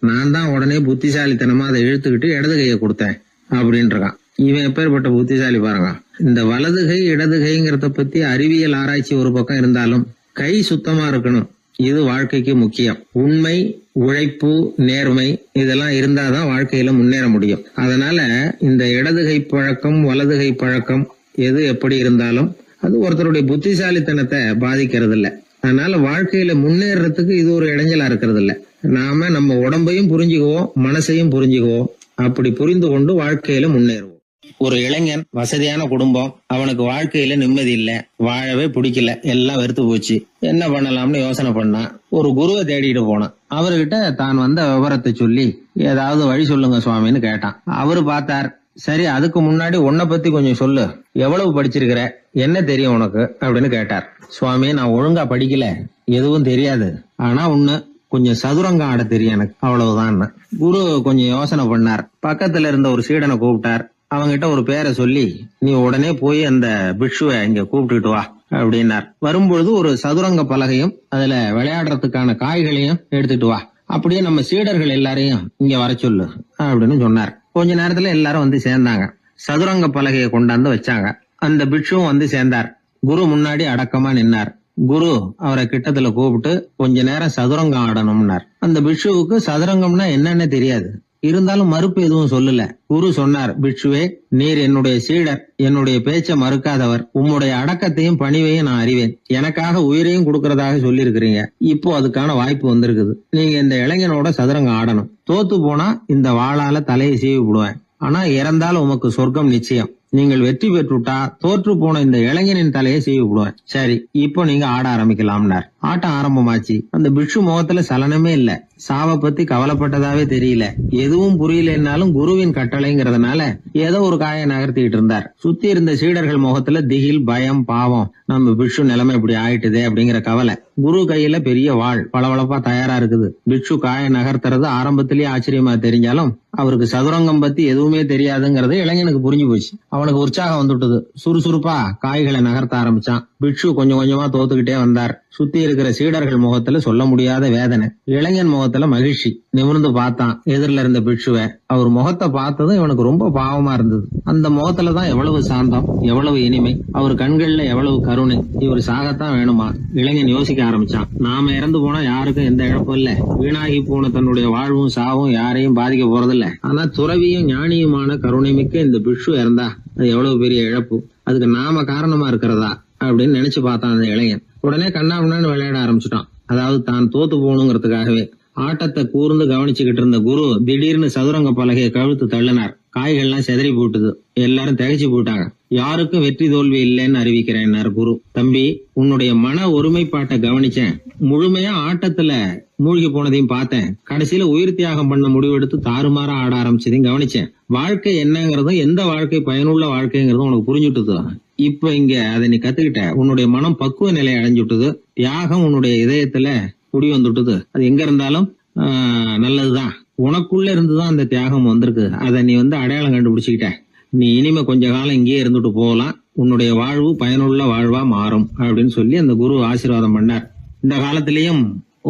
நான் தான் உடனே புத்திசாலித்தனமா அதை இழுத்துக்கிட்டு இடது கையை கொடுத்தேன் அப்படின்னு இருக்கான். இவன் எப்பேற்பட்ட புத்திசாலி பாருங்க. இந்த வலது கை இடது கைங்கிறத பத்தி அறிவியல் ஆராய்ச்சி ஒரு பக்கம் இருந்தாலும் கை சுத்தமா இருக்கணும், இது வாழ்க்கைக்கு முக்கியம். உண்மை, உழைப்பு, நேர்மை இதெல்லாம் இருந்தாதான் வாழ்க்கையில முன்னேற முடியும். அதனால இந்த இடது கை பழக்கம், வலது கை பழக்கம் எது எப்படி இருந்தாலும் அது ஒருத்தருடைய புத்திசாலித்தனத்தை பாதிக்கிறது இல்ல. அதனால வாழ்க்கையில முன்னேறதுக்கு இது ஒரு இடைஞ்சலா இருக்கிறது இல்ல. நாம நம்ம உடம்பையும் புரிஞ்சுக்குவோம், மனசையும் புரிஞ்சுக்குவோம். அப்படி புரிந்து கொண்டு வாழ்க்கையில முன்னேறுவோம். ஒரு இளைஞன், வசதியான குடும்பம், அவனுக்கு வாழ்க்கையில நிம்மதி இல்ல, வாழவே பிடிக்கல, எல்லாம் வெறுத்து போச்சு. என்ன பண்ணலாம்னு யோசனை பண்ணா ஒரு குருவை தேடிட்டு போனான். அவர்கிட்ட தான் வந்த விவரத்தை சொல்லி ஏதாவது வழி சொல்லுங்க சுவாமின்னு கேட்டான். அவரு பார்த்தார், சரி அதுக்கு முன்னாடி உன்னை பத்தி கொஞ்சம் சொல்லு, எவ்வளவு படிச்சிருக்கிற, என்ன தெரியும் உனக்கு அப்படின்னு கேட்டார். சுவாமி, நான் ஒழுங்கா படிக்கல, எதுவும் தெரியாது, ஆனா ஒண்ணு, கொஞ்சம் சதுரங்கம் ஆட தெரியும் எனக்கு, அவ்வளவுதான். குரு கொஞ்சம் யோசனை பண்ணார். பக்கத்துல இருந்த ஒரு சீடனை கூப்பிட்டார். அவங்கிட்ட ஒரு பேரை சொல்லி, நீ உடனே போய் அந்த பிக்ஷுவை இங்க கூப்பிட்டுட்டு வா அப்படின்னார். வரும்பொழுது ஒரு சதுரங்க பலகையும் அதுல விளையாடுறதுக்கான காய்களையும் எடுத்துட்டு வா, அப்படியே நம்ம சீடர்கள் எல்லாரையும் இங்க வர சொல்லு அப்படின்னு சொன்னார். கொஞ்ச நேரத்துல எல்லாரும் சேர்ந்தாங்க. சதுரங்க பலகையை கொண்டாந்து வச்சாங்க. அந்த பிட்சுவும் வந்து சேர்ந்தார். குரு முன்னாடி அடக்கமா நின்னார். குரு அவரை கிட்டத்துல கூப்பிட்டு கொஞ்ச நேரம் சதுரங்கம் ஆடணும்னார். அந்த பிட்சுவுக்கு சதுரங்கம்னா என்னன்னு தெரியாது. இருந்தாலும் மறுப்பு எதுவும் சொல்லல. குரு சொன்னார், பிட்சுவே, நீர் என்னுடைய சீடர், என்னுடைய பேச்ச மறுக்காதவர். உம்முடைய அடக்கத்தையும் பணிவையும் நான் அறிவேன். எனக்காக உயிரையும் கொடுக்கறதாக சொல்லியிருக்கிறீங்க. இப்போ அதுக்கான வாய்ப்பு வந்திருக்குது. நீங்க இந்த இளைஞனோட சதுரங்கம் ஆடணும். தோத்து போனா இந்த வாளால தலையை சீவி விடுவேன். ஆனா இறந்தாலும் உமக்கு சொர்க்கம் நிச்சயம். நீங்கள் வெற்றி பெற்றுட்டா தோற்று போன இந்த இளைஞனின் தலையை சீவி விடுவேன். சரி, இப்போ நீங்க ஆட ஆரம்பிக்கலாம்னார். ஆட்டம் ஆரம்பமாச்சு. அந்த பிட்சு முகத்துல சலனமே இல்ல. சாவை பத்தி கவலைப்பட்டதாவே தெரியல. எதுவும் புரியலன்னாலும் குருவின் கட்டளைங்கிறதுனால ஏதோ ஒரு காயை நகர்த்திட்டு இருந்தார். சுத்தி இருந்த சீடர்கள் முகத்துல திகில், பயம், பாவம், நம்ம பிட்சு நிலைமை இப்படி ஆயிட்டுதே அப்படிங்கிற கவலை. குரு கையில பெரிய வாள் பளபளப்பா தயாரா இருக்குது. பிட்சு காயை நகர்த்துறது ஆரம்பத்திலேயே ஆச்சரியமா தெரிஞ்சாலும் அவருக்கு சதுரங்கம் பத்தி எதுவுமே தெரியாதுங்கிறது இளைஞனுக்கு புரிஞ்சு போச்சு. அவனுக்கு உற்சாகம் வந்துட்டது. சுறுசுறுப்பா காய்களை நகர்த்த ஆரம்பிச்சான். பிட்சு கொஞ்சம் கொஞ்சமா தோத்துக்கிட்டே வந்தார். சுத்தி இருக்கிற சீடர்கள் முகத்துல சொல்ல முடியாத வேதனை. இளைஞன் முகத்துல மகிழ்ச்சி. நிமிர்ந்து பார்த்தான் எதிரில இருந்த பிட்சுவை. அவர் முகத்தை பார்த்ததும் இவனுக்கு ரொம்ப பாவமா இருந்தது. அந்த முகத்துலதான் எவ்வளவு சாந்தம், எவ்வளவு இனிமை, அவர் கண்கள்ல எவ்வளவு கருணை. இவர் சாகத்தான் வேணுமா? இளைஞன் யோசிக்க ஆரம்பிச்சான். நாம இறந்து போனா யாருக்கும் எந்த இழப்பும் இல்ல. வீணாகி போன தன்னுடைய வாழ்வும் சாவும் யாரையும் பாதிக்க போறதில்ல. ஆனா துறவியும் ஞானியுமான கருணை மிக்க இந்த பிட்சு இறந்தா அது எவ்வளவு பெரிய இழப்பு. அதுக்கு நாம காரணமா இருக்கிறதா அப்படின்னு நினைச்சு பார்த்தான் அந்த இளைஞன். உடனே கண்ணாமண்ணான்னு விளையாட ஆரம்பிச்சுட்டான். அதாவது தான் தோத்து போகணுங்கிறதுக்காகவே. ஆட்டத்தை கூர்ந்து கவனிச்சுக்கிட்டு இருந்த குரு திடீர்னு சதுரங்க பலகையை கழுத்து தள்ளினார். காய்கள்லாம் செதறி போட்டுது. எல்லாரும் திகைச்சு போயிட்டாங்க. யாருக்கும் வெற்றி தோல்வி இல்லைன்னு அறிவிக்கிறேன் குரு. தம்பி, உன்னுடைய மன ஒருமைப்பாட்டை கவனிச்சேன். முழுமையா ஆட்டத்துல மூழ்கி போனதையும் பார்த்தேன். கடைசியில உயிர் தியாகம் பண்ண முடிவெடுத்து தாறுமாறா ஆட ஆரம்பிச்சதையும் கவனிச்சேன். வாழ்க்கை என்னங்கிறதும் எந்த வாழ்க்கை பயனுள்ள வாழ்க்கைங்கிறதும் உனக்கு புரிஞ்சுட்டுது. இப்ப இங்க அதை நீ கத்துக்கிட்ட. உன்னுடைய மனம் பக்குவ நிலை அடைஞ்சுட்டுது. தியாகம் உன்னுடைய இதயத்துல குடி வந்துட்டுது. அது எங்க இருந்தாலும் நல்லதுதான். உனக்குள்ள இருந்துதான் அந்த தியாகம் வந்திருக்கு. அதை நீ அடையாளம் கண்டுபிடிச்சுக்கிட்ட. நீ இனிமே கொஞ்ச காலம் இங்கேயே இருந்துட்டு போகலாம். உன்னுடைய வாழ்வு பயனுள்ள வாழ்வா மாறும் அப்படின்னு சொல்லி அந்த குரு ஆசீர்வாதம் பண்ணார். இந்த காலத்திலயும்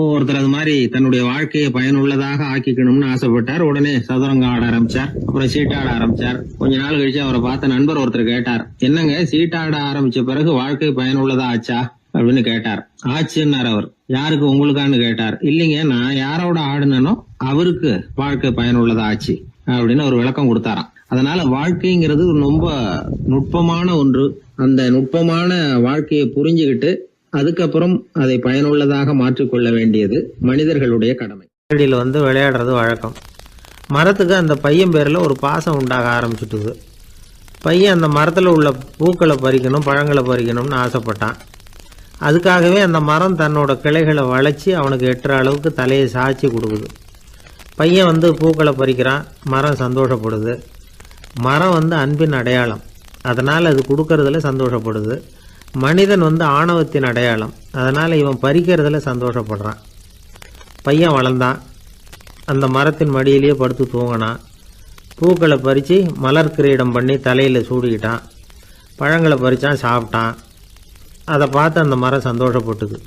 ஒருத்தர் அது மாதிரி தன்னுடைய வாழ்க்கையை பயனுள்ளதாக ஆக்கிக்கணும்னு ஆசைப்பட்டார். உடனே சதுரங்கம் ஆட ஆரம்பிச்சார். அப்புறம் சீட்டாட ஆரம்பிச்சார். கொஞ்ச நாள் கழிச்சு அவரை பார்த்த நண்பர் ஒருத்தர் கேட்டார், என்னங்க சீட்டாட ஆரம்பிச்ச பிறகு வாழ்க்கை பயனுள்ளதா ஆச்சா அப்படின்னு கேட்டார். ஆச்சுன்னார் அவர். யாருக்கு, உங்களுக்கான்னு கேட்டார். இல்லைங்க, நான் யாரோட ஆடுனோ அவருக்கு வாழ்க்கை பயனுள்ளதா ஆச்சு அப்படின்னு ஒரு விளக்கம் கொடுத்தாராம். அதனால வாழ்க்கைங்கிறது ரொம்ப நுட்பமான ஒன்று. அந்த நுட்பமான வாழ்க்கையை புரிஞ்சுக்கிட்டு அதுக்கப்புறம் அதை பயனுள்ளதாக மாற்றிக்கொள்ள வேண்டியது மனிதர்களுடைய கடமை.
செடியில் விளையாடுறது வழக்கம். மரத்துக்கு அந்த பையன் பேரில் ஒரு பாசம் உண்டாக ஆரம்பிச்சுட்டுது. பையன் அந்த மரத்தில் உள்ள பூக்களை பறிக்கணும், பழங்களை பறிக்கணும்னு ஆசைப்பட்டான். அதுக்காகவே அந்த மரம் தன்னோட கிளைகளை வளைச்சி அவனுக்கு எட்டுற அளவுக்கு தலையை சாய்ச்சி கொடுக்குது. பையன் பூக்களை பறிக்கிறான். மரம் சந்தோஷப்படுது. மரம் அன்பின் அடையாளம். அதனால் அது கொடுக்கறதுல சந்தோஷப்படுது. மனிதன் ஆணவத்தின் அடையாளம். அதனால் இவன் பறிக்கிறதுல சந்தோஷப்படுறான். பையன் வளர்ந்தான். அந்த மரத்தின் மடியிலேயே படுத்து தூங்கினான். பூக்களை பறித்து மலர் கிரீடம் பண்ணி தலையில் சூடிக்கிட்டான். பழங்களை பறித்தான், சாப்பிட்டான். அதை பார்த்து அந்த மரம் சந்தோஷப்பட்டுது.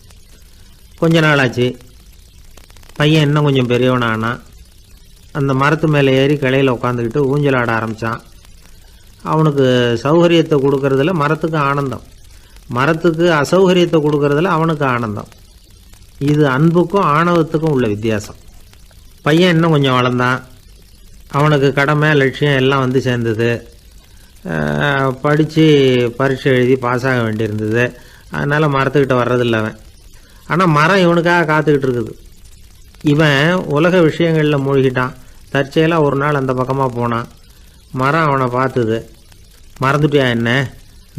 கொஞ்ச நாளாச்சு. பையன் இன்னும் கொஞ்சம் பெரியவனானான். அந்த மரத்து மேலே ஏறி கிளையில் உட்காந்துக்கிட்டு ஊஞ்சல் ஆட ஆரம்பித்தான். அவனுக்கு சௌகரியத்தை கொடுக்கறதுல மரத்துக்கு ஆனந்தம், மரத்துக்கு அசௌகரியத்தை கொடுக்கறதுல அவனுக்கு ஆனந்தம். இது அன்புக்கும் ஆணவத்துக்கும் உள்ள வித்தியாசம். பையன் இன்னும் கொஞ்சம் வளர்ந்தான். அவனுக்கு கடமை, லட்சியம் எல்லாம் சேர்ந்தது. படித்து பரீட்சை எழுதி பாஸ் ஆக வேண்டியிருந்தது. அதனால் மரத்துக்கிட்ட வர்றதில்ல அவன். ஆனால் மரம் இவனுக்காக காத்துக்கிட்டு இருக்குது. இவன் உலக விஷயங்களில் மூழ்கிட்டான். தற்செயலாக ஒரு நாள் அந்த பக்கமாக போனான். மரம் அவனை பார்த்துது. மறந்துட்டியா என்ன,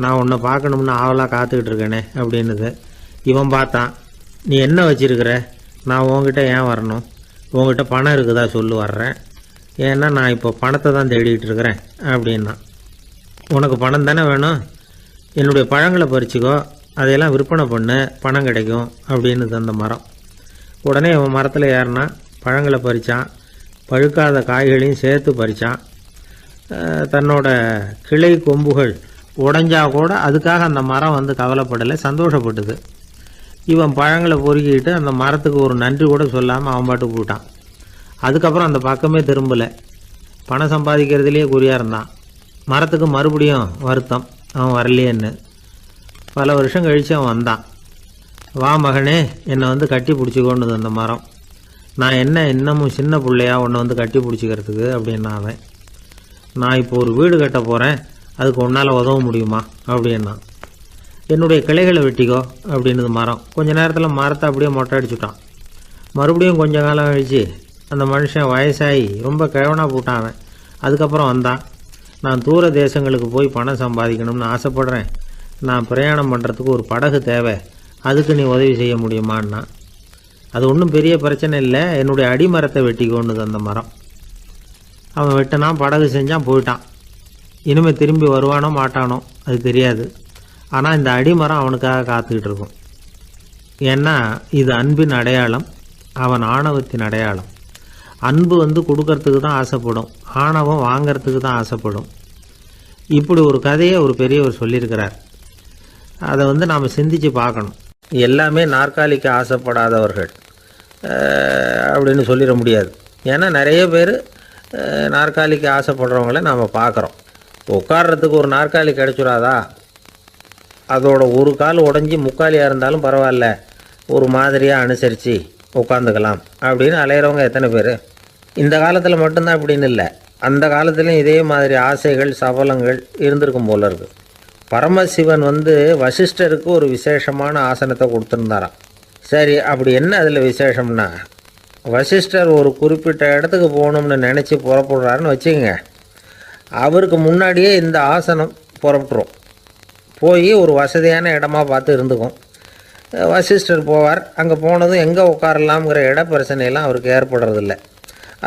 நான் உன்னை பார்க்கணும்னு ஆவலாக காத்துக்கிட்டு இருக்கேனே அப்படின்னுது. இவன் பார்த்தான். நீ என்ன வச்சிருக்கிற, நான் உங்ககிட்ட ஏன் வரணும், உங்ககிட்ட பணம் இருக்குதா சொல்லு, வர்றேன். ஏன்னா நான் இப்போ பணத்தை தான் தேடிக்கிட்டு இருக்கிறேன் அப்படின்னா. உனக்கு பணம் தானே வேணும், என்னுடைய பழங்களை பறிச்சுக்கோ, அதையெல்லாம் விற்பனை பண்ணு, பணம் கிடைக்கும் அப்படின்னு அந்த மரம். உடனே அவன் மரத்தில் ஏறினா, பழங்களை பறித்தான். பழுக்காத காய்களையும் சேர்த்து பறித்தான். தன்னோட கிளை கொம்புகள் உடைஞ்சா கூட அதுக்காக அந்த மரம் கவலைப்படலை, சந்தோஷப்பட்டுது. இவன் பழங்களை பொறுக்கிட்டு அந்த மரத்துக்கு ஒரு நன்றி கூட சொல்லாமல் அவன் பாட்டுக்கு போட்டான். அதுக்கப்புறம் அந்த பக்கமே திரும்பலை. பணம் சம்பாதிக்கிறதுலேயே குறியாக இருந்தான். மரத்துக்கு மறுபடியும் வருத்தம். அவன் வரலையேன்னு. பல வருஷம் கழித்து அவன் வந்தான். வா மகனே, என்னை வந்து கட்டி பிடிச்சிக்கொண்டுது அந்த மரம். நான் என்ன இன்னமும் சின்ன பிள்ளையா உன்னை வந்து கட்டி பிடிச்சிக்கிறதுக்கு அப்படின்னா அவன். நான் இப்போ ஒரு வீடு கட்ட போகிறேன், அதுக்கு உன்னால் உதவ முடியுமா அப்படின்னா. என்னுடைய கிளைகளை வெட்டிக்கோ அப்படின்னுது மரம். கொஞ்ச நேரத்தில் மரத்தை அப்படியே மொட்டை அடிச்சுட்டான். மறுபடியும் கொஞ்ச காலம் கழிச்சு அந்த மனுஷன் வயசாகி ரொம்ப கிழவனாக போட்டான் அவன். அதுக்கப்புறம் வந்தான். நான் தூர தேசங்களுக்கு போய் பணம் சம்பாதிக்கணும்னு ஆசைப்பட்றேன். நான் பிரயாணம் பண்ணுறதுக்கு ஒரு படகு தேவை, அதுக்கு நீ உதவி செய்ய முடியுமான்னா. அது ஒன்றும் பெரிய பிரச்சனை இல்லை, என்னுடைய அடிமரத்தை வெட்டிக்கொண்டுது அந்த மரம். அவன் வெட்டினான், படகு செஞ்சான், போயிட்டான். இனிமேல் திரும்பி வருவானோ மாட்டானோ அது தெரியாது. ஆனால் இந்த அடிமரம் அவனுக்காக காத்துக்கிட்டு இருக்கும். ஏன்னா இது அன்பின் அடையாளம், அவன் ஆணவத்தின் அடையாளம். அன்பு வந்து கொடுக்கறதுக்கு தான் ஆசைப்படும், ஆணவம் வாங்கிறதுக்கு தான் ஆசைப்படும். இப்படி ஒரு கதையை ஒரு பெரியவர் சொல்லியிருக்கிறார். அதை வந்து நாம் சிந்திச்சு பார்க்கணும். எல்லாமே நாற்காலிக்கு ஆசைப்படாதவர்கள் அப்படின்னு சொல்லிட முடியாது. ஏன்னா நிறைய பேர் நாற்காலிக்கு ஆசைப்படுறவங்கள நாம் பார்க்குறோம். உட்கார்றதுக்கு ஒரு நாற்காலி கிடச்சிடாதா, அதோட ஒரு கால் உடஞ்சி முக்காலியாக இருந்தாலும் பரவாயில்ல, ஒரு மாதிரியாக அனுசரித்து உட்காந்துக்கலாம் அப்படின்னு அலையிறவங்க எத்தனை பேர்? இந்த காலத்தில் மட்டும்தான் அப்படின்னு இல்லை, அந்த காலத்துலேயும் இதே மாதிரி ஆசைகள் சபலங்கள் இருந்திருக்கும் போல இருக்குது. பரமசிவன் வந்து வசிஷ்டருக்கு ஒரு விசேஷமான ஆசனத்தை கொடுத்துருந்தாராம். சரி, அப்படி என்ன அதில் விசேஷம்னா, வசிஷ்டர் ஒரு குறிப்பிட்ட இடத்துக்கு போகணும்னு நினச்சி புறப்படுறாருன்னு வச்சுக்கோங்க. அவருக்கு முன்னாடியே இந்த ஆசனம் புறப்பட்டுரும். போய் ஒரு வசதியான இடமா பார்த்து இருந்துக்கும். வசிஷ்டர் போவார். அங்கே போனதும் எங்கே உட்காரலாம்ங்கிற இட பிரச்சனையெல்லாம் அவருக்கு ஏற்படுறதில்ல.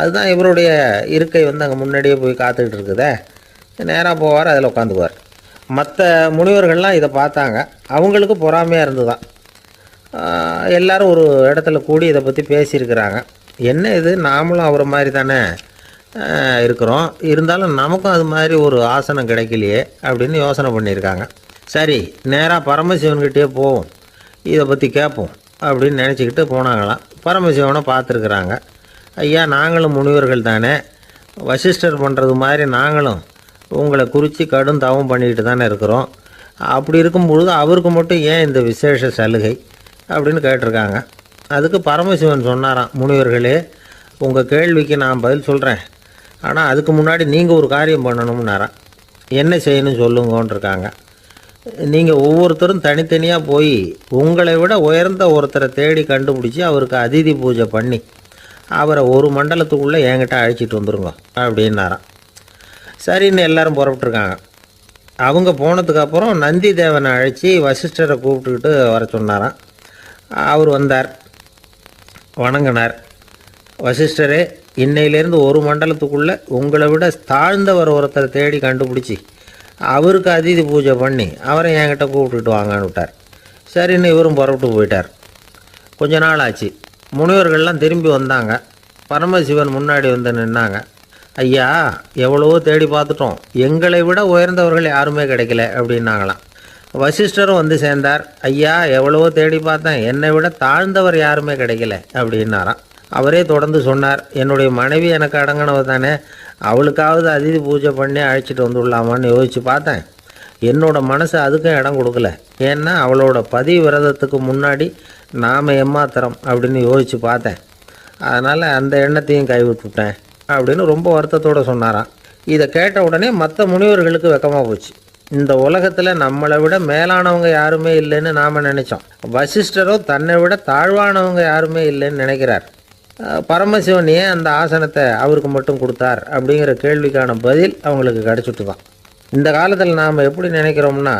அதுதான் இவருடைய இருக்கை வந்து அங்கே முன்னாடியே போய் காத்துக்கிட்டு இருக்குதே. நேராக போவார், அதில் உட்காந்துக்குவார். மற்ற முனிவர்கள்லாம் இதை பார்த்தாங்க. அவங்களுக்கு பொறாமையாக இருந்துதான். எல்லாரும் ஒரு இடத்துல கூடி இதை பற்றி பேசியிருக்கிறாங்க. என்ன இது, நாமளும் அவரை மாதிரி தானே இருக்கிறோம், இருந்தாலும் நமக்கும் அது மாதிரி ஒரு ஆசனம் கிடைக்கலையே அப்படின்னு யோசனை பண்ணியிருக்காங்க. சரி, நேராக பரமசிவன்கிட்டே போவோம், இதை பற்றி கேட்போம் அப்படின்னு நினச்சிக்கிட்டு போனாங்களாம். பரமசிவனை பார்த்துருக்குறாங்க. ஐயா, நாங்களும் முனிவர்கள் தானே, வசிஷ்டர் பண்ணுறது மாதிரி நாங்களும் உங்களை குறித்து கடும் தவம் பண்ணிக்கிட்டு தானே இருக்கிறோம். அப்படி இருக்கும்பொழுது அவருக்கு மட்டும் ஏன் இந்த விசேஷ சலுகை அப்படின்னு கேட்டிருக்காங்க. அதுக்கு பரமசிவன் சொன்னாராம், முனிவர்களே, உங்கள் கேள்விக்கு நான் பதில் சொல்கிறேன், ஆனால் அதுக்கு முன்னாடி நீங்கள் ஒரு காரியம் பண்ணணும்னாராம். என்ன செய்யணும் சொல்லுங்கன்னு இருக்காங்க. நீங்கள் ஒவ்வொருத்தரும் தனித்தனியாக போய் உங்களை விட உயர்ந்த ஒருத்தரை தேடி கண்டுபிடிச்சி அவருக்கு அதிதி பூஜை பண்ணி அவரை ஒரு மண்டலத்துக்குள்ளே என்கிட்ட அழைச்சிட்டு வந்துருங்க அப்படின்னாராம். சரின்னு எல்லாரும் புறப்பட்டுருக்காங்க. அவங்க போனதுக்கப்புறம் நந்தி தேவனை அழைச்சி வசிஷ்டரை கூப்பிட்டுக்கிட்டு வர சொன்னாராம். அவர் வந்தார், வணங்கினார். வசிஷ்டரே, இன்னையிலேருந்து ஒரு மண்டலத்துக்குள்ளே உங்களை விட தாழ்ந்தவர் ஒருத்தரை தேடி கண்டுபிடிச்சி அவருக்கு அதிதி பூஜை பண்ணி அவரை என்கிட்ட கூப்பிட்டுட்டு வாங்கன்னு விட்டார். சரின்னு இவரும் புறப்பட்டு போயிட்டார். கொஞ்ச நாள் ஆச்சு. முனிவர்கள்லாம் திரும்பி வந்தாங்க. பரமசிவன் முன்னாடி வந்து நின்னாங்க. ஐயா, எவ்வளவோ தேடி பார்த்துட்டோம், எங்களை விட உயர்ந்தவர்கள் யாருமே கிடைக்கல அப்படின்னாங்களாம். வசிஷ்டரும் வந்து சேர்ந்தார். ஐயா, எவ்வளவோ தேடி பார்த்தேன், என்னை விட தாழ்ந்தவர் யாருமே கிடைக்கல அப்படின்னாராம். அவரே தொடர்ந்து சொன்னார், என்னுடைய மனைவி எனக்கு அடங்கினவ தானே, அவளுக்காவது அதிதி பூஜை பண்ணி அழைச்சிட்டு வந்துடலாமான்னு யோசித்து பார்த்தேன். என்னோட மனசு அதுக்கும் இடம் கொடுக்கல. ஏன்னா அவளோட பதி விரதத்துக்கு முன்னாடி நாம் ஏமாத்திரம் அப்படின்னு யோசித்து பார்த்தேன். அதனால் அந்த எண்ணத்தையும் கைவிட்டுவிட்டேன் அப்படின்னு ரொம்ப வருத்தத்தோடு சொன்னாராம். இதை கேட்ட உடனே மற்ற முனிவர்களுக்கு வெக்கமாக போச்சு. இந்த உலகத்தில் நம்மளை விட மேலானவங்க யாருமே இல்லைன்னு நாம் நினச்சோம். வசிஷ்டரோ தன்னை விட தாழ்வானவங்க யாருமே இல்லைன்னு நினைக்கிறார். பரமசிவன் ஏன் அந்த ஆசனத்தை அவருக்கு மட்டும் கொடுத்தார் அப்படிங்கிற கேள்விக்கான பதில் அவங்களுக்கு கிடச்சிட்டு தான். இந்த காலத்தில் நாம் எப்படி நினைக்கிறோம்னா,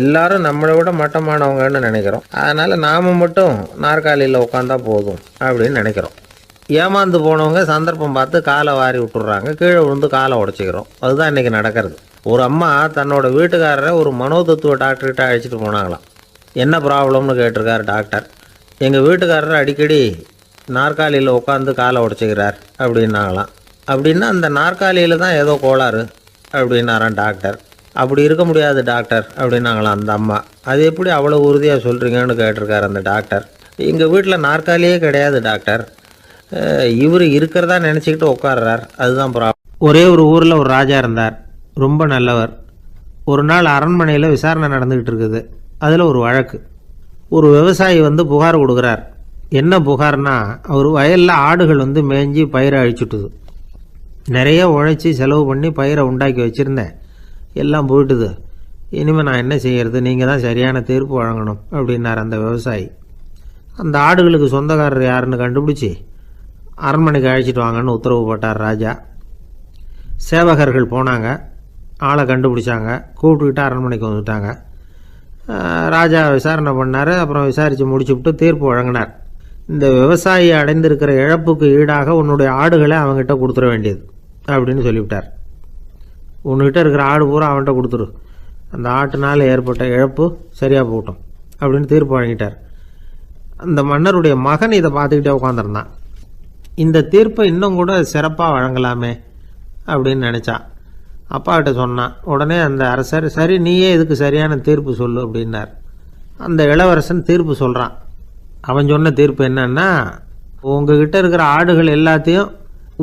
எல்லாரும் நம்மளை விட மட்டமானவங்கன்னு நினைக்கிறோம். அதனால் நாம் மட்டும் நாற்காலியில் உட்காந்தா போதும் அப்படின்னு நினைக்கிறோம். ஏமாந்து போனவங்க சந்தர்ப்பம் பார்த்து காலை வாரி விட்டுறாங்க, கீழே விழுந்து காலை உடச்சிக்கிறோம். அதுதான் இன்றைக்கி நடக்கிறது. ஒரு அம்மா தன்னோட வீட்டுக்காரரை ஒரு மனோதத்துவ டாக்டர்கிட்ட அழைச்சிட்டு போனாங்களாம். என்ன ப்ராப்ளம்னு கேட்டிருக்கார் டாக்டர். எங்கள் வீட்டுக்காரர் அடிக்கடி நாற்காலியில் உட்காந்து காலை உடச்சிக்கிறார் அப்படின்னாங்களாம். அப்படின்னா அந்த நாற்காலியில் தான் ஏதோ கோளாறு அப்படின்னாரான் டாக்டர். அப்படி இருக்க முடியாது டாக்டர் அப்படின்னாங்களாம் அந்த அம்மா. அது எப்படி அவ்வளோ உறுதியாக சொல்கிறீங்கன்னு கேட்டிருக்கார் அந்த டாக்டர். எங்கள் வீட்டில் நாற்காலியே கிடையாது டாக்டர், இவர் இருக்கிறதா நினச்சிக்கிட்டு உட்கார்றார், அதுதான் ப்ராப்ளம். ஒரே ஒரு ஊரில் ஒரு ராஜா இருந்தார், ரொம்ப நல்லவர். ஒரு நாள் அரண்மனையில் விசாரணை நடந்துக்கிட்டு இருக்குது. அதில் ஒரு வழக்கு. ஒரு விவசாயி வந்து புகார் கொடுக்குறார். என்ன புகார்னா, அவர் வயலில் ஆடுகள் வந்து மேய்ஞ்சி பயிரை அழிச்சுட்டுது. நிறைய உழைச்சி செலவு பண்ணி பயிரை உண்டாக்கி வச்சுருந்தேன், எல்லாம் போயிட்டுது. இனிமேல் நான் என்ன செய்கிறது, நீங்கள் தான் சரியான தீர்ப்பு வழங்கணும் அப்படின்னார் அந்த விவசாயி. அந்த ஆடுகளுக்கு சொந்தக்காரர் யாருன்னு கண்டுபிடிச்சி அரண்மனைக்கு அழைச்சிட்டு வாங்கன்னு உத்தரவு போட்டார் ராஜா. சேவகர்கள் போனாங்க, ஆளை கண்டுபிடிச்சாங்க, கூப்பிட்டுக்கிட்டு அரண்மனைக்கு வந்துட்டாங்க. ராஜா விசாரணை பண்ணார். அப்புறம் விசாரித்து முடிச்சுவிட்டு தீர்ப்பு வழங்கினார். இந்த விவசாயி அடைந்திருக்கிற இழப்புக்கு ஈடாக உன்னுடைய ஆடுகளை அவங்ககிட்ட கொடுத்துட வேண்டியது அப்படின்னு சொல்லிவிட்டார். உன்கிட்ட இருக்கிற ஆடு பூரா அவன்கிட்ட கொடுத்துரு, அந்த ஆட்டுனால் ஏற்பட்ட இழப்பு சரியாக போகட்டும் அப்படின்னு தீர்ப்பு வழங்கிட்டார். அந்த மன்னருடைய மகன் இதை பார்த்துக்கிட்டே உட்காந்துருந்தான். இந்த தீர்ப்பை இன்னும் கூட சிறப்பாக வழங்கலாமே அப்படின்னு நினச்சான். அப்பாக்கிட்ட சொன்னான். உடனே அந்த அரசர், சரி நீயே இதுக்கு சரியான தீர்ப்பு சொல்லு அப்படின்னார். அந்த இளவரசன் தீர்ப்பு சொல்கிறான். அவன் சொன்ன தீர்ப்பு என்னன்னா, உங்ககிட்ட இருக்கிற ஆடுகள் எல்லாத்தையும்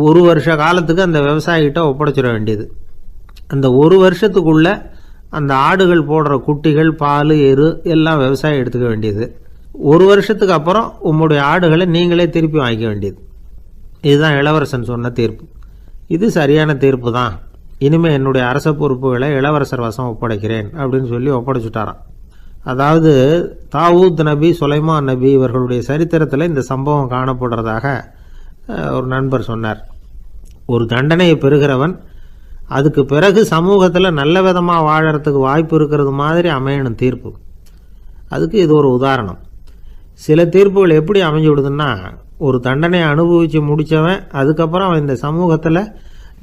1 வருஷ காலத்துக்கு அந்த விவசாயிகிட்ட ஒப்படைச்சிட வேண்டியது. அந்த 1 வருஷத்துக்குள்ள அந்த ஆடுகள் போடுற குட்டிகள், பால், எரு எல்லாம் விவசாயி எடுத்துக்க வேண்டியது. 1 வருஷத்துக்கு அப்புறம் உங்களுடைய ஆடுகளை நீங்களே திருப்பி வாங்கிக்க வேண்டியது. இதுதான் இளவரசன் சொன்ன தீர்ப்பு. இது சரியான தீர்ப்பு தான். இனிமேல் என்னுடைய அரச பொறுப்புகளை இளவரசர் வசம் ஒப்படைக்கிறேன் அப்படின்னு சொல்லி ஒப்படைச்சுட்டாராம். அதாவது தாவூத் நபி, சுலைமான் நபி இவர்களுடைய சரித்திரத்தில் இந்த சம்பவம் காணப்படுறதாக ஒரு நண்பர் சொன்னார். ஒரு தண்டனையை பெறுகிறவன் அதுக்கு பிறகு சமூகத்தில் நல்ல விதமாக வாழறதுக்கு வாய்ப்பு இருக்கிறது மாதிரி அமையணும் தீர்ப்பு. அதுக்கு இது ஒரு உதாரணம். சில தீர்ப்புகள் எப்படி அமைஞ்சு விடுதுன்னா, ஒரு தண்டனையை அனுபவித்து முடித்தவன் அதுக்கப்புறம் அவன் இந்த சமூகத்தில்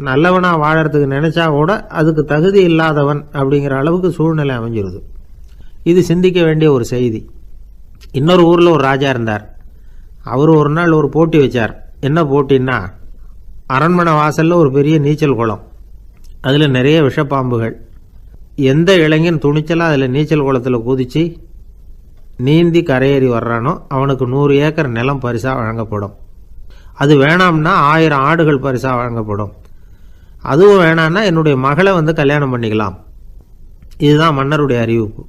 நல்லவனாக வாழறதுக்கு நினச்சா கூட அதுக்கு தகுதி இல்லாதவன் அப்படிங்கிற அளவுக்கு சூழ்நிலை அமைஞ்சிருது. இது சிந்திக்க வேண்டிய ஒரு செய்தி. இன்னொரு ஊரில் ஒரு ராஜா இருந்தார். அவர் ஒரு நாள் ஒரு போட்டி வச்சார். என்ன போட்டின்னா, அரண்மனை வாசலில் ஒரு பெரிய நீச்சல் குளம், அதில் நிறைய விஷப்பாம்புகள். எந்த இளைஞன் துணிச்சலாக அதில் நீச்சல் குளத்தில் குதித்து நீந்தி கரையேறி வர்றானோ அவனுக்கு 100 ஏக்கர் நிலம் பரிசாக வழங்கப்படும். அது வேணாம்னா 1000 ஆடுகள் பரிசாக வழங்கப்படும். அதுவும் வேணான்னா என்னுடைய மகளை வந்து கல்யாணம் பண்ணிக்கலாம். இதுதான் மன்னருடைய அறிவிப்பு.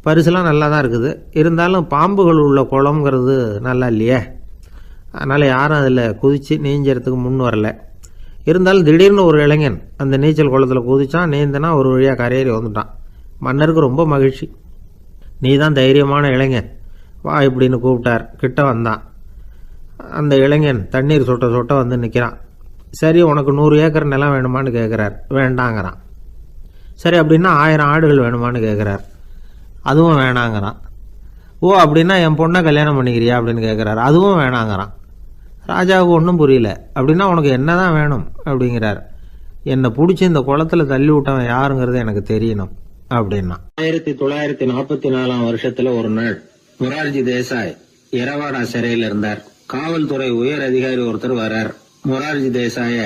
பரிசுலாம் நல்லா தான் இருக்குது. இருந்தாலும் பாம்புகள் உள்ள குளம்ங்கிறது நல்லா இல்லையே, அதனால் யாரும் அதில் குதித்து நீஞ்சறதுக்கு முன் வரல. இருந்தாலும் திடீர்னு ஒரு இளைஞன் அந்த நீச்சல் குளத்தில் குதித்தான், நீந்தனா ஒரு வழியாக கரையேறி வந்துட்டான். மன்னருக்கு ரொம்ப மகிழ்ச்சி. நீ தான் தைரியமான இளைஞன், வா இப்படின்னு கூப்பிட்டார். கிட்ட வந்தான். அந்த இளைஞன் தண்ணீர் சொட்ட சொட்ட வந்து நிற்கிறான். சரி, உனக்கு 100 ஏக்கர் நிலம் வேணுமான்னு கேட்குறார். வேண்டாங்கிறான். சரி, அப்படின்னா 1000 ஆடுகள் வேணுமான்னு கேட்குறார். அதுவும் வேணாங்கிறான். ஓ, அப்படின்னா என் பொண்ணை கல்யாணம் பண்ணிக்கிறியா அப்படின்னு கேட்குறாரு. அதுவும் வேணாங்கிறான். ராஜாவுக்கு ஒன்றும் புரியல. அப்படின்னா உனக்கு என்ன தான் வேணும் அப்படிங்கிறார். என்னை பிடிச்சி இந்த குளத்தில் தள்ளி விட்டவன் யாருங்கிறது எனக்கு தெரியணும் அப்படின்னா.
1944 வருஷத்துல ஒரு நாள் மொரார்ஜி தேசாய் எரவாடா சிறையில் இருந்தார். காவல்துறை உயர் அதிகாரி ஒருத்தர் வர்றார். மொரார்ஜி தேசாய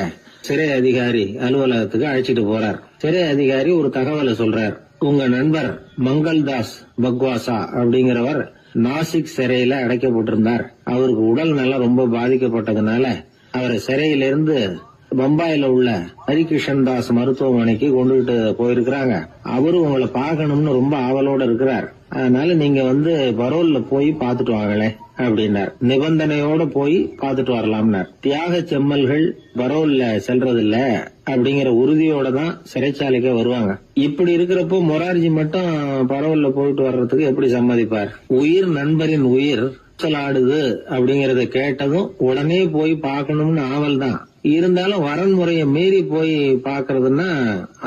சிறை அதிகாரி அலுவலகத்துக்கு அழைச்சிட்டு போறார். சிறை அதிகாரி ஒரு தகவலை சொல்றார். உங்க நண்பர் மங்கள்தாஸ் பக்வாசா அப்படிங்கிறவர் நாசிக் சிறையில அடைக்கப்பட்டிருந்தார். அவருக்கு உடல் நலம் ரொம்ப பாதிக்கப்பட்டதுனால அவரை சிறையிலிருந்து பம்பாயில உள்ள ஹரிகிருஷ்ணன் தாஸ் மருத்துவமனைக்கு கொண்டுகிட்டு போயிருக்கிறாங்க. அவரும் உங்களை பார்க்கணும்னு ரொம்ப ஆவலோட இருக்கிறார். அதனால நீங்க வந்து பரோல்ல போய் பாத்துட்டு வாங்களே அப்படின்னார். நிபந்தனையோட போய் பாத்துட்டு வரலாம்னார். தியாக செம்மல்கள் பரோல்ல செல்றதில்ல அப்படிங்கிற உறுதியோட தான் சிறைச்சாலைக்கு வருவாங்க. இப்படி இருக்கிறப்போ மொரார்ஜி மட்டும் பரோல்ல போயிட்டு வர்றதுக்கு எப்படி சம்மதிப்பார்? உயிர் நண்பரின் உயிர் ஆடுது அப்படிங்கறத கேட்டதும் உடனே போய் பார்க்கணும்னு ஆவல் தான். இருந்தாலும் வரன்முறையை மீறி போய் பாக்குறதுன்னா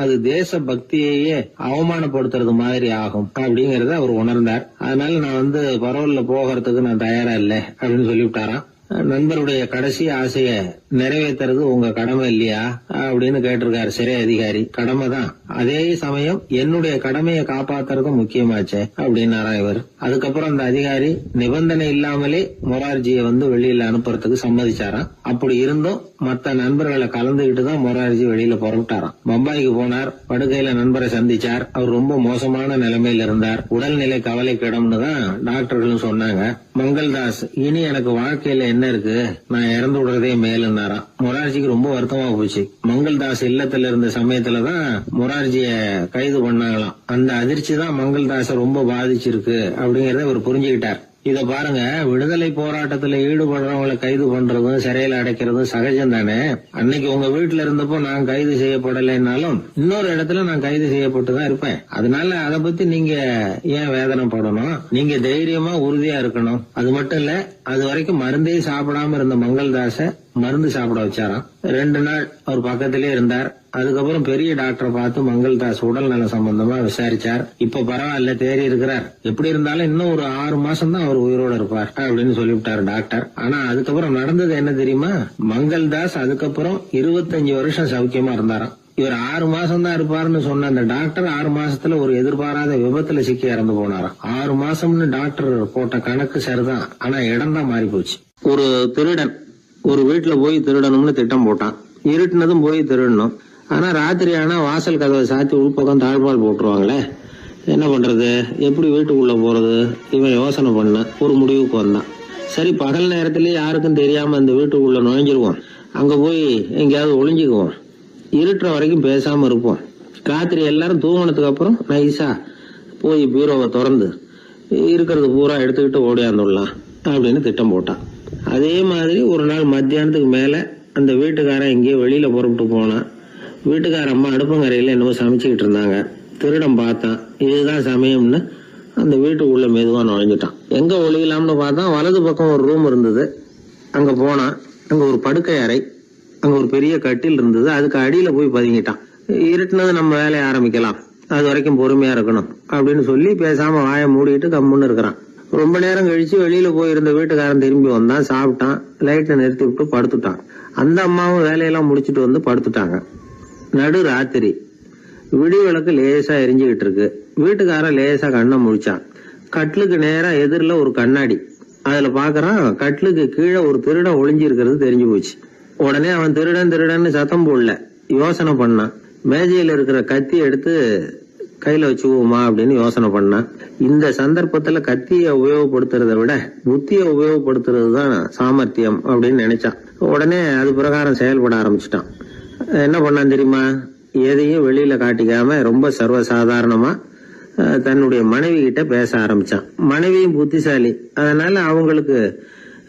அது தேச பக்தியையே அவமானப்படுத்துறது மாதிரி ஆகும் அப்படிங்கறத அவர் உணர்ந்தார். அதனால நான் வந்து பரோல்ல போகிறதுக்கு நான் தயாரா இல்லை அப்படின்னு சொல்லிவிட்டாராம். நண்பருடைய கடைசி ஆசைய நிறைவேற்றுறது உங்க கடமை இல்லையா அப்படின்னு கேட்டிருக்காரு சிறை அதிகாரி. கடமை தான், அதே சமயம் என்னுடைய கடமையை காப்பாத்துறதும் முக்கியமாச்சே அப்படின்னாரா இவர். அதுக்கப்புறம் அந்த அதிகாரி நிபந்தனை இல்லாமலே மொரார்ஜியை வந்து வெளியில அனுப்புறதுக்கு சம்மதிச்சாராம். அப்படி இருந்தும் மத்த நண்பர்களை கலந்துகிட்டு தான் மொரார்ஜி வெளியில புறப்பட்டாராம். பம்பாய்க்கு போனார். படுக்கையில நண்பரை சந்திச்சார். அவர் ரொம்ப மோசமான நிலைமையில இருந்தார். உடல்நிலை கவலைக்கிடம்னு தான் டாக்டர்களும் சொன்னாங்க. மங்கள்தாஸ், இனி எனக்கு வாழ்க்கையில என்ன இருக்கு, நான் இறந்து விடுறதே மேலுன்னாராம். மொரார்ஜிக்கு ரொம்ப வருத்தமா போச்சு. மங்கள்தாஸ் இல்லத்துல இருந்த சமயத்துலதான் மொரார்ஜிய கைது பண்ணாங்களாம். அந்த அதிர்ச்சி தான் மங்கள்தாஸ ரொம்ப பாதிச்சிருக்கு அப்படிங்கறத அவர் புரிஞ்சுக்கிட்டார். இத பாருங்க, விடுதலை போராட்டத்துல ஈடுபடுறவங்களை கைது பண்றதும் சிறையில அடைக்கிறதும் சகஜம் தானே. அன்னைக்கு உங்க வீட்டுல இருந்தப்போ நான் கைது செய்யப்படலைன்னாலும் இன்னொரு இடத்துல நான் கைது செய்யப்பட்டுதான் இருப்பேன். அதனால அதை பத்தி நீங்க ஏன் வேதனைப்படணும்? நீங்க தைரியமா உறுதியா இருக்கணும். அது மட்டும் இல்ல, அது வரைக்கும் மருந்தே சாப்பிடாம இருந்த மங்கள்தாஸ மருந்து சாப்பிட வச்சாராம். 2 நாள் அவர் பக்கத்திலே இருந்தார். அதுக்கப்புறம் பெரிய டாக்டரை பார்த்து மங்கள்தாஸ் உடல் நல சம்பந்தமா விசாரிச்சார். இப்ப பரவாயில்ல, தேறி இருக்கிறார். எப்படி இருந்தாலும் இன்னும் ஒரு 6 மாசம் தான் அவர் உயிரோட இருப்பார் அப்படின்னு சொல்லிவிட்டாரு டாக்டர். ஆனா அதுக்கப்புறம் நடந்தது என்ன தெரியுமா? மங்கள்தாஸ் அதுக்கப்புறம் 25 வருஷம் சௌக்கியமா இருந்தாராம். இவர் 6 மாசம் தான் இருப்பாருன்னு சொன்ன அந்த டாக்டர் 6 மாசத்துல ஒரு எதிர்பாராத விபத்துல சிக்கி இறந்து போனாராம். 6 மாசம்னு டாக்டர் போட்ட கணக்கு சரிதான், ஆனா இடம் தான் மாறி போச்சு. ஒரு திருடன் ஒரு வீட்டுல போய் திருடணும்னு திட்டம் போட்டான். இருட்டுனதும் போய் திருடணும். ஆனா ராத்திரி ஆனா வாசல் கதவை சாத்தி உள்பக்கம் தாழ்பால் போட்டுருவாங்களே, என்ன பண்றது, எப்படி வீட்டுக்குள்ள போறது? இவன் யோசனை பண்ண ஒரு முடிவுக்கு வந்தான். சரி, பகல் நேரத்திலேயே யாருக்கும் தெரியாம அந்த வீட்டுக்குள்ள நுழைஞ்சிருவோம், அங்க போய் எங்கேயாவது ஒளிஞ்சுக்குவோம், இருட்டுற வரைக்கும் பேசாம இருப்போம். ராத்திரி எல்லாரும் தூங்கினதுக்கு அப்புறம் நைஸா போய் பீரோவை திறந்து இருக்கிறது பூரா எடுத்துக்கிட்டு ஓடியாந்துடலாம் அப்படின்னு திட்டம் போட்டான். அதே மாதிரி ஒரு நாள் மத்தியானத்துக்கு மேல அந்த வீட்டுக்காரன் எங்கேயோ வெளியில புறப்பட்டு போனான். வீட்டுக்கார அம்மா அடுப்பங்கரையில என்னமோ சமைச்சுக்கிட்டு இருந்தாங்க. திருடன் பார்த்தான். இதுதான் சமயம்னு அந்த வீட்டுக்குள்ள மெதுவா நுழைஞ்சிட்டான். எங்க ஒளியலாம்னு பார்த்தா வலது பக்கம் ஒரு ரூம் இருந்தது. அங்க போனான். அங்க ஒரு படுக்கை அறை, அங்க ஒரு பெரிய கட்டில் இருந்தது. அதுக்கு அடியில போய் பதுங்கிட்டான். இருட்டுனது நம்ம வேலையை ஆரம்பிக்கலாம், அது வரைக்கும் பொறுமையா இருக்கணும் அப்படின்னு சொல்லி பேசாம வாயை மூடிட்டு கம்முன்னு இருக்கிறான். ரொம்ப நேரம் கழிச்சு வெளியில போயிருந்த வீட்டுக்காரன் திரும்பி வந்தான். சாப்பிட்டான். லைட்டை நிறுத்தி விட்டு படுத்துட்டான். அந்த அம்மாவும் வேலையெல்லாம் முடிச்சுட்டு வந்து படுத்துட்டாங்க. நடு ராத்திரி. விடி விளக்கு லேசா எரிஞ்சுக்கிட்டு இருக்கு. வீட்டுக்காரன் லேசா கண்ணை முழிச்சான். கட்லுக்கு நேரா எதிரில ஒரு கண்ணாடி. அதுல பாக்குறான், கட்லுக்கு கீழே ஒரு திருடன் ஒளிஞ்சு இருக்கிறது தெரிஞ்சு போச்சு. உடனே அவன் திருடன் திருடன்னு சத்தம் போடல, யோசனை பண்ணான். மேஜையில இருக்கிற கத்தி எடுத்து கையில வச்சுக்குவோமா அப்படின்னு யோசனை பண்ணான். இந்த சந்தர்ப்பத்துல கத்தியை உபயோகப்படுத்துறதை விட புத்தியை உபயோகப்படுத்துறது தான் சாமர்த்தியம் அப்படின்னு நினைச்சான். உடனே அது பிரகாரம் செயல்பட ஆரம்பிச்சிட்டான். என்ன பண்ணான் தெரியுமா? எதையும் வெளியில காட்டிக்காம ரொம்ப சர்வசாதாரணமா தன்னுடைய மனைவி கிட்ட பேச ஆரம்பிச்சான். மனைவியும் புத்திசாலி, அதனால அவங்களுக்கு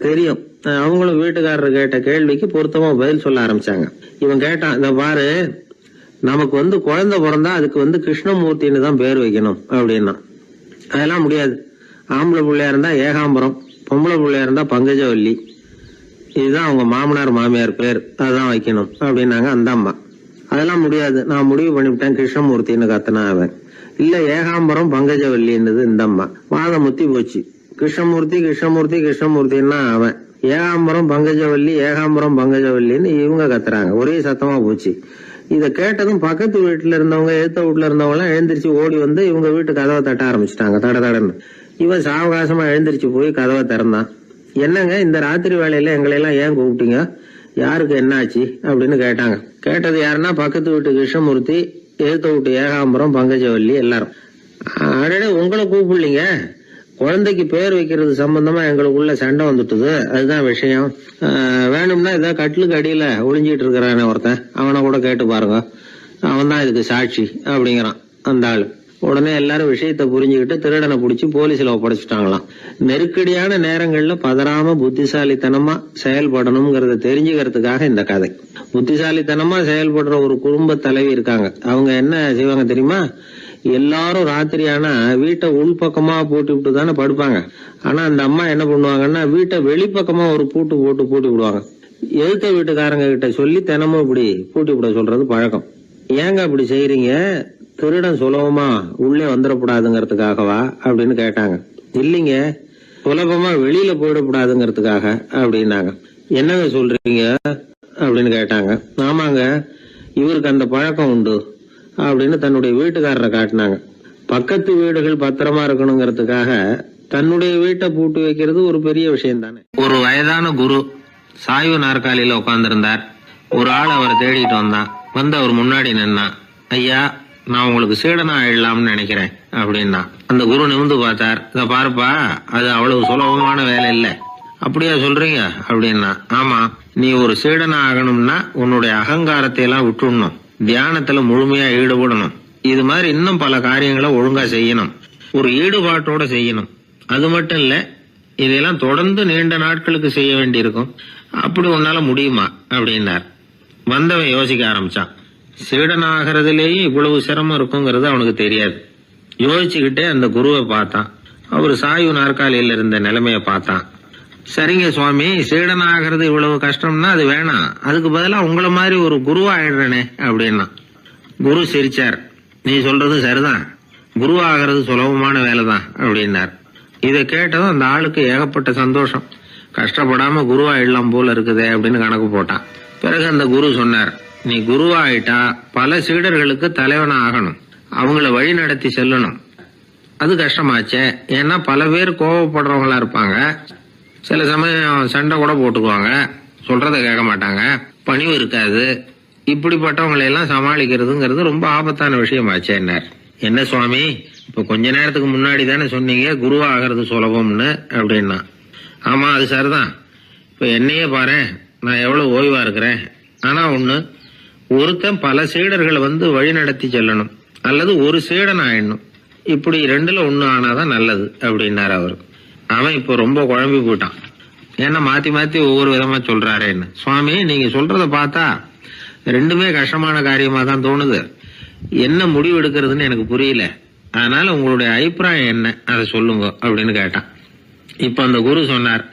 தெரியும். அவங்களும் வீட்டுக்காரர் கேட்ட கேள்விக்கு பொருத்தமா பதில் சொல்ல ஆரம்பிச்சாங்க. இவன் கேட்டான், இந்த பாரு, நமக்கு குழந்தை பிறந்தா அதுக்கு கிருஷ்ணமூர்த்தின்னு தான் பேர் வைக்கணும் அப்படின்னா. அதெல்லாம் முடியாது. ஆம்பளை பிள்ளையா இருந்தா ஏகாம்பரம், பொம்பளை பிள்ளையா இருந்தா பங்கஜவல்லி, இதுதான் அவங்க மாமனார் மாமியார் பேர், அதுதான் வைக்கணும் அப்படின்னாங்க அந்த அம்மா. அதெல்லாம் முடியாது, நான் முடிவு பண்ணிவிட்டேன் கிருஷ்ணமூர்த்தின்னு கத்தனா அவன். இல்ல ஏகாம்பரம் பங்கஜவல்லின்னுது இந்த அம்மா. வாதம் முத்தி போச்சு. கிருஷ்ணமூர்த்தி கிருஷ்ணமூர்த்தி கிருஷ்ணமூர்த்தின்னா அவன். ஏகாம்பரம் பங்கஜவல்லி ஏகாம்பரம் பங்கஜவல்லின்னு இவங்க கத்துறாங்க. ஒரே சத்தமா போச்சு. இத கேட்டதும் பக்கத்து வீட்டுல இருந்தவங்க, எழுத்த வீட்டுல இருந்தவங்க எல்லாம் எழுந்திரிச்சு ஓடி வந்து இவங்க வீட்டு கதவை தட்ட ஆரம்பிச்சுட்டாங்க. தட தடன்னு. இவன் சாவகாசமா எழுந்திரிச்சு போய் கதவை திறந்தான். என்னங்க, இந்த ராத்திரி வேலையில எங்களை எல்லாம் ஏன் கூப்பிட்டீங்க, யாருக்கு என்னாச்சு அப்படின்னு கேட்டாங்க. கேட்டது யாருன்னா பக்கத்து வீட்டு கிருஷ்ணமூர்த்தி, எழுத்த வீட்டு ஏகாம்பரம் பங்கஜவல்லி எல்லாரும். அடடே, உங்களை கூப்பிடலீங்க, குழந்தைக்கு பேர் வைக்கிறது சம்பந்தமா எங்களுக்குள்ள சண்டை வந்துட்டுது, அதுதான் விஷயம். வேணும்னா இதான் கட்டிலுக்கு அடியில ஒளிஞ்சிட்டு இருக்கிறானே ஒருத்தன், அவனை கூட கேட்டு பாருங்க, அவன் தான் இதுக்கு சாட்சி அப்படிங்கிறான் அந்த ஆளு. உடனே எல்லாரும் விஷயத்த புரிஞ்சுக்கிட்டு திருடனை பிடிச்சி போலீஸ்ல ஒப்படைச்சிட்டாங்களாம். நெருக்கடியான நேரங்கள்ல பதறாம புத்திசாலித்தனமா செயல்படணுங்கிறத தெரிஞ்சுக்கிறதுக்காக இந்த கதை. புத்திசாலித்தனமா செயல்படுற ஒரு குடும்ப தலைவி இருக்காங்க. அவங்க என்ன செய்வாங்க தெரியுமா? எல்லாரும் ராத்திரி ஆனா வீட்டை உள்பக்கமா பூட்டி விட்டு தானே படுப்பாங்க. ஆனா அந்த அம்மா என்ன பண்ணுவாங்கன்னா, வீட்டை வெளிப்பக்கமா ஒரு பூட்டு போட்டு பூட்டி விடுவாங்க. எழுத்த வீட்டுக்காரங்க கிட்ட சொல்லி தினமும் இப்படி பூட்டி விட சொல்றது பழக்கம். ஏங்க அப்படி செய்யறீங்க, திருடன் சுலபமா உள்ளே வந்துடக்கூடாதுங்கிறதுக்காகவா அப்படின்னு கேட்டாங்க. இல்லைங்க, சுலபமா வெளியில போயிடக்கூடாதுங்கிறதுக்காக அப்படின்னாங்க. என்னங்க சொல்றீங்க அப்படின்னு கேட்டாங்க. ஆமாங்க, இவருக்கு அந்த பழக்கம் உண்டு அப்படின்னு தன்னுடைய வீட்டுக்காரரை காட்டினாங்க. பக்கத்து வீடுகள் பத்திரமா இருக்கணுங்கிறதுக்காக தன்னுடைய வீட்டை பூட்டி வைக்கிறது ஒரு பெரிய விஷயம் தானே. ஒரு வயதான குரு சாய்வு நாற்காலியில உட்கார்ந்திருந்தார். ஒரு ஆள் அவரை தேடிட்டு வந்தான். வந்து அவர் முன்னாடி நின்னான். ஐயா, நான் உங்களுக்கு சீடனா ஆயிடலாம்னு நினைக்கிறேன் அப்படின்னா. அந்த குரு நிமிந்து பார்த்தார். இத பாருப்பா, அது அவ்வளவு சுலபமான வேலை இல்ல. அப்படியா சொல்றீங்க அப்படின்னா. ஆமா, நீ ஒரு சீடனா ஆகணும்னா உன்னுடைய அகங்காரத்தை எல்லாம் விட்டுடணும், தியானத்துல முழுமையா ஈடுபடணும், இது மாதிரி இன்னும் பல காரியங்களை ஒழுங்கா செய்யணும், ஒரு ஈடுபாட்டோட செய்யணும். அது மட்டும் இல்ல, இதெல்லாம் தொடர்ந்து நீண்ட நாட்களுக்கு செய்ய வேண்டியிருக்கும். அப்படி உன்னால முடியுமா அப்படின்னார். வந்தவன் யோசிக்க ஆரம்பிச்சான். சீடனாகிறதுலேயே இவ்வளவு சிரமம் இருக்குங்கிறது அவனுக்கு தெரியாது. யோசிச்சுக்கிட்டே அந்த குருவை பார்த்தான். அவர் சாய்வு நாற்காலியில் இருந்த நிலைமைய பார்த்தான். சரிங்க சுவாமி, சீடனாகிறது இவ்வளவு கஷ்டம்னா அது வேணாம், அதுக்கு பதிலா உங்களை மாதிரி ஒரு குருவாயிடுறனே அப்படின்னா. குரு சிரிச்சார். நீ சொல்றது சரிதான், குருவாகிறது சுலபமான வேலைதான் அப்படின்னார். இதை கேட்டதும் அந்த ஆளுக்கு ஏகப்பட்ட சந்தோஷம். கஷ்டப்படாம குருவாயிடலாம் போல இருக்குதே அப்படின்னு கணக்கு போட்டான். பிறகு அந்த குரு சொன்னார், நீ குருவாயிட்டா பல சீடர்களுக்கு தலைவனா ஆகணும், அவங்கள வழி நடத்தி செல்லணும். அது கஷ்டமாச்சே. ஏன்னா பல பேர் கோவப்படுறவங்களா இருப்பாங்க, சில சமயம் சண்டை கூட போட்டுக்குவாங்க, சொல்றத கேட்க மாட்டாங்க, பணிவு இருக்காது. இப்படிப்பட்டவங்களை எல்லாம் சமாளிக்கிறதுங்கிறது ரொம்ப ஆபத்தான விஷயமாச்சேன்னார். என்ன சுவாமி, இப்ப கொஞ்ச நேரத்துக்கு முன்னாடி தானே சொன்னீங்க குருவாகிறது சுலபம்னு அப்படின்னா. ஆமா, அது சரிதான். இப்ப என்னையே பாரு, நான் எவ்வளவு ஓய்வா இருக்கிறேன். ஆனா ஒண்ணு, ஒருத்தன் பல சீடர்களை வந்து வழி நடத்தி செல்லணும், அல்லது ஒரு சீடன் ஆயிடணும். இப்படி ரெண்டுல ஒண்ணு ஆனாதான் நல்லது அப்படின்னாரு அவரு. அவன் இப்ப ரொம்ப குழம்பி போயிட்டான். ஏன்னா மாத்தி மாத்தி ஒவ்வொரு விதமா சொல்றாருன்னு. சுவாமி, நீங்க சொல்றத பார்த்தா ரெண்டுமே கஷ்டமான காரியமா தான் தோணுது. என்ன முடிவு எடுக்கிறதுன்னு எனக்கு புரியல. அதனால உங்களுடைய அபிப்பிராயம் என்ன, அதை சொல்லுங்க அப்படின்னு கேட்டான். இப்ப அந்த குரு சொன்னார்,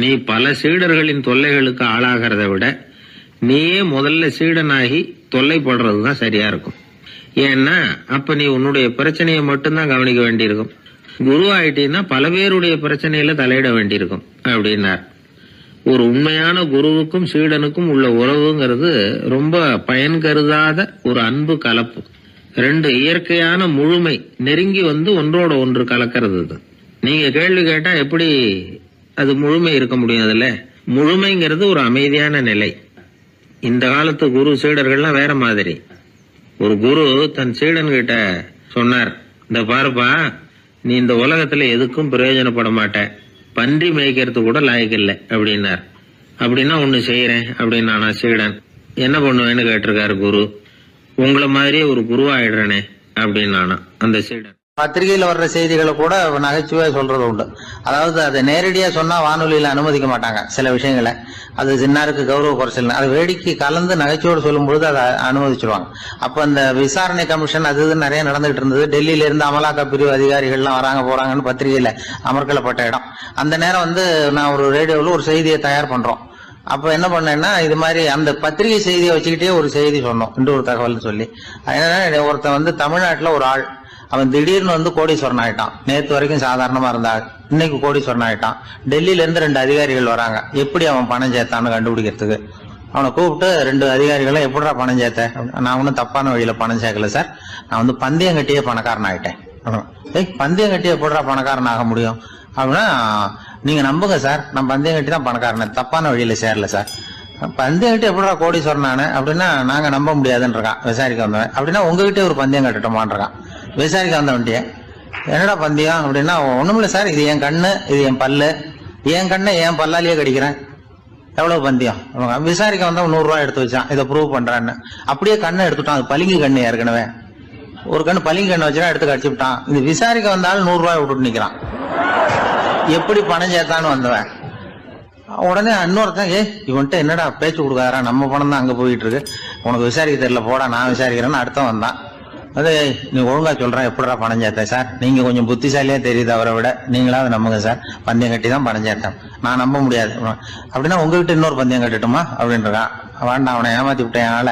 நீ பல சீடர்களின் தொல்லைகளுக்கு ஆளாகிறத விட நீயே முதல்ல சீடனாகி தொல்லைப்படுறதுதான் சரியா இருக்கும். ஏன்னா அப்ப நீ உன்னுடைய பிரச்சனையை மட்டும்தான் கவனிக்க வேண்டியிருக்கும். குரு ஆயிட்டீன்னா பல பேருடைய பிரச்சனையில தலையிட வேண்டியிருக்கும் அப்படின்னார். ஒரு உண்மையான குருவுக்கும் சீடனுக்கும் உள்ள உறவுங்கிறது ரொம்ப பயன் கருதாத ஒரு அன்பு கலப்பு. ரெண்டு இயற்கையான முழுமை நெருங்கி வந்து ஒன்றோட ஒன்று கலக்கிறது. நீங்க கேள்வி கேட்டா எப்படி அது முழுமை இருக்க முடியும்? அதுல முழுமைங்கிறது ஒரு அமைதியான நிலை. இந்த காலத்து குரு சீடர்கள்லாம் வேற மாதிரி. ஒரு குரு தன் சீடன் கிட்ட சொன்னார், இந்த பாருப்பா, நீ இந்த உலகத்துல எதுக்கும் பிரயோஜனப்பட மாட்ட, பன்றி மேய்க்கிறது கூட லாயக்கில்லை அப்படின்னார். அப்படின்னா ஒண்ணு செய்யறேன் அப்படின்னா சீடன். என்ன பண்ணுவேன்னு கேட்டிருக்காரு குரு. உங்களை மாதிரியே ஒரு குருவாயிடுறனே அப்படின்னானா அந்த சீடன்.
பத்திரிகையில வர்ற செய்திகளை கூட நகைச்சுவையா சொல்றது உண்டு. அதாவது அதை நேரடியா சொன்னா வானொலியில அனுமதிக்க மாட்டாங்க சில விஷயங்களை. அது சின்னாருக்கு கௌரவ குறைச்சல், அது வேடிக்கை கலந்து நகைச்சுவோடு சொல்லும் பொழுது அதை அனுமதிச்சிருவாங்க. அப்ப அந்த விசாரணை கமிஷன் அது இது நிறைய நடந்துகிட்டு இருந்தது. டெல்லியில இருந்து அமலாக்க பிரிவு அதிகாரிகள்லாம் வராங்க போறாங்கன்னு பத்திரிகையில அமர்க்கலப்பட்ட இடம். அந்த நேரம் வந்து நான் ஒரு ரேடியோவில் ஒரு செய்தியை தயார் பண்றோம். அப்ப என்ன பண்ணேன்னா, இது மாதிரி அந்த பத்திரிகை செய்தியை வச்சுக்கிட்டே ஒரு செய்தி சொன்னோம், இன்னொரு தகவல் சொல்லி. அதனால ஒருத்தன் வந்து தமிழ்நாட்டுல ஒரு ஆள், அவன் திடீர்னு வந்து கோடீஸ்வரன் ஆயிட்டான். நேற்று வரைக்கும் சாதாரணமா இருந்தா இன்னைக்கு கோடீஸ்வரன் ஆயிட்டான். டெல்லியில இருந்து 2 அதிகாரிகள் வராங்க, எப்படி அவன் பணம் சேர்த்தான்னு கண்டுபிடிக்கிறதுக்கு. அவனை கூப்பிட்டு 2 அதிகாரிகளும் எப்படிடா பணம் சேர்த்த? நான் ஒன்னும் தப்பான வழியில பணம் சேர்க்கல சார், நான் வந்து பந்தயம் கட்டியே பணக்காரன் ஆயிட்டேன். பந்தயம் கட்டியே எப்படிடா பணக்காரன் ஆக முடியும் அப்படின்னா, நீங்க நம்புங்க சார், நான் பந்தயம் கட்டி தான் பணக்காரன், தப்பான வழியில சேரல சார். பந்தயம் கட்டி எப்படிடா கோடீஸ்வரன் ஆனேன் அப்படின்னா, நாங்க நம்ப முடியாதுன்றான் விசாரிக்க வந்தவன். அப்படின்னா உங்ககிட்ட ஒரு பந்தயம் கட்டட்டுமான்றான் விசாரிக்க வந்தவன்ட்டிய. என்னடா பந்தயம் அப்படின்னா, ஒண்ணுமில்ல சார், இது என் கண்ணு, இது என் பல்லு, என் கண்ணை என் பல்லாலேயே கடிக்கிறேன், எவ்வளவு பந்தயம். விசாரிக்க வந்தா 100 ரூபாய் எடுத்து வச்சான், இதை ப்ரூவ் பண்றான்னு. அப்படியே கண்ணை எடுத்துட்டான். அது பளிங்கு கண்ணு, ஏற்கனவே ஒரு கண்ணு பளிங்கு கண்ணு வச்சுனா எடுத்து கடிச்சு விட்டான். இது விசாரிக்க வந்தாலும் 100 ரூபாய் விட்டுட்டு நிக்கிறான். எப்படி பணம் சேர்த்தான்னு வந்தவன். உடனே இன்னொருத்தன், இவன்ட்ட என்னடா பேச்சு கொடுக்காரா, நம்ம பணம் தான் அங்க போயிட்டு இருக்கு, உனக்கு விசாரிக்க தெரியல, போடா நான் விசாரிக்கிறேன்னு அடுத்த வந்தான். அது நீ ஒழுங்கா சொல்றேன், எப்படிடா பணம் சேர்த்தேன் சார், நீங்க கொஞ்சம் புத்திசாலியா தெரியுது அவரை விட, நீங்களாவது நம்புங்க சார், பந்தயம் கட்டி தான் பணம் சேர்த்தேன், நான் நம்ப முடியாது. அப்படின்னா உங்ககிட்ட இன்னொரு பந்தயம் கட்டட்டுமா அப்படின்றான். வேண்டாம், அவனை ஏமாத்தி விட்டேன் அதனால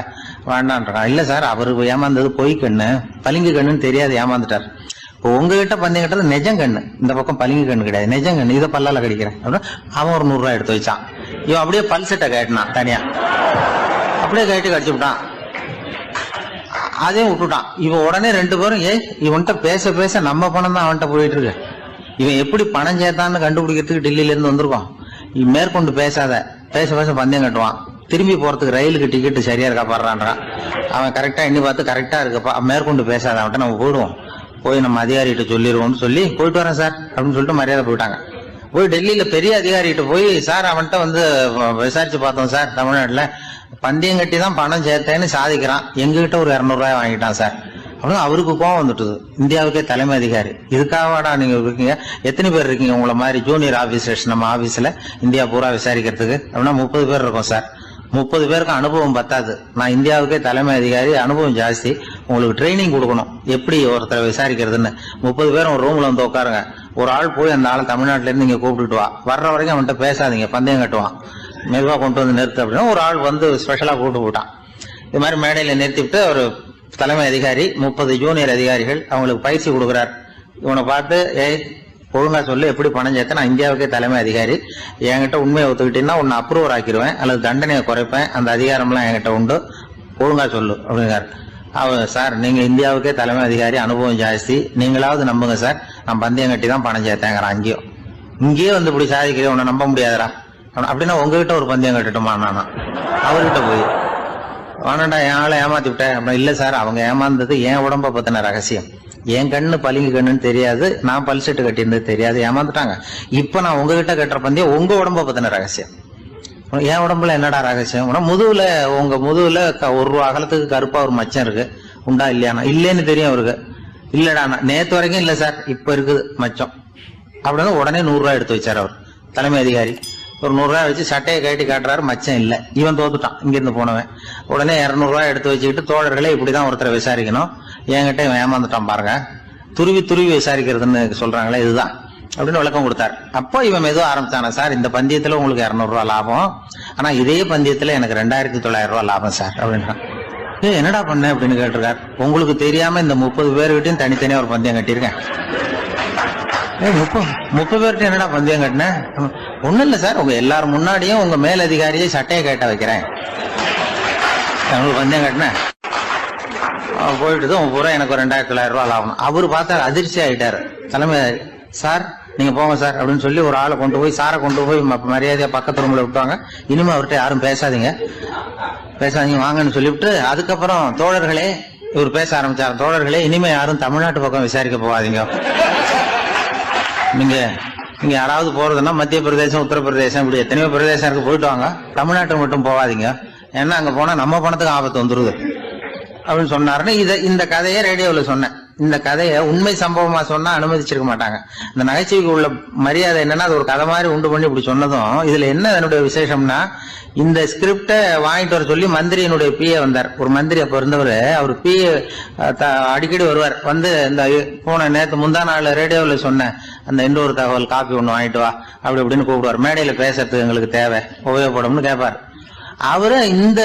வேண்டான்றான். இல்ல சார், அவரு ஏமாந்தது பொய் கண்ணு, பளிங்கு கண்ணுன்னு தெரியாது, ஏமாந்துட்டார். இப்போ உங்ககிட்ட பந்தயம் கட்டது நெஜம் கண்ணு, இந்த பக்கம் பளிங்கு கண்ணு கிடையாது, நெஜம் கண்ணு, இதை பல்லால கடிக்கிறேன் அப்படின்னா அவன் ஒரு 100 ரூபாய் எடுத்து வச்சான். இவன் அப்படியே பல்செட்டை கேட்டினான் தனியா, அப்படியே கேட்டு கடிச்சு விட்டான். அதையும் விட்டுட்டான். இவன் உடனே 2 பேரும், இவன்கிட்ட பேச பேச நம்ம பணம் தான் அவன்கிட்ட போயிட்டு இருக்கு, இவன் எப்படி பணம் சேர்த்தான்னு கண்டுபிடிக்கிறதுக்கு டெல்லியில இருந்து வந்திருக்கோம், மேற்கொண்டு பேசாத, பேச பேச பந்தயம் கட்டுவான், திரும்பி போறதுக்கு ரயிலுக்கு டிக்கெட் சரியா இருக்கா பாடுறான்றான். அவன் கரெக்டா எண்ணி பார்த்து கரெக்டா இருக்குப்பா, மேற்கொண்டு பேசாத, அவன்கிட்ட நம்ம போயிடுவோம், போய் நம்ம அதிகாரிகிட்ட சொல்லிடுவோம்னு சொல்லி போயிட்டு வரேன் சார் அப்படின்னு சொல்லிட்டு மரியாதை போயிட்டாங்க. போய் டெல்லியில பெரிய அதிகாரிகிட்ட போய், சார் அவன்கிட்ட வந்து விசாரிச்சு பார்த்தோம் சார், தமிழ்நாட்டுல பந்தயம் கட்டி தான் பணம் சேர்த்தேன்னு சாதிக்கிறான், எங்ககிட்ட ஒரு 200 ரூபாய் வாங்கிட்டான் சார் அப்படின்னு அவருக்கு கோவம் வந்துட்டுது. இந்தியாவுக்கே தலைமை அதிகாரி, இதுக்காகவாடா நீங்க இருக்கீங்க, எத்தனை பேர் இருக்கீங்க உங்களை மாதிரி ஜூனியர் ஆபீசர்ஸ் நம்ம ஆபீஸ்ல இந்தியா பூரா விசாரிக்கிறதுக்கு அப்படின்னா 30 பேர் இருக்கோம் சார். 30 பேருக்கு அனுபவம் பத்தாது, நான் இந்தியாவுக்கே தலைமை அதிகாரி, அனுபவம் ஜாஸ்தி, உங்களுக்கு ட்ரைனிங் கொடுக்கணும் எப்படி ஒருத்தரை விசாரிக்கிறதுன்னு. 30 பேரும் ஒரு ரூம்ல வந்து உட்காருங்க, ஒரு ஆள் போய் அந்த ஆள் தமிழ்நாட்டுல இருந்து இங்க கூப்பிட்டுட்டு வா, வர்ற வரைக்கும் அவன்கிட்ட பேசாதீங்க, பந்தயம் கட்டுவான், மெதுவா கொண்டு வந்து நிறுத்து அப்படின்னா ஒரு ஆள் வந்து ஸ்பெஷலா கூப்பிட்டு போட்டான். இது மாதிரி மேடையில நிறுத்திவிட்டு ஒரு தலைமை அதிகாரி 30 ஜூனியர் அதிகாரிகள் அவங்களுக்கு பயிற்சி கொடுக்குறார். இவனை பார்த்து, ஏய் ஒழுங்கா சொல்லு, எப்படி பணம் சேர்த்த, நான் இந்தியாவுக்கே தலைமை அதிகாரி, என்கிட்ட உண்மையை ஒத்துக்கிட்டீங்கன்னா உன்னை அப்ரூவர் ஆக்கிடுவேன் அல்லது தண்டனையை குறைப்பேன், அந்த அதிகாரம்லாம் என்கிட்ட உண்டு, ஒழுங்கா சொல்லு அப்படிங்கிறார். அவர், சார் நீங்க இந்தியாவுக்கே தலைமை அதிகாரி, அனுபவம் ஜாஸ்தி, நீங்களாவது நம்புங்க சார், நான் பந்தயம் கட்டி தான் பணம் சேர்த்தேங்கிறான். இங்கேயே வந்து இப்படி சாதிக்கிறேன், உன்னை நம்ப முடியாதரா அப்படின்னா உங்ககிட்ட ஒரு பந்தயம் கட்டுட்டுமா நானா அவர்கிட்ட போய், வானண்டா என் ஆளை ஏமாத்தி விட்டேன் அப்படின்னா, இல்ல சார் அவங்க ஏமாந்தது என் உடம்ப பத்தின ரகசியம், என் கண்ணு பளிங்கு கண்ணுன்னு தெரியாது, நான் பல்செட்டு கட்டியிருந்தது தெரியாது, ஏமாந்துட்டாங்க. இப்ப நான் உங்ககிட்ட கட்டுற பந்தயம் உங்க உடம்ப பத்தின ரகசியம். என் உடம்புல என்னடா ரகசியம், முதுகுல, உங்க முதுகுல 1 ரூபா அகலத்துக்கு கருப்பா ஒரு மச்சம் இருக்கு, உண்டா இல்லையானா, இல்லேன்னு தெரியும் அவருக்கு. இல்லடா நேத்து வரைக்கும் இல்ல சார், இப்ப இருக்குது மச்சம் அப்படின்னு உடனே 100 ரூபாய் எடுத்து வச்சார் அவர் தலைமை அதிகாரி. ஒரு 100 ரூபாய் வச்சு சட்டையை கட்டி காட்டுறாரு, மச்சம் இல்ல, இவன் தோத்துட்டான் இங்கிருந்து போனவன். உடனே 200 ரூபாய் எடுத்து வச்சுக்கிட்டு, தோழர்களே இப்படிதான் ஒருத்தரை விசாரிக்கணும், என்கிட்ட இவன் ஏமாந்துட்டான் பாருங்க, துருவி துருவி விசாரிக்கிறதுன்னு சொல்றாங்களே இதுதான் அப்படின்னு விளக்கம் கொடுத்தாரு. அப்போ இவன் மெதுவா ஆரம்பிச்சானா, சார் இந்த பந்தயத்துல உங்களுக்கு 200 ரூபாய் லாபம், ஆனா இதே பந்தயத்துல எனக்கு 2900 ரூபாய் லாபம் சார் அப்படின்றான். என்னடா பண்ண அப்படின்னு கேட்டிருக்காரு. உங்களுக்கு தெரியாம இந்த 30 பேர்கிட்டையும் தனித்தனியா ஒரு பந்தயம் கட்டியிருக்கேன். 30 பேர்கிட்ட என்னடா பந்தயம் கட்டினேன், ஒண்ணும் இல்ல சார், உங்க எல்லாரும் முன்னாடியும் உங்க மேல் அதிகாரியை சட்டையை கேட்ட வைக்கிறேன், உங்களுக்கு பந்தயம் கட்டினேன், போயிட்டு பூரா எனக்கு 2900 ரூபாய் லாபம். அவரு பார்த்தா அதிர்ச்சி ஆயிட்டாரு தலைமை. சார் நீங்க போங்க சார் அப்படின்னு சொல்லி ஒரு ஆளை கொண்டு போய், சாரை கொண்டு போய் மரியாதையா பக்கத்து ரூம்ல விட்டாங்க. இனிமே அவர்கிட்ட யாரும் பேசாதீங்க வாங்கன்னு சொல்லிவிட்டு, அதுக்கப்புறம் தோழர்களே, இவர் பேச ஆரம்பிச்சார், தோழர்களே இனிமே யாரும் தமிழ்நாட்டு பக்கம் விசாரிக்க போகாதீங்க, நீங்க யாராவது போறதுன்னா மத்திய பிரதேசம், உத்தரப்பிரதேசம், இப்படி எத்தனையோ பிரதேசம் இருக்கு, போயிட்டு வாங்க, தமிழ்நாட்டுக்கு மட்டும் போகாதீங்க, ஏன்னா அங்க போனா நம்ம பணத்துக்கு ஆபத்து வந்துருது அப்படின்னு சொன்னாருன்னு இந்த கதையை ரேடியோவில் சொன்னேன். இந்த கதையை உண்மை சம்பவமா சொன்னா அனுமதிச்சிருக்க மாட்டாங்க. இந்த நகைச்சுவைக்கு உள்ள மரியாதை என்னன்னா, அது ஒரு கதை மாதிரி உண்டு பண்ணி இப்படி சொன்னதும், இதுல என்ன என்னுடைய விசேஷம்னா, இந்த ஸ்கிரிப்ட வாங்கிட்டு வர சொல்லி மந்திரியினுடைய பிஏ வந்தார். ஒரு மந்திரி அப்ப இருந்தவர், அவர் பிஏ அடிக்கடி வருவார். வந்து இந்த போன நேத்து முந்தா நாள் ரேடியோவில் சொன்ன அந்த இன்னொரு தகவல் காப்பி ஒண்ணு வாங்கிட்டு வா அப்படி இப்படின்னு கூப்பிடுவார். மேடையில பேசுறதுக்கு எங்களுக்கு தேவை, உபயோகப்படும்னு கேட்பார். அவரு இந்த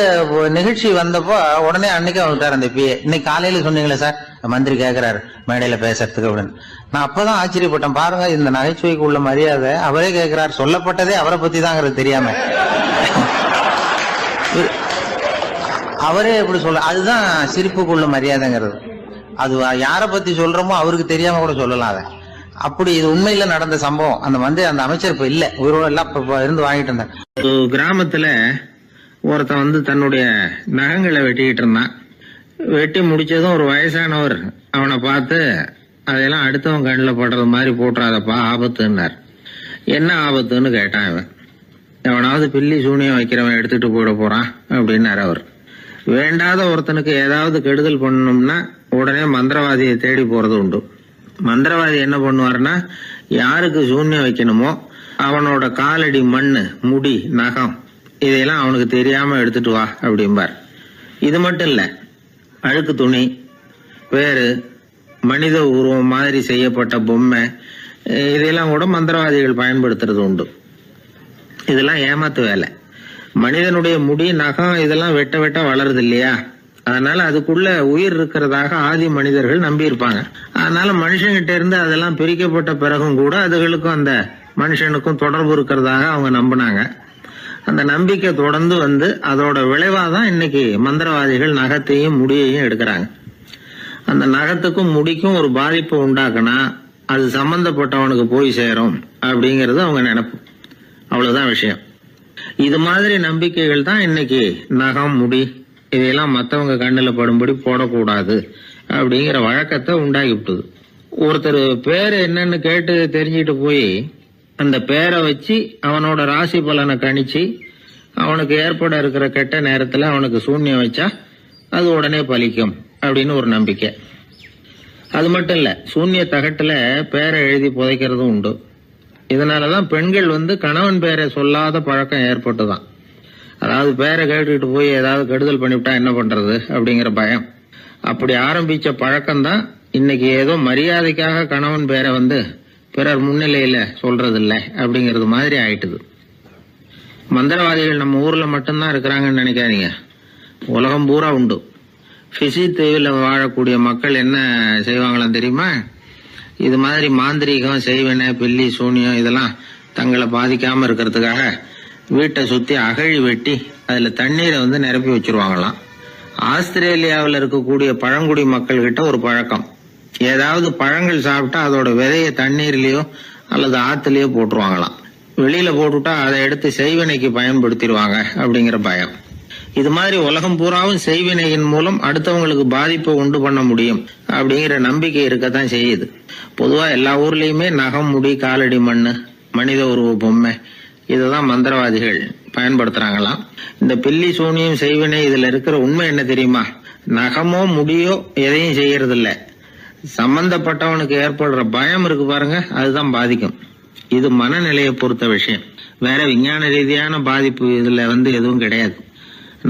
நிகழ்ச்சி வந்தப்போ உடனே அன்னைக்கு வந்துட்டார் அந்த பிஏ. இன்னைக்கு காலையில சொன்னீங்களே சார், மந்திரி கேட்கிறாரு மேடையில பேசுறதுக்கு அப்படின்னு. நான் அப்பதான் ஆச்சரியப்பட்டேன், பாருங்க இந்த நகைச்சுவைக்கு உள்ள மரியாதை. அவரே கேட்கிறார், சொல்லப்பட்டதே அவரை பத்தி தாங்கிறது தெரியாம அவரே எப்படி சொல்ல, அதுதான் சிரிப்புக்குள்ள மரியாதைங்கிறது. அது யாரை பத்தி சொல்றோமோ அவருக்கு தெரியாம கூட சொல்லலாம் அதை. அப்படி இது உண்மையில நடந்த சம்பவம். அந்த அமைச்சர் இப்ப இல்ல, உயிரோட எல்லாம் இருந்து வாங்கிட்டு இருந்தார்.
கிராமத்துல ஒருத்தன் வந்து தன்னுடைய நகங்களை வெட்டிக்கிட்டு இருந்தான். வெட்டி முடிச்சதும் ஒரு வயசானவர் அவனை பார்த்து, அதெல்லாம் அடுத்தவன் கண்ணில் படுறது மாதிரி போட்டுறாதப்பா, ஆபத்துன்னார். என்ன ஆபத்துன்னு கேட்டான் இவன். எவனாவது பில்லி சூனியம் வைக்கிறவன் எடுத்துட்டு போயிட போறான் அப்படின்னாரு அவர். வேண்டாத ஒருத்தனுக்கு ஏதாவது கெடுதல் பண்ணணும்னா உடனே மந்திரவாதியை தேடி போறது உண்டு. மந்திரவாதி என்ன பண்ணுவாருன்னா, யாருக்கு சூன்யம் வைக்கணுமோ அவனோட காலடி மண்ணு, முடி, நகம் இதையெல்லாம் அவனுக்கு தெரியாம எடுத்துட்டு வா அப்படிம்பார். இது மட்டும் இல்ல, அழுக்கு துணி, வேறு மனித உருவம் மாதிரி செய்யப்பட்ட பொம்மை, இதையெல்லாம் கூட மந்திரவாதிகள் பயன்படுத்துறது உண்டு. இதெல்லாம் ஏமாத்து வேலை. மனிதனுடைய முடி, நகம் இதெல்லாம் வெட்ட வெட்ட வளருது இல்லையா, அதனால அதுக்குள்ள உயிர் இருக்கிறதாக ஆதி மனிதர்கள் நம்பி இருப்பாங்க. அதனால மனுஷங்கிட்ட இருந்து அதெல்லாம் பிரிக்கப்பட்ட பிறகும் கூட அதுகளுக்கும் அந்த மனுஷனுக்கும் தொடர்பு இருக்கிறதாக அவங்க நம்பினாங்க. அந்த நம்பிக்கை தொடர்ந்து வந்து அதோட விளைவாதான் இன்னைக்கு மந்திரவாதிகள் நகத்தையும் முடியையும் எடுக்கிறாங்க. அந்த நகத்துக்கும் முடிக்கும் ஒரு பாதிப்பை உண்டாக்குனா அது சம்பந்தப்பட்டவனுக்கு போய் சேரும் அப்படிங்கிறது அவங்க நினைப்பு. அவ்வளவுதான் விஷயம். இது மாதிரி நம்பிக்கைகள் தான் இன்னைக்கு நகம், முடி இதையெல்லாம் மத்தவங்க கண்ணுல படும்படி போடக்கூடாது அப்படிங்கிற வழக்கத்தை உண்டாகி விட்டுது. ஒருத்தர் பேரு என்னன்னு கேட்டு தெரிஞ்சுட்டு போய் அந்த பேரை வச்சு அவனோட ராசி பலனை கணிச்சு அவனுக்கு ஏற்பட இருக்கிற கெட்ட நேரத்துல அவனுக்கு சூன்யம் வச்சா அது உடனே பலிக்கும் அப்படின்னு ஒரு நம்பிக்கை. அது மட்டும் இல்ல, சூன்ய தகட்டுல பேரை எழுதி புதைக்கிறதும் உண்டு. இதனாலதான் பெண்கள் கணவன் பேரை சொல்லாத பழக்கம் ஏற்பட்டுதான். அதாவது பேரை கேட்டுக்கிட்டு போய் ஏதாவது கெடுதல் பண்ணிவிட்டா என்ன பண்றது அப்படிங்கிற பயம். அப்படி ஆரம்பிச்ச பழக்கம்தான் இன்னைக்கு ஏதோ மரியாதைக்காக கணவன் பேரை பிறர் முன்னிலையில சொல்றது இல்லை அப்படிங்கிறது மாதிரி ஆயிட்டுது. மந்திரவாதிகள் நம்ம ஊர்ல மட்டும்தான் இருக்கிறாங்கன்னு நினைக்காதீங்க, உலகம் பூரா உண்டு. பிசி தீவில் வாழக்கூடிய மக்கள் என்ன செய்வாங்களாம் தெரியுமா? இது மாதிரி மாந்திரீகம், செய்வன, பில்லி, சூனியம் இதெல்லாம் தங்களை பாதிக்காம இருக்கிறதுக்காக வீட்டை சுத்தி அகழி வெட்டி அதுல தண்ணீரை நிரப்பி வச்சிருவாங்களாம். ஆஸ்திரேலியாவில் இருக்கக்கூடிய பழங்குடி மக்கள் கிட்ட ஒரு பழக்கம், ஏதாவது பழங்கள் சாப்பிட்டா அதோட விதைய தண்ணீர்லயோ அல்லது ஆத்துலயோ போட்டுருவாங்களாம். வெளியில போட்டுட்டா அதை எடுத்து செய்வினைக்கு பயன்படுத்திடுவாங்க அப்படிங்கிற பயம். இது மாதிரி உலகம் பூராவும் செய்வினையின் மூலம் அடுத்தவங்களுக்கு பாதிப்பை உண்டு பண்ண முடியும் அப்படிங்கிற நம்பிக்கை இருக்கத்தான் செய்யுது. பொதுவா எல்லா ஊர்லயுமே நகம், முடி, காலடி மண்ணு, மனித உருவ பொம்மை இததான் மந்திரவாதிகள் பயன்படுத்துறாங்களாம். இந்த பில்லி, சூனியம், செய்வினை இதுல இருக்கிற உண்மை என்ன தெரியுமா? நகமோ முடியோ எதையும் செய்யறது இல்ல, சம்பந்தப்பட்டவனுக்கு ஏற்படுற பயம் இருக்கு பாருங்க, அதுதான் பாதிக்கும். இது மனநிலையை பொறுத்த விஷயம், வேற விஞ்ஞான ரீதியான பாதிப்பு இதுல எதுவும் கிடையாது.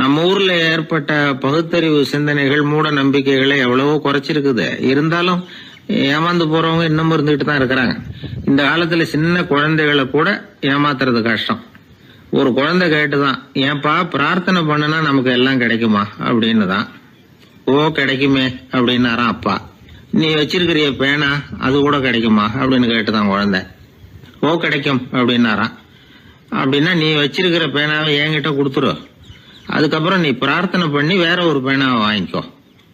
நம்ம ஊர்ல ஏற்பட்ட பகுத்தறிவு சிந்தனைகள், மூட நம்பிக்கைகளை எவ்வளவோ குறைச்சிருக்குது. இருந்தாலும் ஏமாந்து போறவங்க இன்னும் இருந்துகிட்டு தான் இருக்கிறாங்க. இந்த காலத்துல சின்ன குழந்தைகளை கூட ஏமாத்துறது கஷ்டம். ஒரு குழந்தை கேட்டுதான், ஏன்பா பிரார்த்தனை பண்ணுனா நமக்கு எல்லாம் கிடைக்குமா அப்படின்னு தான். ஓ கிடைக்குமே அப்படின்னாராம் அப்பா. நீ வச்சிருக்கிறிய பேனா அது கூட கிடைக்குமா அப்படின்னு கேட்டுதான் குழந்தை. ஓ கிடைக்கும் அப்படின்னாராம். அப்படின்னா நீ வச்சிருக்கிற பேனாவை என்கிட்ட கொடுத்துரு, அதுக்கப்புறம் நீ பிரார்த்தனை பண்ணி வேற ஒரு பேனாவை வாங்கிக்கோ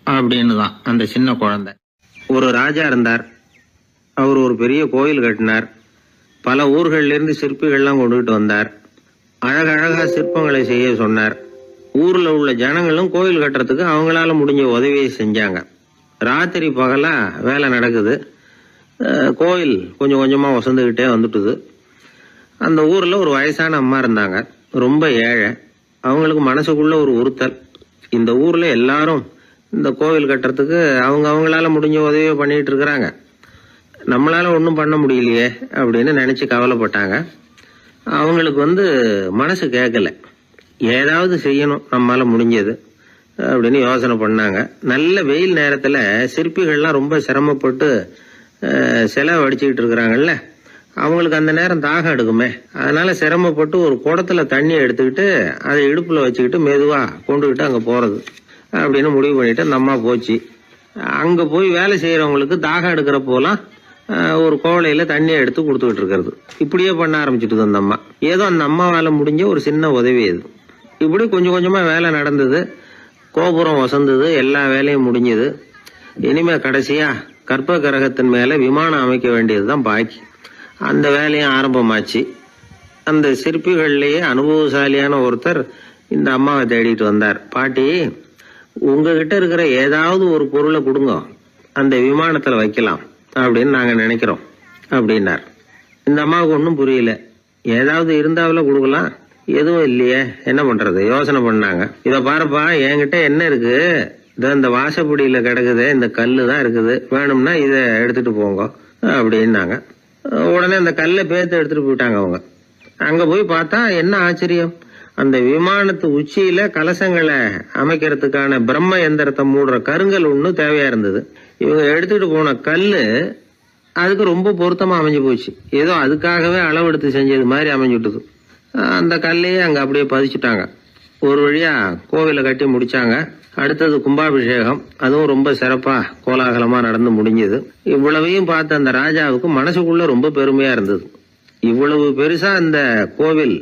அப்படின்னு தான் அந்த சின்ன குழந்தை. ஒரு ராஜா இருந்தார். அவர் ஒரு பெரிய கோயில் கட்டினார். பல ஊர்கள்ல இருந்து சிற்பிகள்லாம் கொண்டுகிட்டு வந்தார். அழகழகா சிற்பங்களை செய்ய சொன்னார். ஊர்ல உள்ள ஜனங்களும் கோயில் கட்டுறதுக்கு அவங்களால முடிஞ்ச உதவியை செஞ்சாங்க. ராத்திரி பகலா வேலை நடக்குது. கோயில் கொஞ்சம் கொஞ்சமா வசந்துகிட்டே வந்துட்டுது. அந்த ஊர்ல ஒரு வயசான அம்மா இருந்தாங்க, ரொம்ப ஏழை. அவங்களுக்கு மனசுக்குள்ள ஒரு உறுத்தல், இந்த ஊர்ல எல்லாரும் இந்த கோவில் கட்டுறதுக்கு அவங்களால முடிஞ்ச உதவியை பண்ணிட்டு இருக்கிறாங்க, நம்மளால ஒன்றும் பண்ண முடியலையே அப்படின்னு நினைச்சு கவலைப்பட்டாங்க. அவங்களுக்கு மனசு கேட்கல, ஏதாவது செய்யணும் நம்மளால முடிஞ்சது அப்படின்னு யோசனை பண்ணாங்க. நல்ல வெயில் நேரத்துல சிற்பிகள்லாம் ரொம்ப சிரமப்பட்டு சிலை வடிச்சுக்கிட்டு இருக்கிறாங்கல்ல, அவங்களுக்கு அந்த நேரம் தாகம் எடுக்குமே, அதனால சிரமப்பட்டு ஒரு குடத்துல தண்ணி எடுத்துக்கிட்டு அதை இடுப்புல வச்சுக்கிட்டு மெதுவா கொண்டுகிட்டு அங்க போறது அப்படின்னு முடிவு பண்ணிட்டு அந்த அம்மா போச்சு. அங்க போய் வேலை செய்யறவங்களுக்கு தாகம் எடுக்கிற போலாம் ஒரு கோவலையில தண்ணியை எடுத்து கொடுத்துக்கிட்டு இருக்கிறது. இப்படியே பண்ண ஆரம்பிச்சுட்டு அந்த அம்மா. ஏதோ அந்த அம்மாவால முடிஞ்ச ஒரு சின்ன உதவி அது. இப்படி கொஞ்சம் கொஞ்சமா வேலை நடந்தது. கோபுரம் வசந்தது, எல்லா வேலையும் முடிஞ்சது. இனிமே கடைசியா கற்ப கிரகத்தின் மேல விமானம் அமைக்க வேண்டியதுதான் பாக்கி. அந்த வேலையும் ஆரம்பமாச்சு. அந்த சிற்பிகள்லயே அனுபவசாலியான ஒருத்தர் இந்த அம்மாவை தேடிட்டு வந்தார். பாட்டி, உங்ககிட்ட இருக்கிற ஏதாவது ஒரு பொருளை கொடுங்க, அந்த விமானத்துல வைக்கலாம் அப்படின்னு நாங்க நினைக்கிறோம் அப்படின்னார். இந்த அம்மாவுக்கு ஒன்றும் புரியல. ஏதாவது இருந்தாவில கொடுக்கலாம், எதுவும் இல்லையே, என்ன பண்றது யோசனை பண்ணாங்க. இத பாருப்பா, என்கிட்ட என்ன இருக்கு, இந்த வாசப்படியில கிடக்குது, இந்த கல்லு தான் இருக்குது, வேணும்னா இத எடுத்துட்டு போங்க அப்படின்னாங்க. உடனே அந்த கல்லை பேத்து எடுத்துட்டு போயிட்டாங்க அவங்க. அங்க போய் பார்த்தா என்ன ஆச்சரியம், அந்த விமானத்து உச்சியில கலசங்களை அமைக்கிறதுக்கான பிரம்ம எந்திரத்தை மூடுற கருங்கல் ஒண்ணு தேவையா இருந்தது. இவங்க எடுத்துட்டு போன கல்லு அதுக்கு ரொம்ப பொருத்தமா அமைஞ்சு போச்சு. ஏதோ அதுக்காகவே அளவெடுத்து செஞ்சது மாதிரி அமைஞ்சுட்டுது. அந்த கல்லையே அங்க அப்படியே பதிச்சுட்டாங்க. ஒரு வழியா கோவிலை கட்டி முடிச்சாங்க. அடுத்தது கும்பாபிஷேகம், அதுவும் ரொம்ப சிறப்பா கோலாகலமா நடந்து முடிஞ்சது. இவ்வளவையும் பார்த்த அந்த ராஜாவுக்கு மனசுக்குள்ள ரொம்ப பெருமையா இருந்தது. இவ்வளவு பெருசா இந்த கோவில்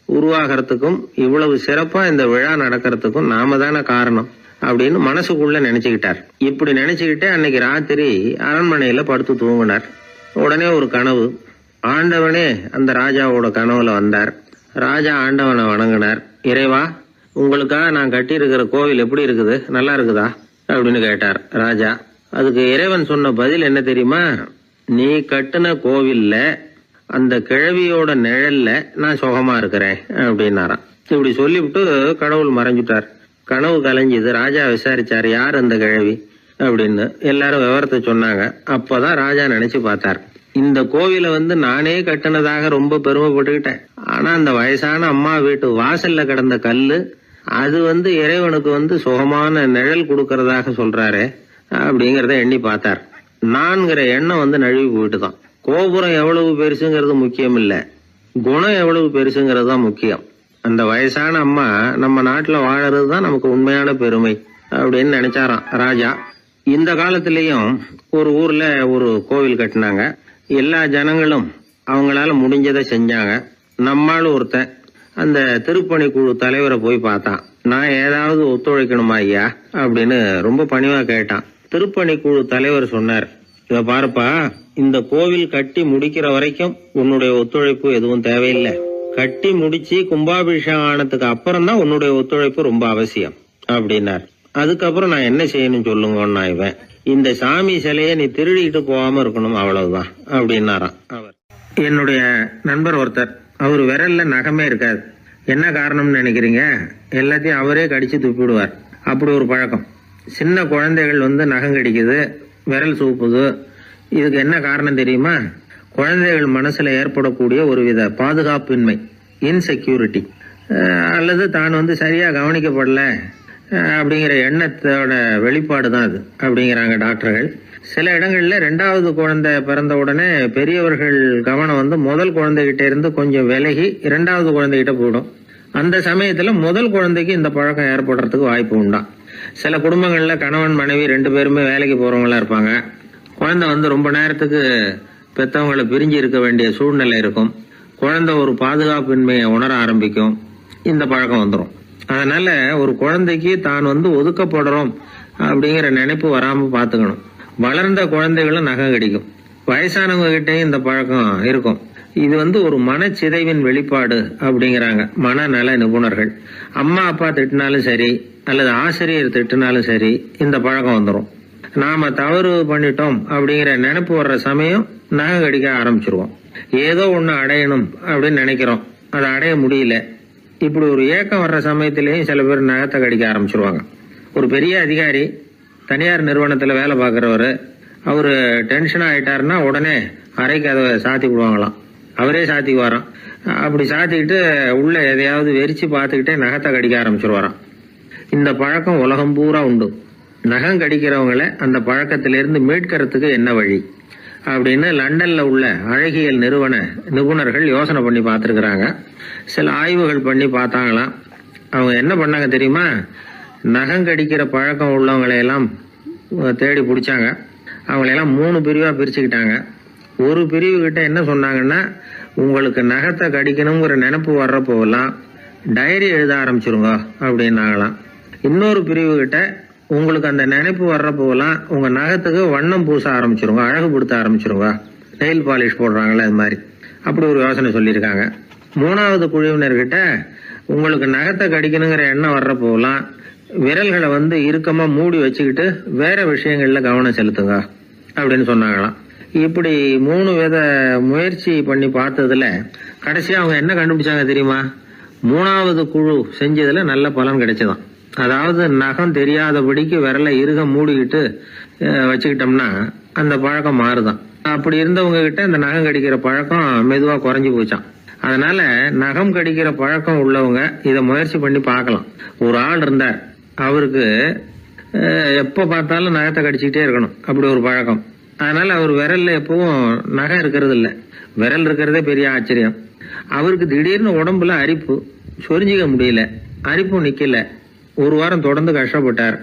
உருவாகிறதுக்கும் இவ்வளவு சிறப்பா இந்த விழா நடக்கிறதுக்கும் நாம தானே காரணம் அப்படின்னு மனசுக்குள்ள நினைச்சுக்கிட்டார். இப்படி நினைச்சுக்கிட்டே அன்னைக்கு ராத்திரி அரண்மனையில படுத்து தூங்கினார். உடனே ஒரு கனவு. ஆண்டவனே அந்த ராஜாவோட கனவுல வந்தார். ராஜா ஆண்டவனை வணங்கினார். இறைவா, உங்களுக்காக நான் கட்டியிருக்கிற கோவில் எப்படி இருக்குது, நல்லா இருக்குதா அப்படின்னு கேட்டார் ராஜா. அதுக்கு இறைவன் சொன்ன பதில் என்ன தெரியுமா? நீ கட்டின கோவில்ல அந்த கிழவியோட நிழல்ல நான் சுகமா இருக்கிறேன் அப்படின்னாராம். இப்படி சொல்லிவிட்டு கடவுள் மறைஞ்சுட்டார். கனவு கலைஞ்சுது. ராஜா விசாரிச்சார், யார் அந்த கிழவி அப்படின்னு. எல்லாரும் விவரத்தை சொன்னாங்க. அப்பதான் ராஜா நினைச்சு பார்த்தார், இந்த கோவிலை நானே கட்டினதாக ரொம்ப பெருமைப்பட்டுக்கிட்டேன். ஆனா அந்த வயசான அம்மா வீட்டு வாசல்ல கிடந்த கல்லு அது இறைவனுக்கு சுகமான நிழல் கொடுக்கறதாக சொல்றாரு அப்படிங்கறத எண்ணி பார்த்தார். நான்கிற எண்ணம் நழுவி போயிட்டுதான். கோபுரம் எவ்வளவு பெருசுங்கிறது முக்கியம் இல்ல, குணம் எவ்வளவு பெருசுங்கிறது தான் முக்கியம். அந்த வயசான அம்மா நம்ம நாட்டுல வாழறது தான் நமக்கு உண்மையான பெருமை அப்படின்னு நினைச்சாராம் ராஜா. இந்த காலத்திலயும் ஒரு ஊர்ல ஒரு கோவில் கட்டினாங்க. எல்லா ஜனங்களும் அவங்களால முடிஞ்சதை செஞ்சாங்க. நம்மால் ஒருத்தன் அந்த திருப்பணி குழு தலைவரை போய் பார்த்தான். நான் ஏதாவது ஒத்துழைக்கணுமா ஐயா அப்படின்னு ரொம்ப பணிவா கேட்டான். திருப்பணி குழு தலைவர் சொன்னார், இத பாருப்பா, இந்த கோவில் கட்டி முடிக்கிற வரைக்கும் உன்னுடைய ஒத்துழைப்பு எதுவும் தேவையில்லை. கட்டி முடிச்சு கும்பாபிஷேகம் ஆனதுக்கு அப்புறம் தான் உன்னுடைய ஒத்துழைப்பு ரொம்ப அவசியம் அப்படின்னார். அதுக்கப்புறம் நான் என்ன செய்யணும் சொல்லுங்கன்னா, இவன் இந்த சாமி சிலையை நீ திருடிட்டு போகாம இருக்கணும், அவ்வளவுதான் அப்படின்னாராம் அவர். என்னுடைய நண்பர் ஒருத்தர், அவர் விரல்ல நகமே இருக்காது. என்ன காரணம்னு நினைக்கிறீங்க? எல்லாத்தையும் அவரே கடிச்சு துப்பிடுவார். அப்படி ஒரு பழக்கம். சின்ன குழந்தைகள் நகம் கடிக்குது, விரல் சூப்புது. இதுக்கு என்ன காரணம் தெரியுமா? குழந்தைகள் மனசுல ஏற்படக்கூடிய ஒருவித பாதுகாப்பின்மை, இன்செக்யூரிட்டி, அல்லது தான் சரியா கவனிக்கப்படல அப்படிங்கிற எண்ணத்தோட வெளிப்பாடு தான் அது அப்படிங்கிறாங்க டாக்டர்கள். சில இடங்கள்ல 2வது குழந்தை பிறந்த உடனே பெரியவர்கள் கவனம் முதல் குழந்தைகிட்ட இருந்து கொஞ்சம் விலகி 2வது குழந்தைகிட்ட போயிடும். அந்த சமயத்துல முதல் குழந்தைக்கு இந்த பழக்கம் ஏற்படுறதுக்கு வாய்ப்பு உண்டா. சில குடும்பங்கள்ல கணவன் மனைவி 2 பேருமே வேலைக்கு போறவங்களா இருப்பாங்க. குழந்தை ரொம்ப நேரத்துக்கு பெத்தவங்களை பிரிஞ்சு இருக்க வேண்டிய சூழ்நிலை இருக்கும். குழந்தை ஒரு பாதுகாப்பின்மையை உணர ஆரம்பிக்கும். இந்த பழக்கம் வந்துடும். அதனால ஒரு குழந்தைக்கு தான் ஒதுக்கப்படுறோம் அப்படிங்கிற நினைப்பு வராம பாத்துக்கணும். வளர்ந்த குழந்தைகளும் நகம் கடிக்கும். வயசானவங்க கிட்டையும் இந்த பழக்கம் இருக்கும். இது ஒரு மனச்சிதைவின் வெளிப்பாடு அப்படிங்கிறாங்க மனநல நிபுணர்கள். அம்மா அப்பா திட்டினாலும் சரி, அல்லது ஆசிரியர் திட்டினாலும் சரி, இந்த பழக்கம் வந்துடும். நாம தவறு பண்ணிட்டோம் அப்படிங்கிற நினைப்பு வர்ற சமயம் நகம் கடிக்க ஆரம்பிச்சிருவோம். ஏதோ ஒண்ணு அடையணும் அப்படின்னு நினைக்கிறோம், அதை அடைய முடியல. இப்படி ஒரு ஏக்கம் வர்ற சமயத்திலேயும் சில பேர் நகத்தை கடிக்க ஆரம்பிச்சிருவாங்க. ஒரு பெரிய அதிகாரி, தனியார் நிறுவனத்துல வேலை பார்க்கிறவரு, அவரு டென்ஷன் ஆயிட்டாருன்னா உடனே அறைக்கு அதை சாத்தி விடுவாங்களாம். அவரே சாத்திக்குவாராம். அப்படி சாத்திக்கிட்டு உள்ள எதையாவது வெறிச்சு பார்த்துக்கிட்டே நகத்தை கடிக்க ஆரம்பிச்சிருவாராம். இந்த பழக்கம் உலகம் பூரா உண்டு. நகம் கடிக்கிறவங்களை அந்த பழக்கத்திலிருந்து மீட்கிறதுக்கு என்ன வழி அப்படின்னு லண்டன்ல உள்ள அழகியல் நிறுவன நிபுணர்கள் யோசனை பண்ணி பார்த்துருக்குறாங்க. சில ஆய்வுகள் பண்ணி பார்த்தாங்களாம். அவங்க என்ன பண்ணாங்க தெரியுமா? நகம் கடிக்கிற பழக்கம் உள்ளவங்களையெல்லாம் தேடி பிடிச்சாங்க. அவங்களையெல்லாம் 3 பிரிவா பிரிச்சுக்கிட்டாங்க. ஒரு பிரிவு கிட்ட என்ன சொன்னாங்கன்னா, உங்களுக்கு நகத்தை கடிக்கணுங்கிற நினைப்பு வர்றப்போவெல்லாம் டைரி எழுத ஆரம்பிச்சிருங்க அப்படின்னாங்களாம். இன்னொரு பிரிவு கிட்ட, உங்களுக்கு அந்த நினைப்பு வர்றப்போவெல்லாம் உங்க நகத்துக்கு வண்ணம் பூச ஆரம்பிச்சிருங்க, அழகுபடுத்த ஆரம்பிச்சிருங்க, நெயில் பாலிஷ் போடுறாங்களே அது மாதிரி. அப்படி ஒரு யோசனை சொல்லியிருக்காங்க. 3வது குழுவினர்கிட்ட, உங்களுக்கு நகத்தை கடிக்கணுங்கிற எண்ணம் வர்றப்போவெல்லாம் விரல்களை இறுக்கமா மூடி வச்சுக்கிட்டு வேற விஷயங்கள்ல கவனம் செலுத்துங்க அப்படின்னு சொன்னாங்களாம். இப்படி 3 வித முயற்சி பண்ணி பார்த்ததுல கடைசியா அவங்க என்ன கண்டுபிடிச்சாங்க தெரியுமா? 3வது குழு செஞ்சதுல நல்ல பலன் கிடைச்சதாம். அதாவது நகம் தெரியாதபடிக்கு விரலை இறுக மூடிக்கிட்டு வச்சுக்கிட்டோம்னா அந்த பழக்கம் மாறுதான். அப்படி இருந்தவங்க கிட்ட இந்த நகம் கடிக்கிற பழக்கம் மெதுவா குறைஞ்சு போச்சான். அதனால நகம் கடிக்கிற பழக்கம் உள்ளவங்க இதை முயற்சி பண்ணி பார்க்கலாம். ஒரு ஆள் இருந்தார், அவருக்கு எப்ப பார்த்தாலும் நகத்தை கடிச்சுக்கிட்டே இருக்கணும், அப்படி ஒரு பழக்கம். அதனால அவர் விரல்ல எப்பவும் நகம் இருக்கிறது இல்ல, விரல் இருக்கிறதே பெரிய ஆச்சரியம். அவருக்கு திடீர்னு உடம்புல அரிப்பு, சொரிஞ்சிக்க முடியல, அரிப்பும் நிக்கல. 1 வாரம் தொடர்ந்து கஷ்டப்பட்டார்.